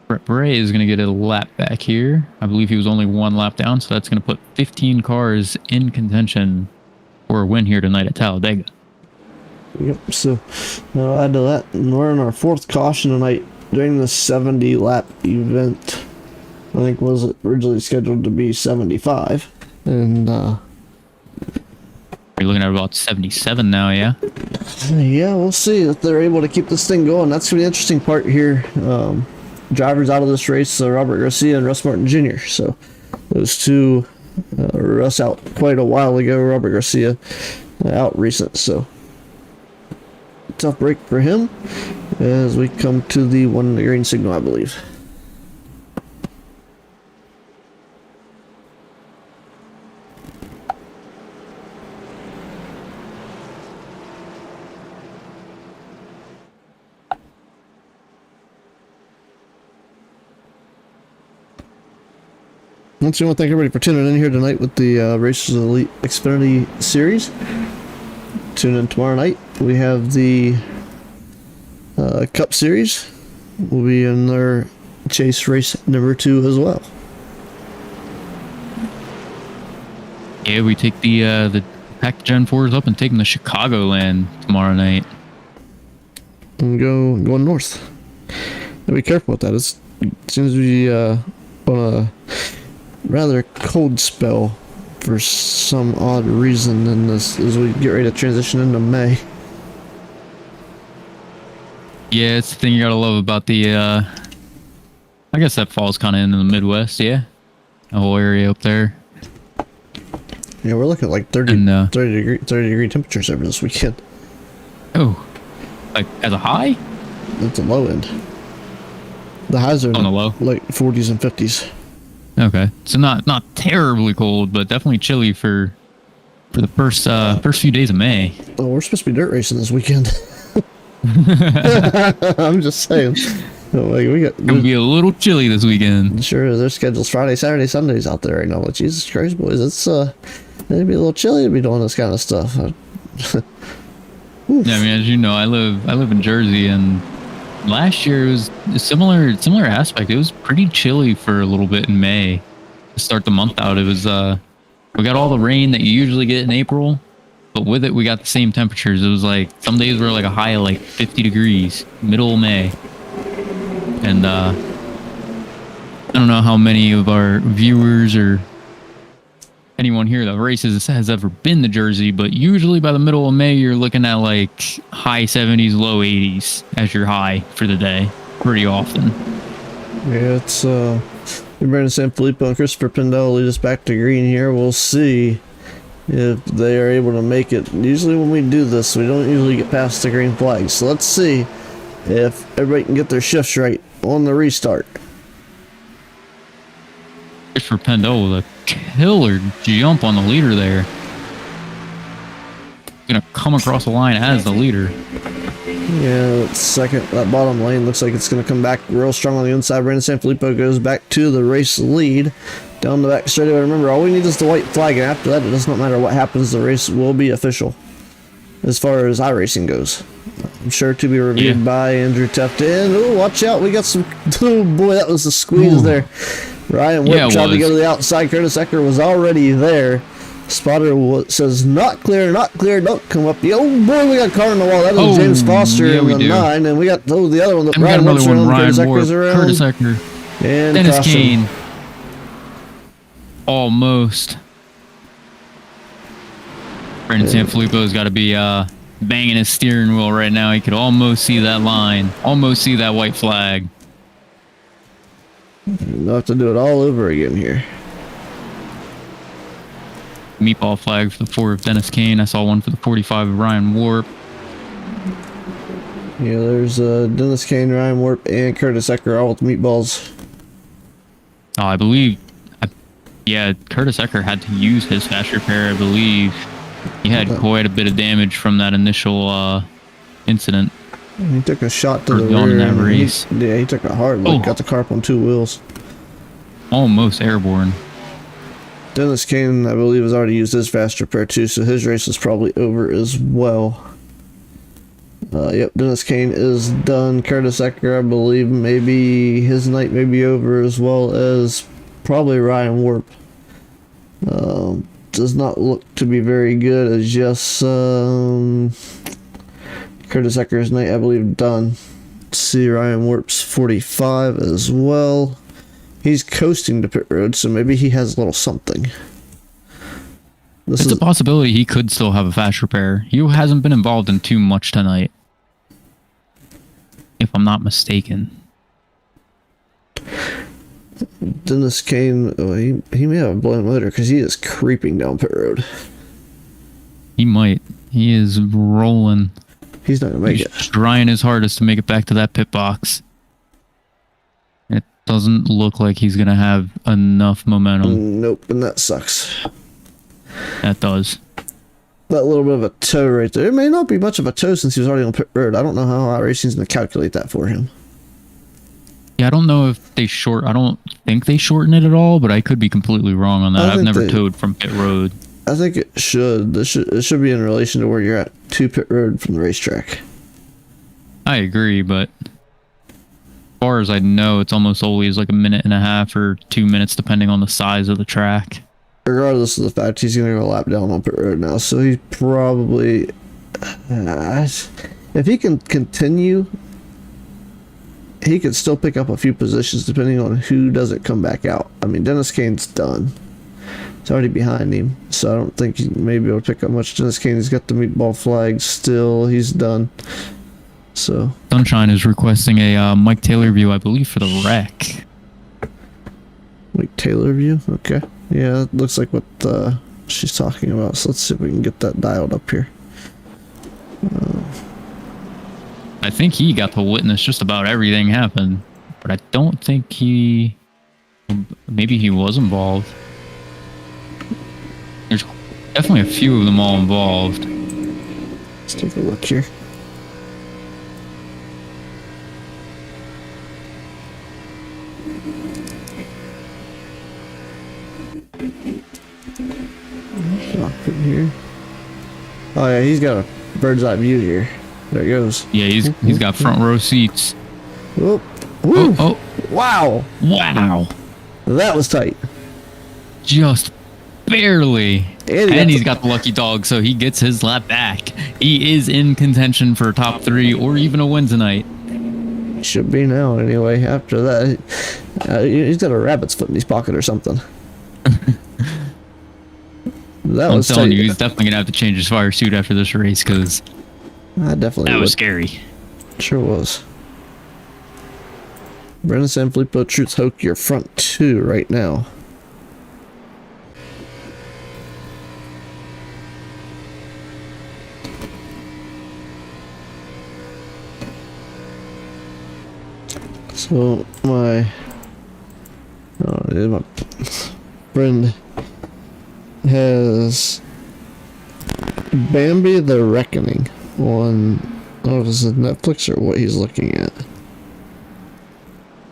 Brett Bray is going to get a lap back here. I believe he was only 1 lap down, so that's going to put 15 cars in contention for a win here tonight at Talladega. Yep, so now add to that, and we're in our 4th caution tonight during the 70 lap event. I think was originally scheduled to be 75, and You're looking at about 77 now, yeah? yeah, we'll see if they're able to keep this thing going. That's gonna be the interesting part here. Drivers out of this race, Robert Garcia and Russ Martin Jr. So those two, Russ out quite a while ago, Robert Garcia out recent, so tough break for him as we come to the one in the green signal, I believe. Once again, I want to thank everybody for tuning in here tonight with the Racers Elite Xfinity Series. Tune in tomorrow night. We have the Cup Series. We'll be in their Chase race number 2 as well. Yeah, we take the pack Gen 4s up and take them to Chicagoland tomorrow night. And going north. Now be careful with that. It seems to be on a rather cold spell for some odd reason in this as we get ready to transition into May. Yeah, it's the thing you gotta love about the I guess that falls kind of into the Midwest, yeah? The whole area up there. Yeah, we're looking at like 30 degree temperatures over this weekend. Oh, like as a high? That's a low end. The highs are on the low, like 40s and 50s. Okay, so not terribly cold, but definitely chilly for the first few days of May. Oh, we're supposed to be dirt racing this weekend. I'm just saying. Like It'll be a little chilly this weekend. Sure, their schedule's Friday, Saturday, Sundays out there right now. But Jesus Christ, boys, it'd be a little chilly to be doing this kind of stuff. Yeah, I mean, as you know, I live in Jersey, and last year it was a similar aspect. It was pretty chilly for a little bit in May to start the month out. It was we got all the rain that you usually get in April, but with it we got the same temperatures. It was like some days were like a high of like 50 degrees, middle of May. And I don't know how many of our viewers or anyone here that races has ever been to Jersey, but usually by the middle of May, you're looking at like high 70s, low 80s as your high for the day pretty often. Yeah, it's Brandon Sanfilippo and Christopher Pindell lead us back to green here. We'll see if they are able to make it. Usually when we do this, we don't usually get past the green flag. So let's see if everybody can get their shifts right on the restart. For Pendle with a killer jump on the leader there. Gonna come across the line as the leader. Yeah, that bottom lane looks like it's gonna come back real strong on the inside. Brandon Sanfilippo goes back to the race lead. Down the back straightaway. Remember, all we need is the white flag, and after that, it does not matter what happens, the race will be official. As far as iRacing goes. I'm sure to be reviewed by Andrew Tefton. Oh, watch out, we got some... Oh boy, that was a squeeze there. Ryan Whip tried to go to the outside. Curtis Ecker was already there. Spotter says, not clear, don't come up. Oh boy, we got a car on the wall. That is James Foster in the 9. And we got the other one that Ryan Whip's around. Curtis Ecker's around. Curtis Ecker. And Dennis Kane. Almost. Brandon Sanfilippo's got to be banging his steering wheel right now. He could almost see that line. Almost see that white flag. We'll have to do it all over again here. Meatball flag for the 4 of Dennis Kane. I saw one for the 45 of Ryan Warp. Yeah, there's Dennis Kane, Ryan Warp, and Curtis Ecker all with meatballs. Oh, I believe... Yeah, Curtis Ecker had to use his fast repair, I believe. He had quite a bit of damage from that initial incident. He took a shot to the rear. In that race. He took a hard look. Got the car up on 2 wheels. Almost airborne. Dennis Kane, I believe, has already used his fast repair too, so his race is probably over as well. Yep, Dennis Kane is done. Curtis Ecker, I believe, maybe his night may be over, as well as probably Ryan Warp. Does not look to be very good. As just Curtis Ecker's night, I believe, done. See Ryan Warp's 45 as well. He's coasting to pit road, so maybe he has a little something. It's a possibility he could still have a fast repair. He hasn't been involved in too much tonight, if I'm not mistaken. Dennis Kane, he may have a blown motor because he is creeping down pit road. He might. He is rolling. He's not going to make it. He's trying his hardest to make it back to that pit box. It doesn't look like he's going to have enough momentum. Nope, and that sucks. That does. That little bit of a toe right there. It may not be much of a toe since he was already on pit road. I don't know how iRacing's going to calculate that for him. Yeah, I don't know if they I don't think they shorten it at all, but I could be completely wrong on that. I've never towed from pit road. I think it should. It should be in relation to where you're at to pit road from the racetrack. I agree, but as far as I know, it's almost always like a minute and a half or 2 minutes, depending on the size of the track. Regardless of the fact, he's going to go a lap down on pit road now, so he's probably... if he can continue, he could still pick up a few positions depending on who doesn't come back out. I mean, Dennis Kane's done. It's already behind him, so I don't think he may be able to pick up much. Dennis Kane, he's got the meatball flag still. He's done. So Sunshine is requesting a Mike Taylor view, I believe, for the wreck. Mike Taylor view? Okay. Yeah, it looks like what she's talking about. So let's see if we can get that dialed up here. I think he got to witness just about everything happen, but I don't think he... Maybe he was involved. There's definitely a few of them all involved. Let's take a look here. Here. Oh yeah, he's got a bird's eye view here. There it goes. Yeah, he's got front row seats. Oh, wow! Wow! That was tight. Just barely. And he's got the lucky dog, so he gets his lap back. He is in contention for top 3 or even a win tonight. Should be now anyway. After that, he's got a rabbit's foot in his pocket or something. That I'm was telling tight. you, he's definitely gonna have to change his fire suit after this race because I definitely that was would. scary. Sure was. Brendan Sanfilippo, Truth Hoke, your front two right now. So my friend has Bambi the Reckoning on, I don't know if it's Netflix or what he's looking at.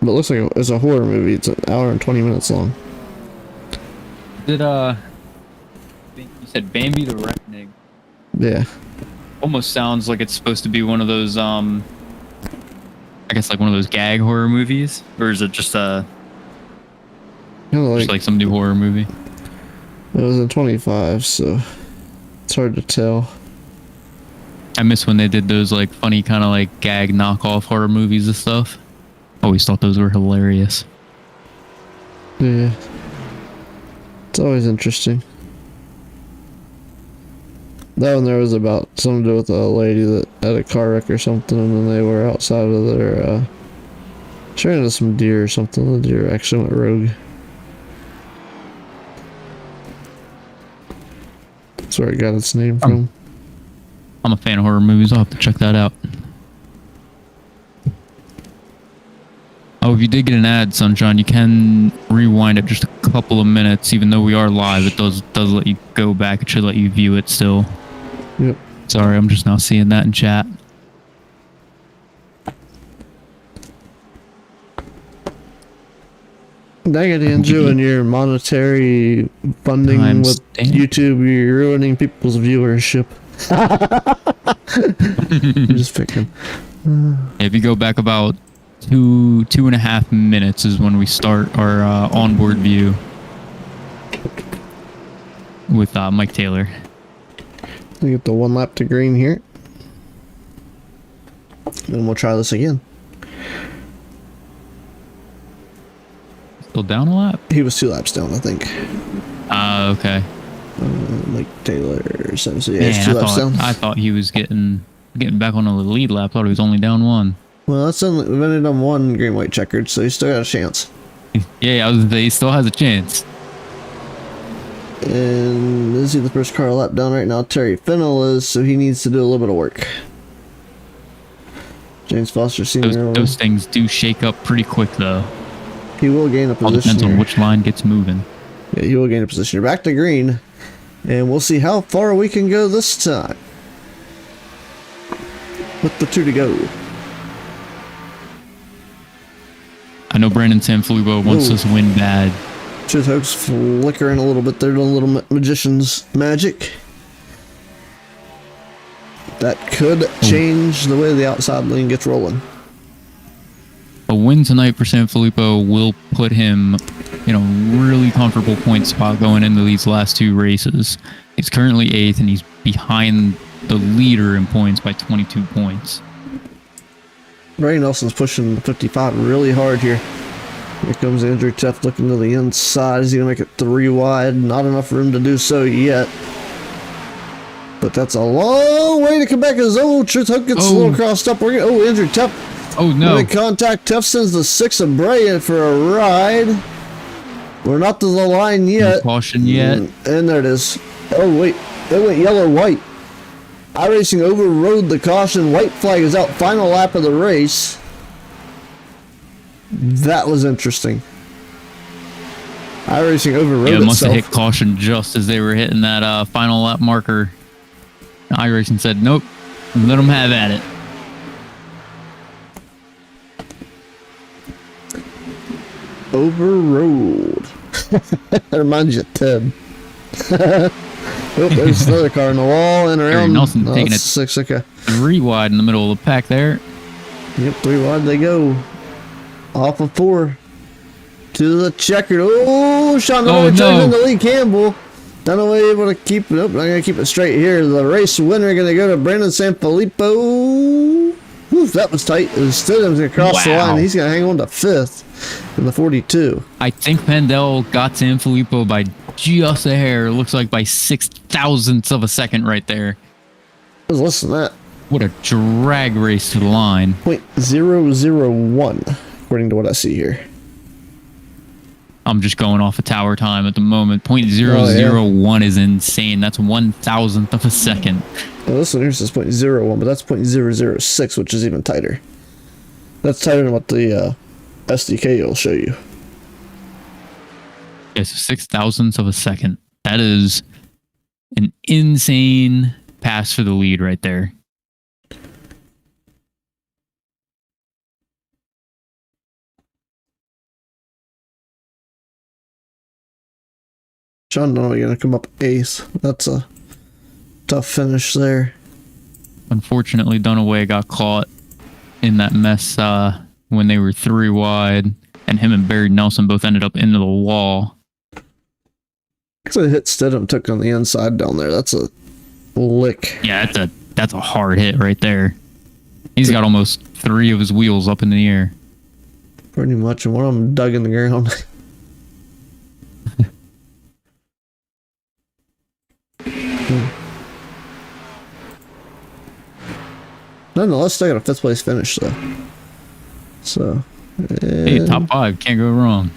But it looks like it's a horror movie. It's an hour and 20 minutes long. Did you said Bambi the Reckoning? Yeah. Almost sounds like it's supposed to be one of those I guess like one of those gag horror movies, or is it just Kind of just like some new horror movie? It was in 25, so it's hard to tell. I miss when they did those like funny kind of like gag knockoff horror movies and stuff. Always thought those were hilarious. Yeah. It's always interesting. That one there was about something to do with a lady that had a car wreck or something, and then they were outside of their, trying into some deer or something. The deer actually went rogue. That's where it got its name from. I'm a fan of horror movies. I'll have to check that out. Oh, if you did get an ad, Sunshine, you can rewind it just a couple of minutes. Even though we are live, it does let you go back. It should let you view it still. Yep. Sorry, I'm just now seeing that in chat. Dang it, Andrew, and your monetary funding I'm with staying. YouTube, you're ruining people's viewership. I'm just picking. If you go back about two and a half minutes is when we start our onboard view with Mike Taylor. We get the one lap to green here. And we'll try this again. Still down a lap? He was 2 laps down, I think. Okay. Mike Taylor. So yeah, Man, he's 2 laps down. I thought he was getting back on the lead lap. I thought he was only down 1. Well, that's only, we've only done 1 Green-White-Checkered, so he's still got a chance. Yeah, I was gonna say he still has a chance. And is he the first car lap down right now? Terry Fennell is, so he needs to do a little bit of work. James Foster Sr. Those things do shake up pretty quick, though. He will gain a All position. depends on here. which line gets moving. Yeah, he will gain a position. You're back to green, and we'll see how far we can go this time. With the 2 to go. I know Brandon Sanfilippo wants Ooh. this win bad. Truth Hoke's flickering a little bit. They're doing a little magician's magic. That could change the way the outside lane gets rolling. A win tonight for Sanfilippo will put him in a really comfortable point spot going into these last 2 races. He's currently 8th, and he's behind the leader in points by 22 points. Ray Nelson's pushing the 55 really hard here. Here comes Andrew Teff looking to the inside. Is he going to make it 3 wide? Not enough room to do so yet. But that's a long way to come back as Truth Hoke gets a little crossed up. Andrew Teff. Oh, no. Make contact. Teff sends the 6 of Bray in for a ride. We're not to the line yet. No caution yet. And there it is. Oh, wait. They went yellow-white. iRacing overrode the caution. White flag is out. Final lap of the race. That was interesting. iRacing overrode Yeah, it must itself. have hit caution just as they were hitting that final lap marker. iRacing said, nope, let them have at it. Overrode. That reminds you of Ted. Oh, there's another car in the wall and Terry around. Nelson taking it 6, okay. 3 wide in the middle of the pack there. Yep, 3 wide they go. Off of 4. To the checkered. Oh, Sean Dunaway turns into Lee Campbell. Dunaway able to keep it up. I'm going to keep it straight here. The race winner going to go to Brandon Sanfilippo. Oof, that was tight. Stidham's going to cross the line. He's going to hang on to 5th in the 42. I think Pendel got Sanfilippo by just a hair. It looks like by 6,000ths of a second right there. Let's listen to that. What a drag race to the line. 0.001, according to what I see here. I'm just going off of tower time at the moment. 0.001 is insane. That's 1,000th of a second. Well, this one here says 0.01, but that's 0.006, which is even tighter. That's tighter than what the SDK will show you. Yeah, so 6,000ths of a second. That is an insane pass for the lead right there. Sean Dunaway going to come up ace. That's a tough finish there. Unfortunately, Dunaway got caught in that mess when they were 3 wide, and him and Barry Nelson both ended up into the wall. Because I hit Stidham, took on the inside down there. That's a lick. Yeah, that's a hard hit right there. He's got almost 3 of his wheels up in the air. Pretty much, and one of them dug in the ground. Nonetheless, still got a 5th place finish though. So, hey, top 5, can't go wrong.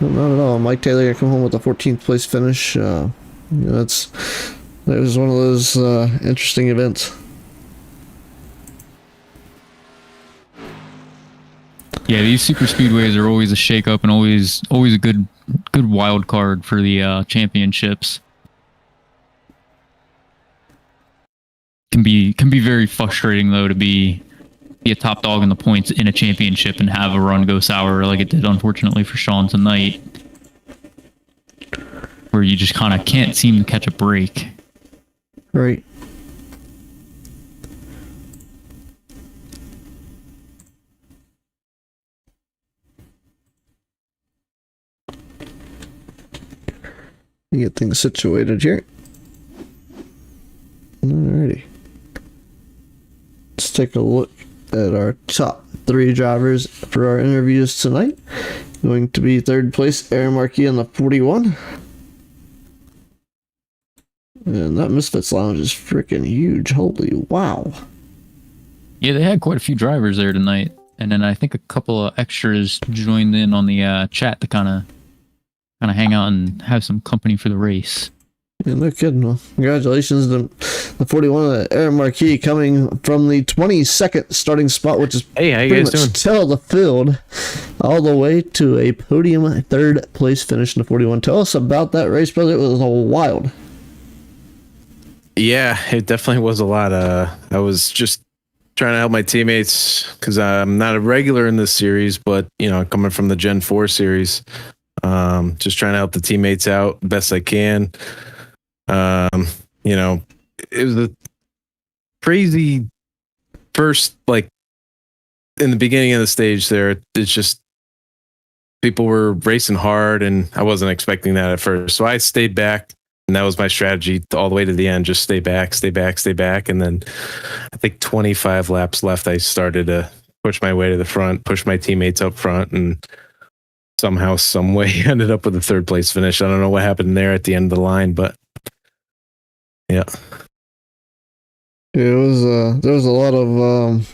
No, not at all. Mike Taylor gonna come home with a 14th place finish. That was one of those interesting events. Yeah, these super speedways are always a shake-up and always a good wild card for the championships. Can be very frustrating though to be a top dog in the points in a championship and have a run go sour like it did unfortunately for Sean tonight, where you just kind of can't seem to catch a break. Right. You get things situated here. Alrighty. Let's take a look at our top 3 drivers for our interviews tonight. Going to be 3rd place, Aaron Markey on the 41. And that Misfits Lounge is freaking huge. Holy wow. Yeah, they had quite a few drivers there tonight. And then I think a couple of extras joined in on the chat to kind of hang out and have some company for the race. Yeah, no kidding. Well, congratulations to the 41, Aaron Marquis, coming from the 22nd starting spot, which is hey, how you pretty guys much doing? tail of the field, all the way to a podium 3rd place finish in the 41. Tell us about that race, brother. It was wild. Yeah, it definitely was a lot. I was just trying to help my teammates because I'm not a regular in this series, but coming from the Gen 4 series, just trying to help the teammates out best I can. It was a crazy first, like in the beginning of the stage there, it's just people were racing hard and I wasn't expecting that at first. So I stayed back and that was my strategy all the way to the end. Just stay back. And then I think 25 laps left, I started to push my way to the front, push my teammates up front, and somehow, some way ended up with a 3rd place finish. I don't know what happened there at the end of the line, but yeah. It was there was a lot of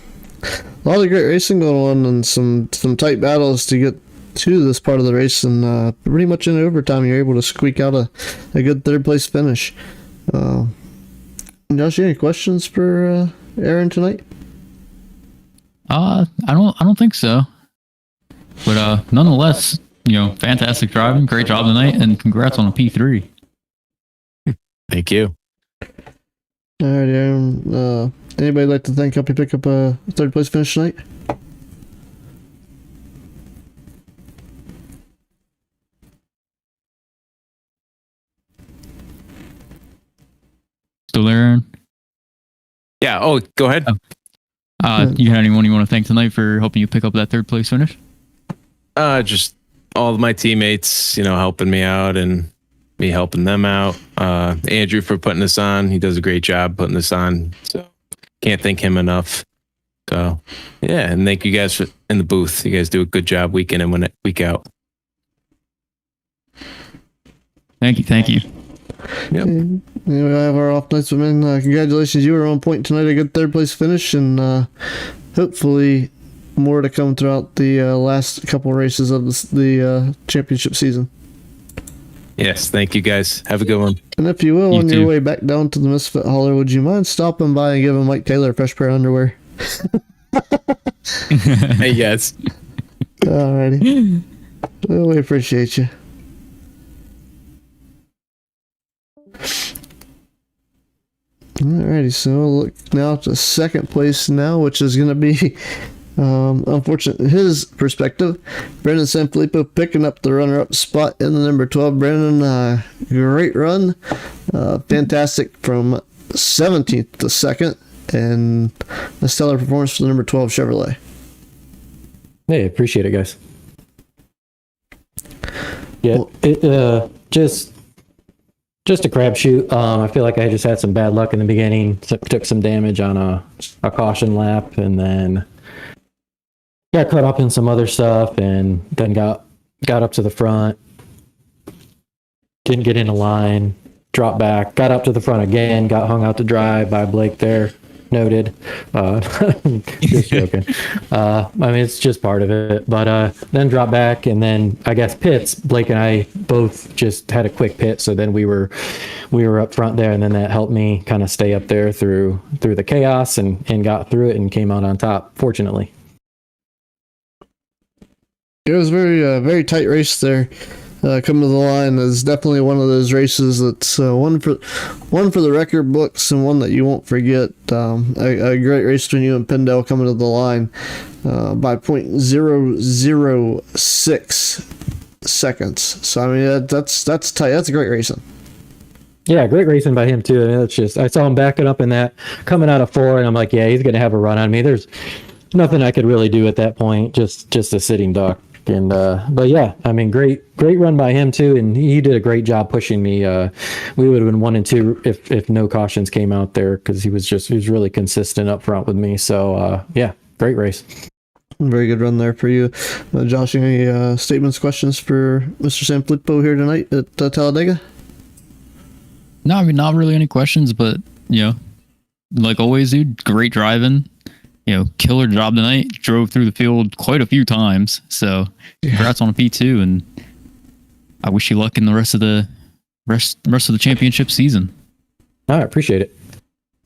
great racing going on and some tight battles to get to this part of the race, and pretty much in overtime you're able to squeak out a good 3rd place finish. Josh, any questions for Aaron tonight? I don't think so. But nonetheless, fantastic driving, great job tonight, and congrats on a P3. Thank you. All right, Aaron. Anybody like to help you pick up a 3rd place finish tonight? Still there, Aaron? Yeah. Oh, go ahead. You had anyone you want to thank tonight for helping you pick up that 3rd place finish? Just all of my teammates, helping me out and me helping them out. Andrew for putting this on. He does a great job putting this on. So can't thank him enough. So yeah, and thank you guys for in the booth. You guys do a good job week in and week out. Thank you. Yep. Anyway, I have our off nights, men. Congratulations, you were on point tonight. A good third place finish, and hopefully more to come throughout the last couple races of the championship season. Yes, thank you guys. Have a good one. And if you will, You on too. your way back down to the Misfit Hauler, would you mind stopping by and giving Mike Taylor a fresh pair of underwear? Hey, yes. Alrighty. Well, we appreciate you. Alrighty, so we'll look now to second place now, which is going to be, unfortunate in his perspective, Brandon Sanfilippo picking up the runner-up spot in the number 12. Brandon, great run. Fantastic from 17th to 2nd, and a stellar performance for the number 12 Chevrolet. Hey, appreciate it, guys. Yeah, it just a crapshoot. I feel like I just had some bad luck in the beginning. Took some damage on a caution lap, and then got caught up in some other stuff, and then got up to the front. Didn't get in a line. Dropped back. Got up to the front again. Got hung out to dry by Blake there. Noted. Just joking. I mean, it's just part of it. But then drop back, and then I guess pits. Blake and I both just had a quick pit, so then we were up front there, and then that helped me kind of stay up there through the chaos and got through it and came out on top, fortunately. It was very tight race there. Coming to the line is definitely one of those races that's one for the record books and one that you won't forget. A great race between you and Pendell coming to the line by 0.006 seconds. So I mean that's tight. That's great racing. Yeah, great racing by him too. I mean, it's just I saw him backing up in that coming out of 4, and I'm like, yeah, he's gonna have a run on me. There's nothing I could really do at that point. Just a sitting duck. And but yeah, I mean, great run by him too, and he did a great job pushing me. We would have been 1 and 2 if no cautions came out there, because he was really consistent up front with me. So yeah, great race. Very good run there for you, Josh. Any statements, questions for Mr. Sanfilippo here tonight at Talladega? No, I mean, not really any questions, but like always, dude, great driving. Killer job tonight. Drove through the field quite a few times. So congrats on a P2, and I wish you luck in the rest of the championship season. All right, appreciate it.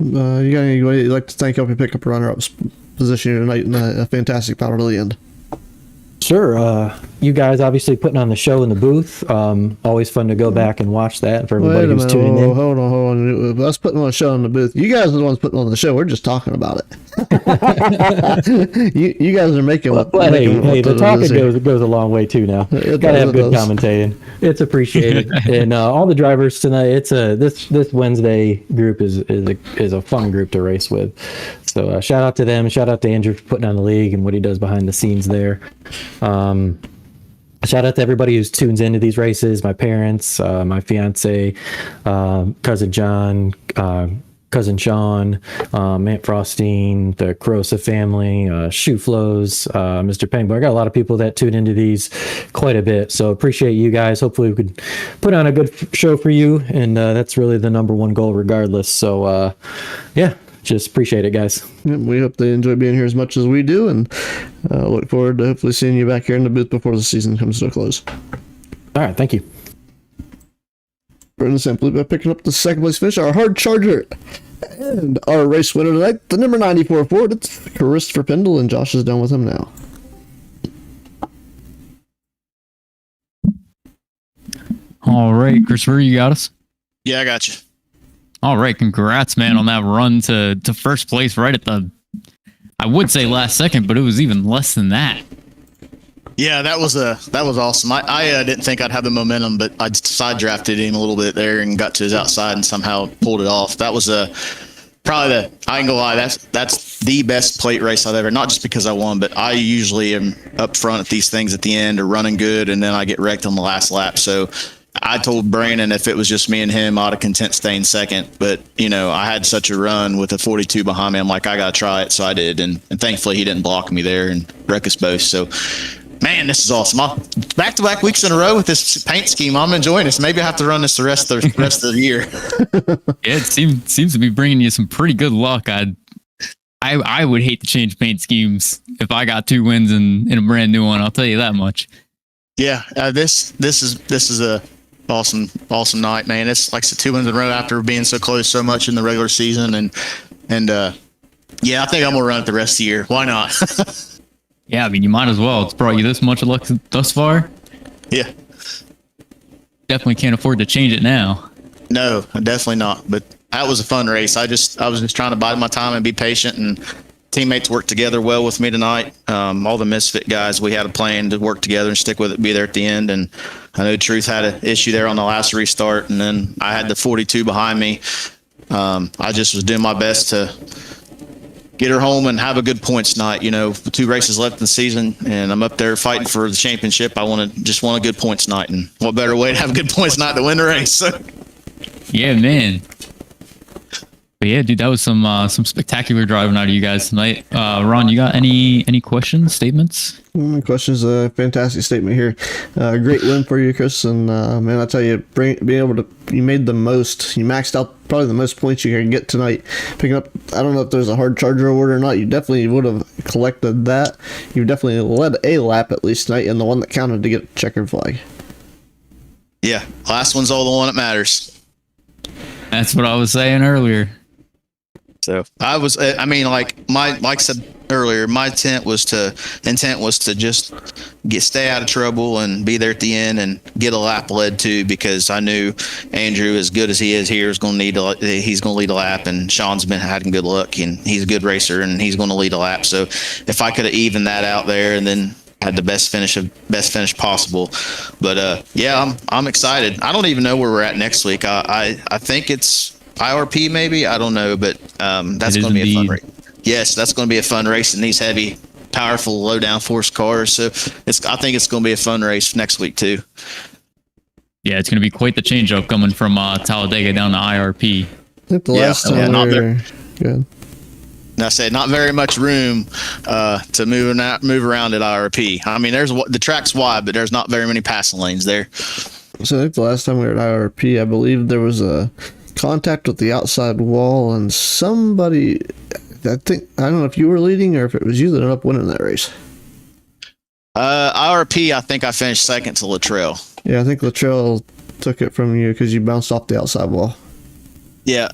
You got anybody you'd like to thank help you pick up a runner-up position here tonight in a fantastic battle to the end? Sure. You guys obviously putting on the show in the booth. Always fun to go back and watch that for everybody who's tuning in. Hold on. Us putting on a show in the booth. You guys are the ones putting on the show. We're just talking about it. you guys are making what? Hey, the talking goes a long way too now. Gotta have good commentating. It's appreciated. And all the drivers tonight. This Wednesday group is a fun group to race with. So shout out to them. Shout out to Andrew for putting on the league and what he does behind the scenes there. Shout out to everybody who tunes into these races, my parents, my fiance, cousin John, cousin Sean, Aunt Frostine, the Carosa family, Shoe Flows, Mr. Penguin. I got a lot of people that tune into these quite a bit, so appreciate you guys. Hopefully we could put on a good show for you, and that's really the number one goal regardless. So yeah, just appreciate it, guys. We hope they enjoy being here as much as we do, and look forward to hopefully seeing you back here in the booth before the season comes to a close. All right, thank you. Brendan Sanfilippo picking up the second place finish, our hard charger, and our race winner tonight, the number 94 Ford. It's Christopher Pendle, and Josh is done with him now. All right, Christopher, you got us? Yeah, I got you. All right, congrats, man, on that run to first place right at the, I would say last second, but it was even less than that. Yeah, that was awesome. I didn't think I'd have the momentum, but I side drafted him a little bit there and got to his outside and somehow pulled it off. That was probably I ain't gonna lie, that's the best plate race I've ever. Not just because I won, but I usually am up front at these things at the end or running good, and then I get wrecked on the last lap. So I told Brandon if it was just me and him, I'd have content staying second. But, I had such a run with a 42 behind me. I'm like, I got to try it. So I did. And thankfully he didn't block me there and wreck us both. So Man, this is awesome. Back-to-back weeks in a row with this paint scheme. I'm enjoying this. Maybe I have to run this the rest of the year. Yeah, it seems to be bringing you some pretty good luck. I would hate to change paint schemes if I got 2 wins in a brand new one. I'll tell you that much. Yeah, this is a awesome night, man. It's like 2 wins in a row after being so close so much in the regular season, and yeah, I think I'm gonna run it the rest of the year. Why not? Yeah, I mean, you might as well. It's brought you this much luck thus far. Yeah. Definitely can't afford to change it now. No, definitely not. But that was a fun race. I was just trying to bide my time and be patient, and teammates worked together well with me tonight. All the Misfit guys, we had a plan to work together and stick with it, be there at the end. And I know Truth had an issue there on the last restart, and then I had the 42 behind me. I just was doing my best to get her home and have a good points night. 2 races left in the season, and I'm up there fighting for the championship. I want a good points night, and what better way to have a good points night to win the race? So. Yeah, man. But yeah, dude, that was some spectacular driving out of you guys tonight. Ron, you got any questions, statements? Questions? Fantastic statement here. Great win for you, Chris. And man, I tell you, you made the most. You maxed out probably the most points you can get tonight. Picking up, I don't know if there's a hard charger award or not. You definitely would have collected that. You definitely led a lap at least tonight, and the one that counted to get a checkered flag. Yeah, last one's all the one that matters. That's what I was saying earlier. So like I said earlier, my intent was to just stay out of trouble and be there at the end and get a lap led too, because I knew Andrew, as good as he is here, he's going to lead a lap, and Sean's been having good luck, and he's a good racer, and he's going to lead a lap. So if I could have evened that out there and then had the best finish possible. But yeah, I'm excited. I don't even know where we're at next week. I think it's IRP maybe, I don't know, but that's going to be a fun race. Yes, that's going to be a fun race in these heavy, powerful, low downforce cars. So I think it's going to be a fun race next week too. Yeah, it's going to be quite the change up coming from Talladega down to IRP. I think the last time good. And I said, not very much room to move around at IRP. I mean, the track's wide, but there's not very many passing lanes there. So I think the last time we were at IRP, I believe there was a contact with the outside wall, and somebody, I don't know if you were leading or if it was you that ended up winning that race. IRP, I think I finished second to Luttrell. Yeah, I think Luttrell took it from you because you bounced off the outside wall. Yeah,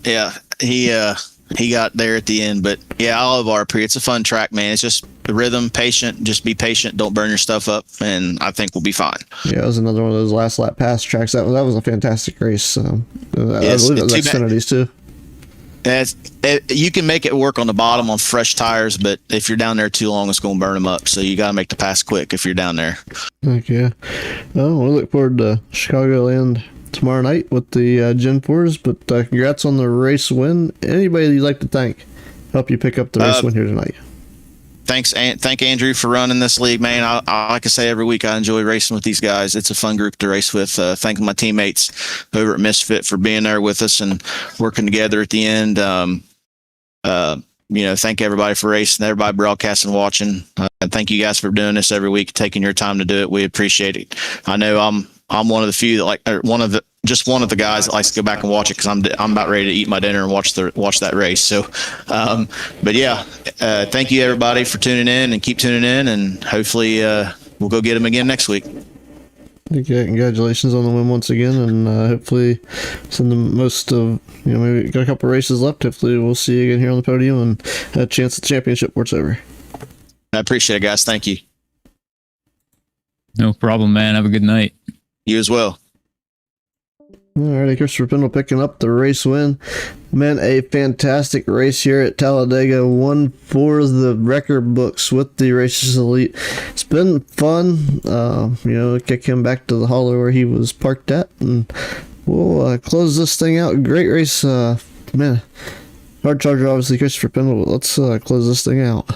he got there at the end. But yeah, I love RP. It's a fun track, man. It's just the rhythm, patient. Just be patient. Don't burn your stuff up, and I think we'll be fine. Yeah, it was another one of those last lap pass tracks. That was a fantastic race. I believe it was Xfinity's too. You can make it work on the bottom on fresh tires, but if you're down there too long, it's going to burn them up. So you got to make the pass quick if you're down there. Heck yeah. Well, we look forward to Chicagoland tomorrow night with the Gen 4s, but congrats on the race win. Anybody you'd like to thank help you pick up the race win here tonight? Thank Andrew for running this league, man. I like I say every week, I enjoy racing with these guys. It's a fun group to race with. Thank my teammates over at Misfit for being there with us and working together at the end. Thank everybody for racing, everybody broadcasting, watching. And thank you guys for doing this every week, taking your time to do it. We appreciate it. I know I'm one of the few that one of the guys that likes to go back and watch it because I'm about ready to eat my dinner and watch that race. So, but yeah, thank you everybody for tuning in and keep tuning in, and hopefully we'll go get them again next week. Okay, congratulations on the win once again, and hopefully send the most of maybe got a couple races left. Hopefully we'll see you again here on the podium and a chance at the championship where it's over. I appreciate it, guys. Thank you. No problem, man. Have a good night. You as well. Alrighty, Christopher Pendle picking up the race win. Man, a fantastic race here at Talladega. One for the record books with the Racers Elite. It's been fun. Kick him back to the hollow where he was parked at, and we'll close this thing out. Great race. Man, hard charger, obviously, Christopher Pendle, but let's close this thing out.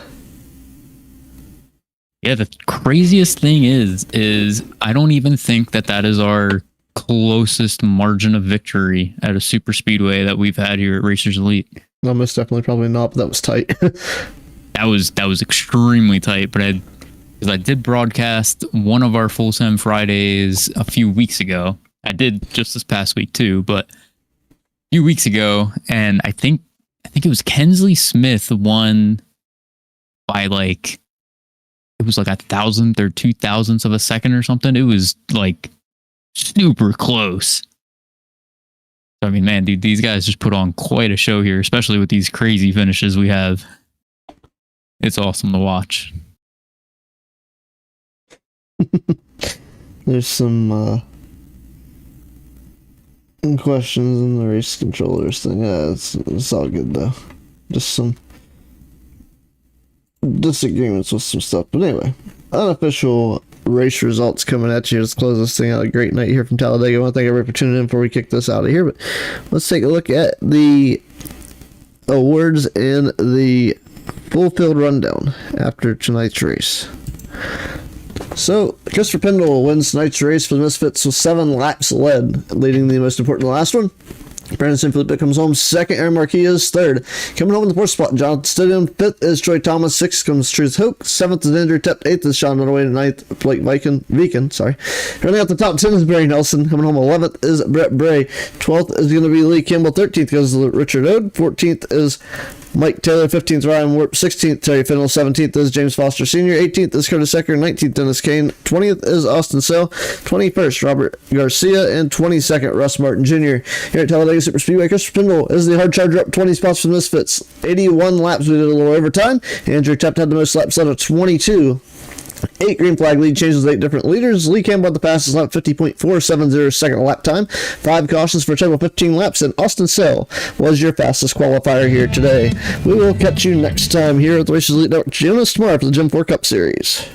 Yeah, the craziest thing is I don't even think that is our closest margin of victory at a super speedway that we've had here at Racers Elite. No, most definitely probably not, but that was tight. that was extremely tight, but because I did broadcast one of our Full Send Fridays a few weeks ago. I did just this past week too, but a few weeks ago, and I think it was Kensley Smith won by like, it was like 1,000th or 2,000ths of a second or something. It was like super close. I mean, man, dude, these guys just put on quite a show here, especially with these crazy finishes we have. It's awesome to watch. There's some questions in the race controllers thing. Yeah, it's all good though. Just some disagreements with some stuff. But anyway, unofficial race results coming at you. Let's close this thing out. A great night here from Talladega. I want to thank everybody for tuning in before we kick this out of here. But let's take a look at the awards and the full field rundown after tonight's race. So, Christopher Pendle wins tonight's race for the Misfits with 7 laps led, leading the most important last one. Brandon Sanfilippo comes home second. Aaron Marquez third. Coming home in the fourth spot, Jonathan Stidham. Fifth is Troy Thomas. Sixth comes Truth Hoke. Seventh is Andrew Tept. Eighth is Sean Dunaway. Ninth, Blake Viken. Running out the top 10 is Barry Nelson. Coming home 11th is Brett Bray. 12th is going to be Lee Campbell. 13th goes to Richard Ode. 14th is Mike Taylor. 15th, Ryan Warp. 16th, Terry Fennell. 17th is James Foster Sr. 18th is Curtis Ecker. 19th, Dennis Kane. 20th is Austin Sell. 21st, Robert Garcia. And 22nd, Russ Martin Jr. Here at Talladega Super Speedway, Christopher Pendle is the hard charger, up 20 spots for the Misfits. 81 laps. We did a little overtime. Andrew Tept had the most laps out of 22. 8 green flag lead changes with 8 different leaders. Lee Campbell at the fastest lap, 50.470 second lap time. 5 cautions for a total of 15 laps, and Austin Sell was your fastest qualifier here today. We will catch you next time here at the Races Elite Network. Join us tomorrow for the Gen 4 Cup Series.